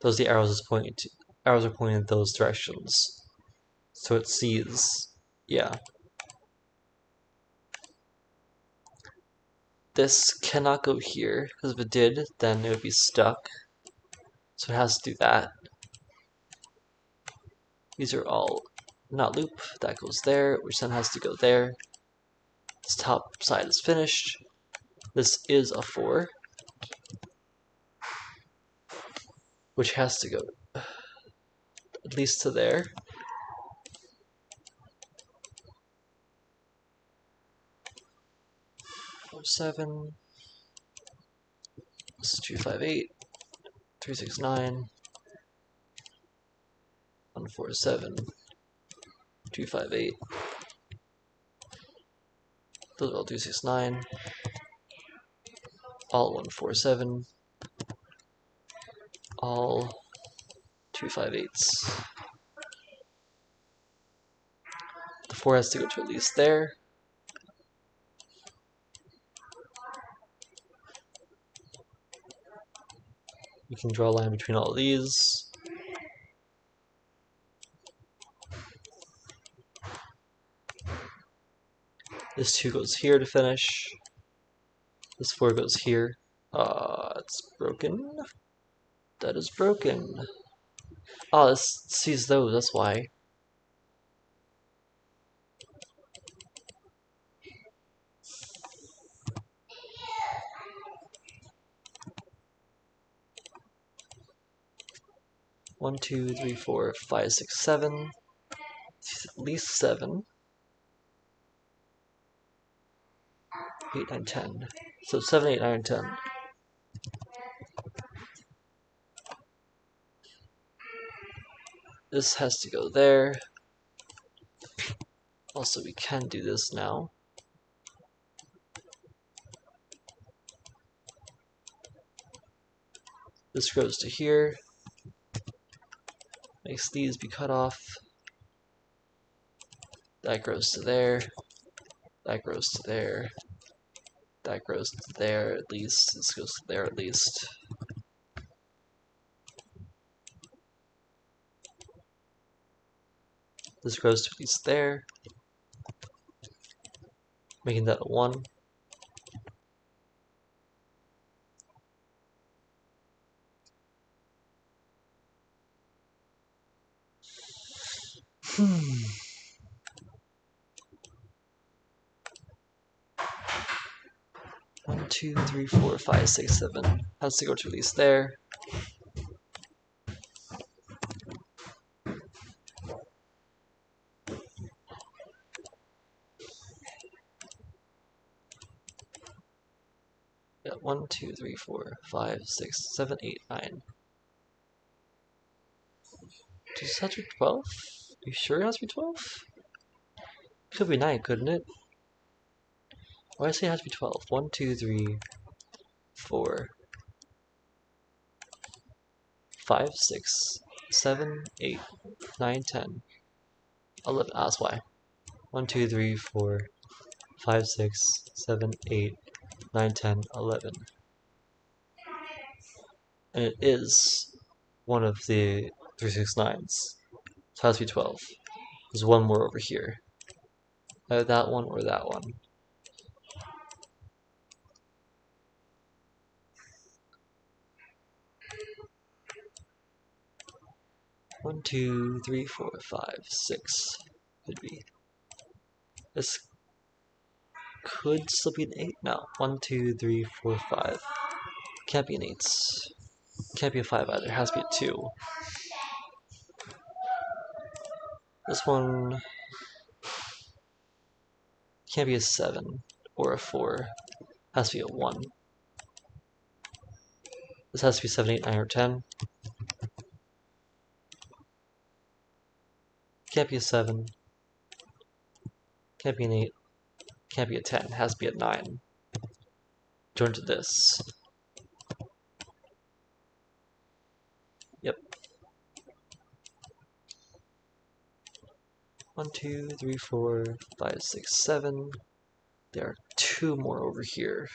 Those the arrows are pointing in those directions. So it sees, yeah. This cannot go here, because if it did, then it would be stuck. So it has to do that. These are all not loop. That goes there, which then has to go there. This top side is finished. This is a 4, which has to go at least to there. Four, 7. This is 2, 5, 8. 3, 6, 9. 1, 4, 7. 2, 5, 8. Those are all 2, 6, 9. All 1, 4, 7. All 2, 5, 8s. The 4 has to go to at least there. You can draw a line between all of these. This 2 goes here to finish. This 4 goes here. It's broken. That is broken. Oh, this sees those, that's why. One, 2, 3, 4, 5, 6, 7. At least 7. 8, 9, 10. So 7, 8, 9, 10. This has to go there. Also, we can do this now. This goes to here. Makes these be cut off. That goes to there. That goes to there. That goes to there at least. This goes to there at least. This goes to at least there. Making that a 1. One, 2, 3, 4, 5, 6, 7. Has to go to at least there. Yeah, 1, 2, 3, 4, 5, 6, 7, 8, 9. Does this have to be 12? Are you sure it has to be 12? Could be 9, couldn't it? Why do I say it has to be 12? 1, 2, 3, 4, 5, 6, 7, 8, 9, 10, 11. Ah, that's why. 1, 2, 3, 4, 5, 6, 7, 8, 9, 10, 11. And it is one of the 3, 6, 9s. So it has to be 12. There's one more over here. Either that one or that one. One, 2, 3, 4, 5, 6 could be. This could still be an 8. No. 1, 2, 3, 4, 5. Can't be an 8. Can't be a 5 either. It has to be a 2. This one can't be a 7 or a 4. Has to be a 1. This has to be 7, 8, 9, or 10. Can't be a 7. Can't be an 8. Can't be a 10. It has to be a 9. Join to this. Yep. 1, 2, 3, 4, 5, 6, 7. There are 2 more over here.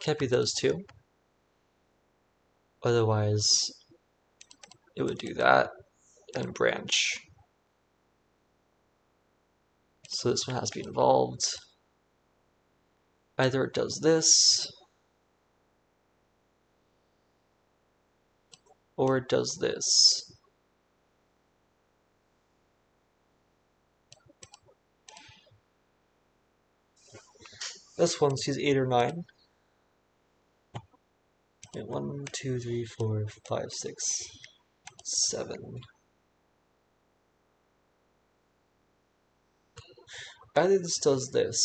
Can't be those 2. Otherwise, it would do that and branch. So this one has to be involved. Either it does this, or it does this. This one sees 8 or 9. 1, 2, 3, 4, 5, 6, 7. Either this does this,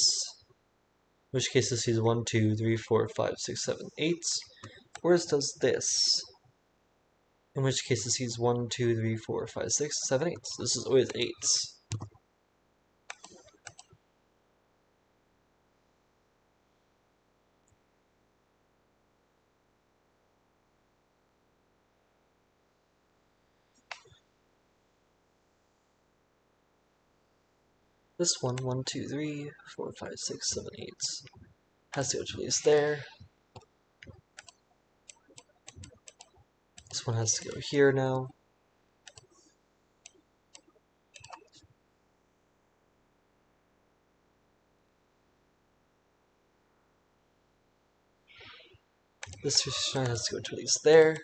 in which case this sees 1, 2, 3, 4, 5, 6, 7, 8, or this does this, in which case it sees 1, 2, 3, 4, 5, 6, 7, 8. This is always 8. This one, 1, 2, 3, 4, 5, 6, 7, 8, has to go to at least there. This one has to go here now. This one has to go to at least there.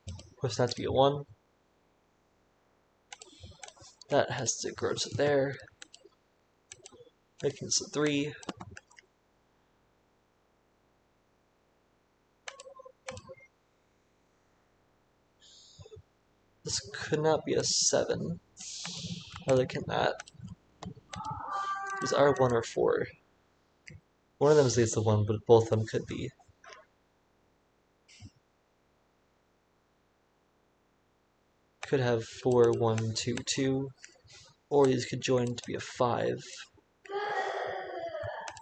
Of course, that has to be a 1. That has to grow to there, making this a 3. This could not be a 7. Neither can that. These are 1 or 4. One of them is at least a 1, but both of them could be. Could have 4, 1, 2, 2. Or these could join to be a 5.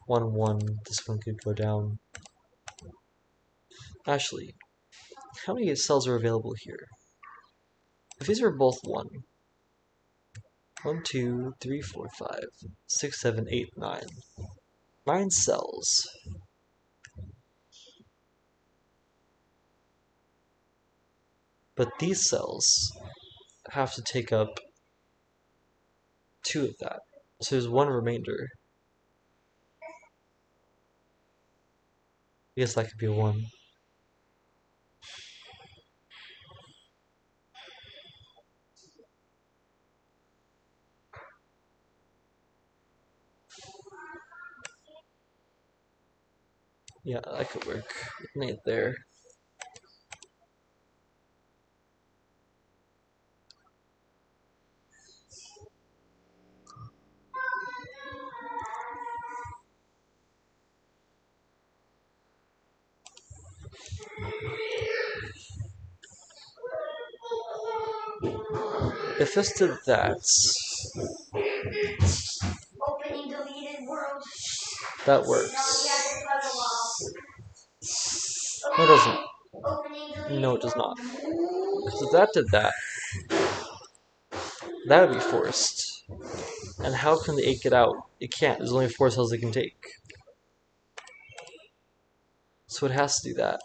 1, 1. This one could go down. Actually, how many cells are available here? If these are both 1, 1, 2, 3, 4, 5, 6, 7, 8, 9. 9 cells. But these cells have to take up 2 of that. So there's 1 remainder. I guess that could be a 1. Yeah, that could work. An 8 there. If this did that, Opening deleted world. that works. No, it doesn't. No, it does not. Because if that did that, that would be forced. And how can the 8 get out? It can't. There's only 4 cells it can take. So it has to do that.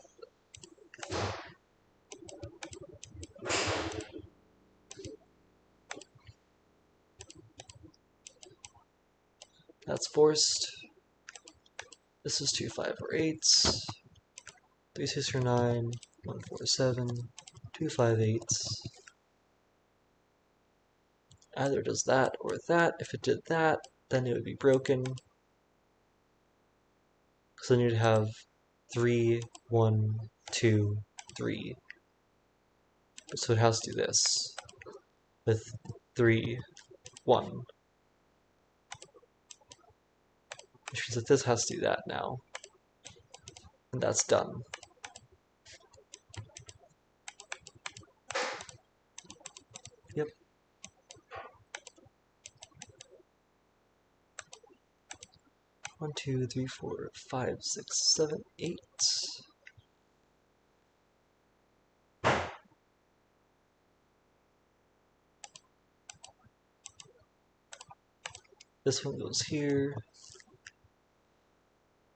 That's forced. This is 2, 5, or 8. 3, 6, or 9. 1, 4, 7. 2, 5, 8. Either does that or that. If it did that, then it would be broken. So then you'd have 3, 1, 2, 3. So it has to do this with 3, 1. Which means that this has to do that now. And that's done. Yep. One, 2, 3, 4, 5, 6, 7, 8. This one goes here.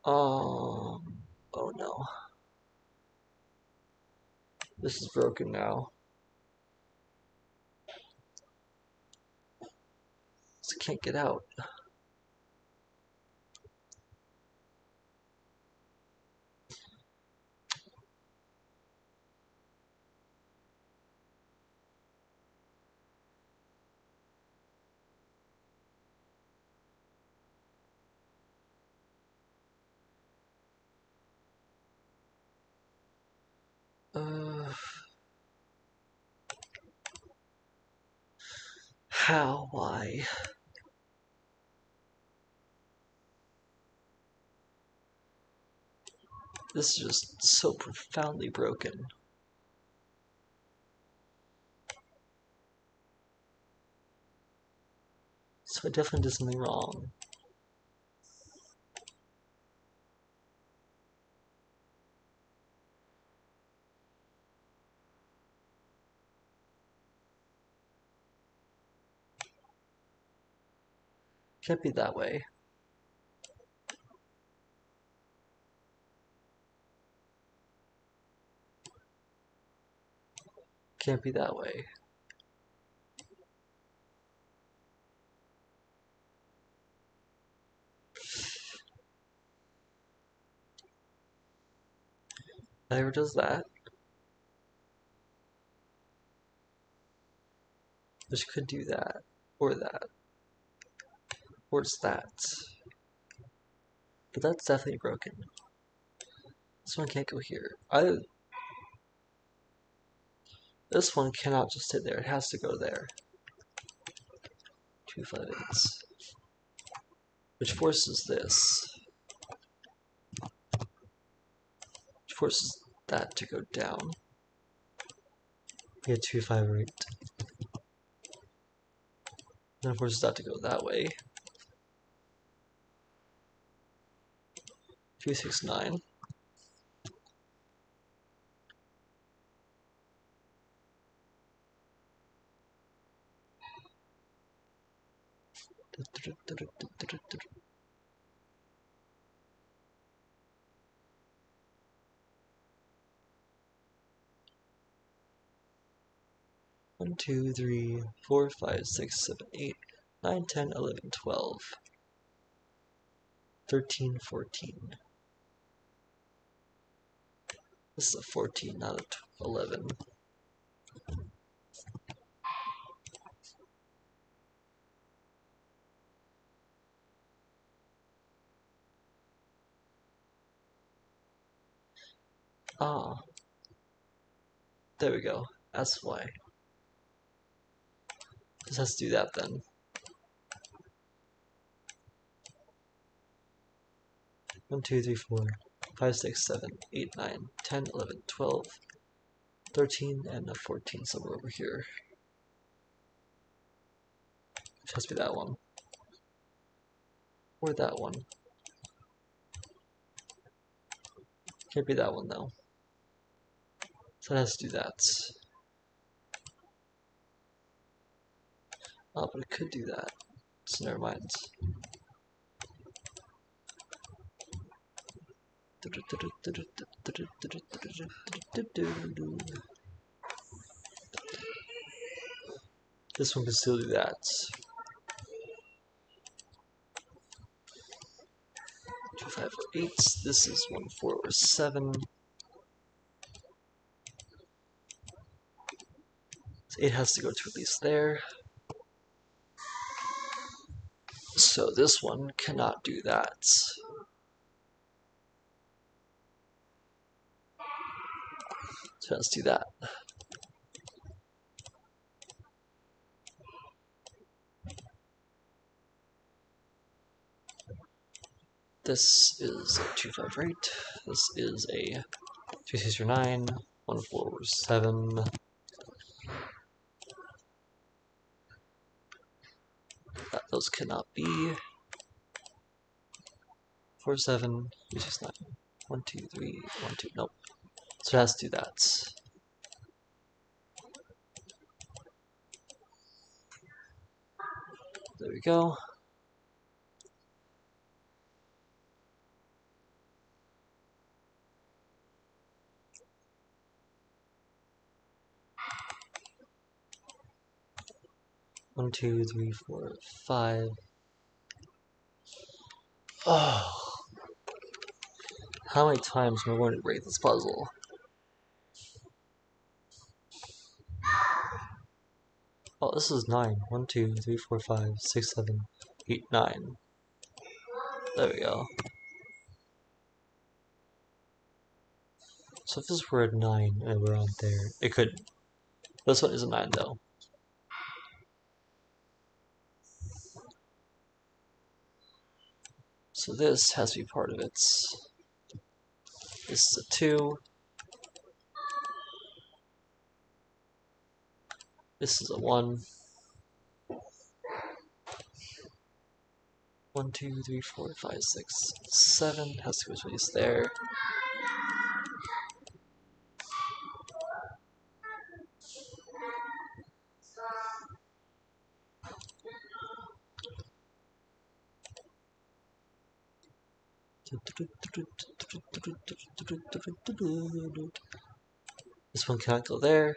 Oh no. This is broken now. So I can't get out. How? Why? This is just so profoundly broken. So I definitely did something wrong. Can't be that way. Can't be that way. Never does that. Which could do that, or that, or it's that. But that's definitely broken. This one can't go here. Either this one cannot just sit there, it has to go there. 2, 5, 8. Which forces this. Which forces that to go down. We had 2, 5, or 8. Then it forces that to go that way. 2, 6, 9. One, 2, 3, 4, 5, 6, 7, 8, 9, 10, 11, 12, 13, 14. This is a 14, not a 11. Ah, there we go. That's why. This has to do that then. 1, 2, 3, 4, 5, 6, 7, 8, 9, 10, 11, 12, 13, and a 14 somewhere over here. It has to be that one. Or that one. Can't be that one though. So it has to do that. Oh, but it could do that. So never mind. This one can still do that. 2, 5, or 8. This is 1, 4, or 7. So 8 has to go to at least there. So this one cannot do that. So let's do that. This is a 2, 5, 8. This is a 2, 6, or 9. 1, 4, or 7. Those cannot be. 4, 7, 2, 6, 9. 1, 2, 3, 1, 2. Nope. So it has to do that. There we go. One, 2, 3, 4, 5. Oh, how many times am I going to break this puzzle? Oh, this is 9. 1, 2, 3, 4, 5, 6, 7, 8, 9. There we go. So if this were a 9 and we're on there, it couldn't. This one is a 9 though. So this has to be part of it. This is a 2. This is a 1. 1, 2, 3, 4, 5, 6, 7. Has to go to at least there. This one cannot go there.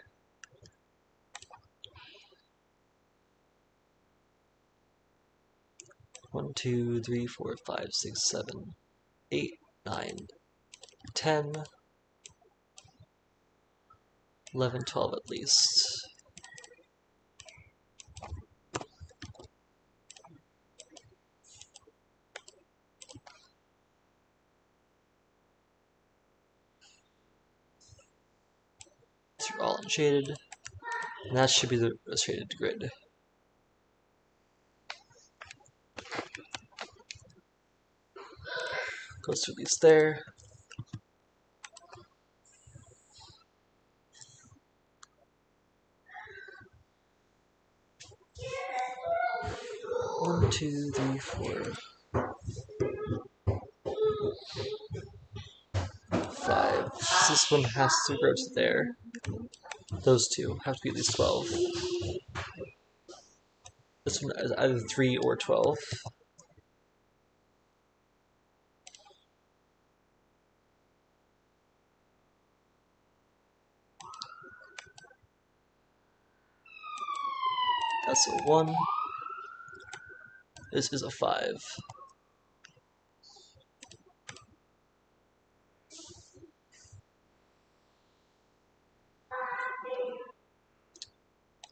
One, 2, 3, 4, 5, 6, 7, 8, 9, 10, 11, 12 at least. These are all unshaded, and that should be the shaded grid. Goes to at least there. One, 2, 3, 4, 5. This one has to go to there. Those two have to be at least 12. This one is either 3 or 12. That's a 1. This is a 5.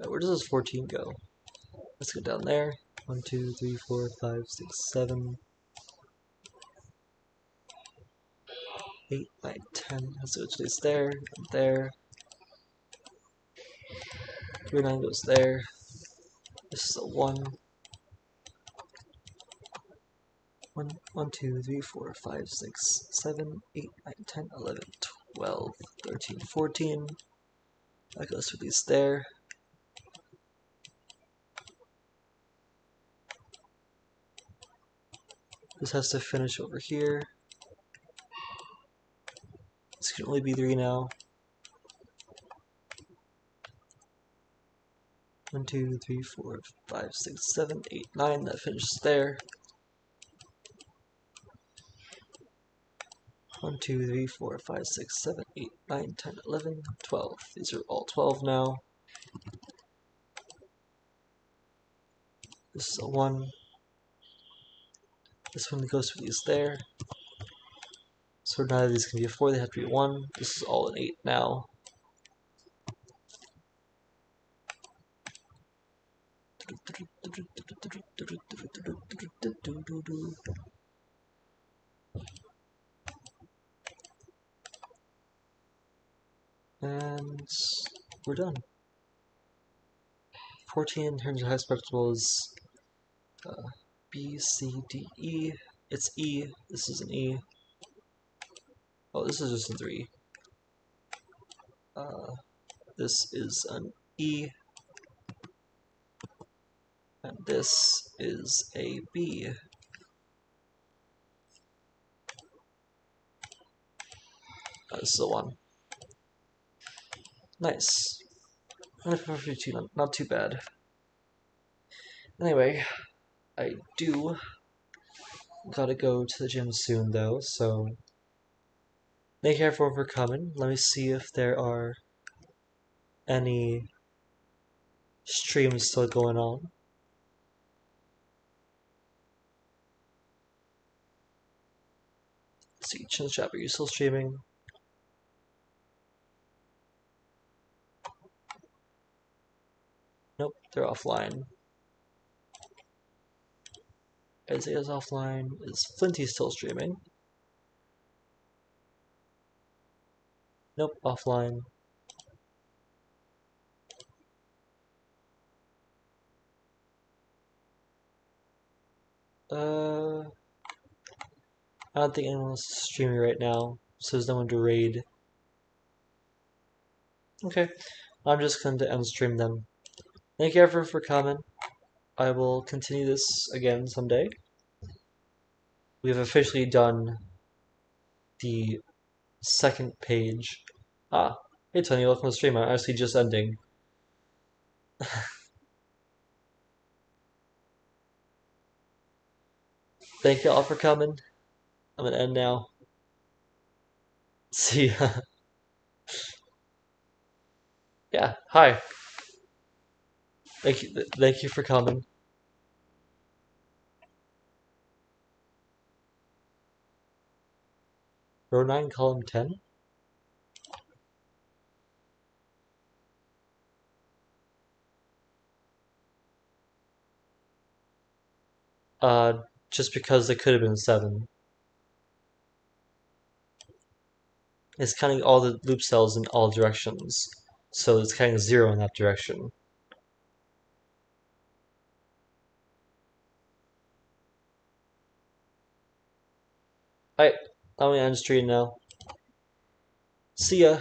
Where does this 14 go? Let's go down there. 1, 2, 3, 4, 5, 6, 7, 8, 9, 10. So it's just there, and there. 3, 9 goes there. This is a 1. 1, 2, 3, 4, 5, 6, 7, 8, 9, 10, 11, 12, 13, 14. That goes to at least there. This has to finish over here. This can only be 3 now. 1, 2, 3, 4, 5, 6, 7, 8, 9. That finishes there. 1, 2, 3, 4, 5, 6, 7, 8, 9, 10, 11, 12. These are all 12 now. This is a 1. This one goes to these there. So none of these can be a 4, they have to be a 1. This is all an 8 now. And we're done. 14 in terms of high spectral is B, C, D, E. It's E. This is an E. Oh, this is just a 3. This is an E. And this is a B. This is a 1. Nice. And 52, not too bad. Anyway, I gotta go to the gym soon though, so thank you everyone for coming. Let me see if there are any streams still going on. Let's see, Chin Chat, are you still streaming? Nope, they're offline. Isaiah's offline. Is Flinty still streaming? Nope, offline. I don't think anyone's streaming right now, so there's no one to raid. Okay, I'm just going to end stream then. Thank you everyone for coming. I will continue this again someday. We've officially done the second page. Ah, hey Tony, welcome to the stream. I'm actually just ending. Thank you all for coming. I'm gonna end now. See ya. Yeah, hi. Thank you for coming. Row 9, column 10. Just because it could have been 7. It's counting all the loop cells in all directions, so it's counting 0 in that direction. Alright, I'm gonna end the stream now. See ya!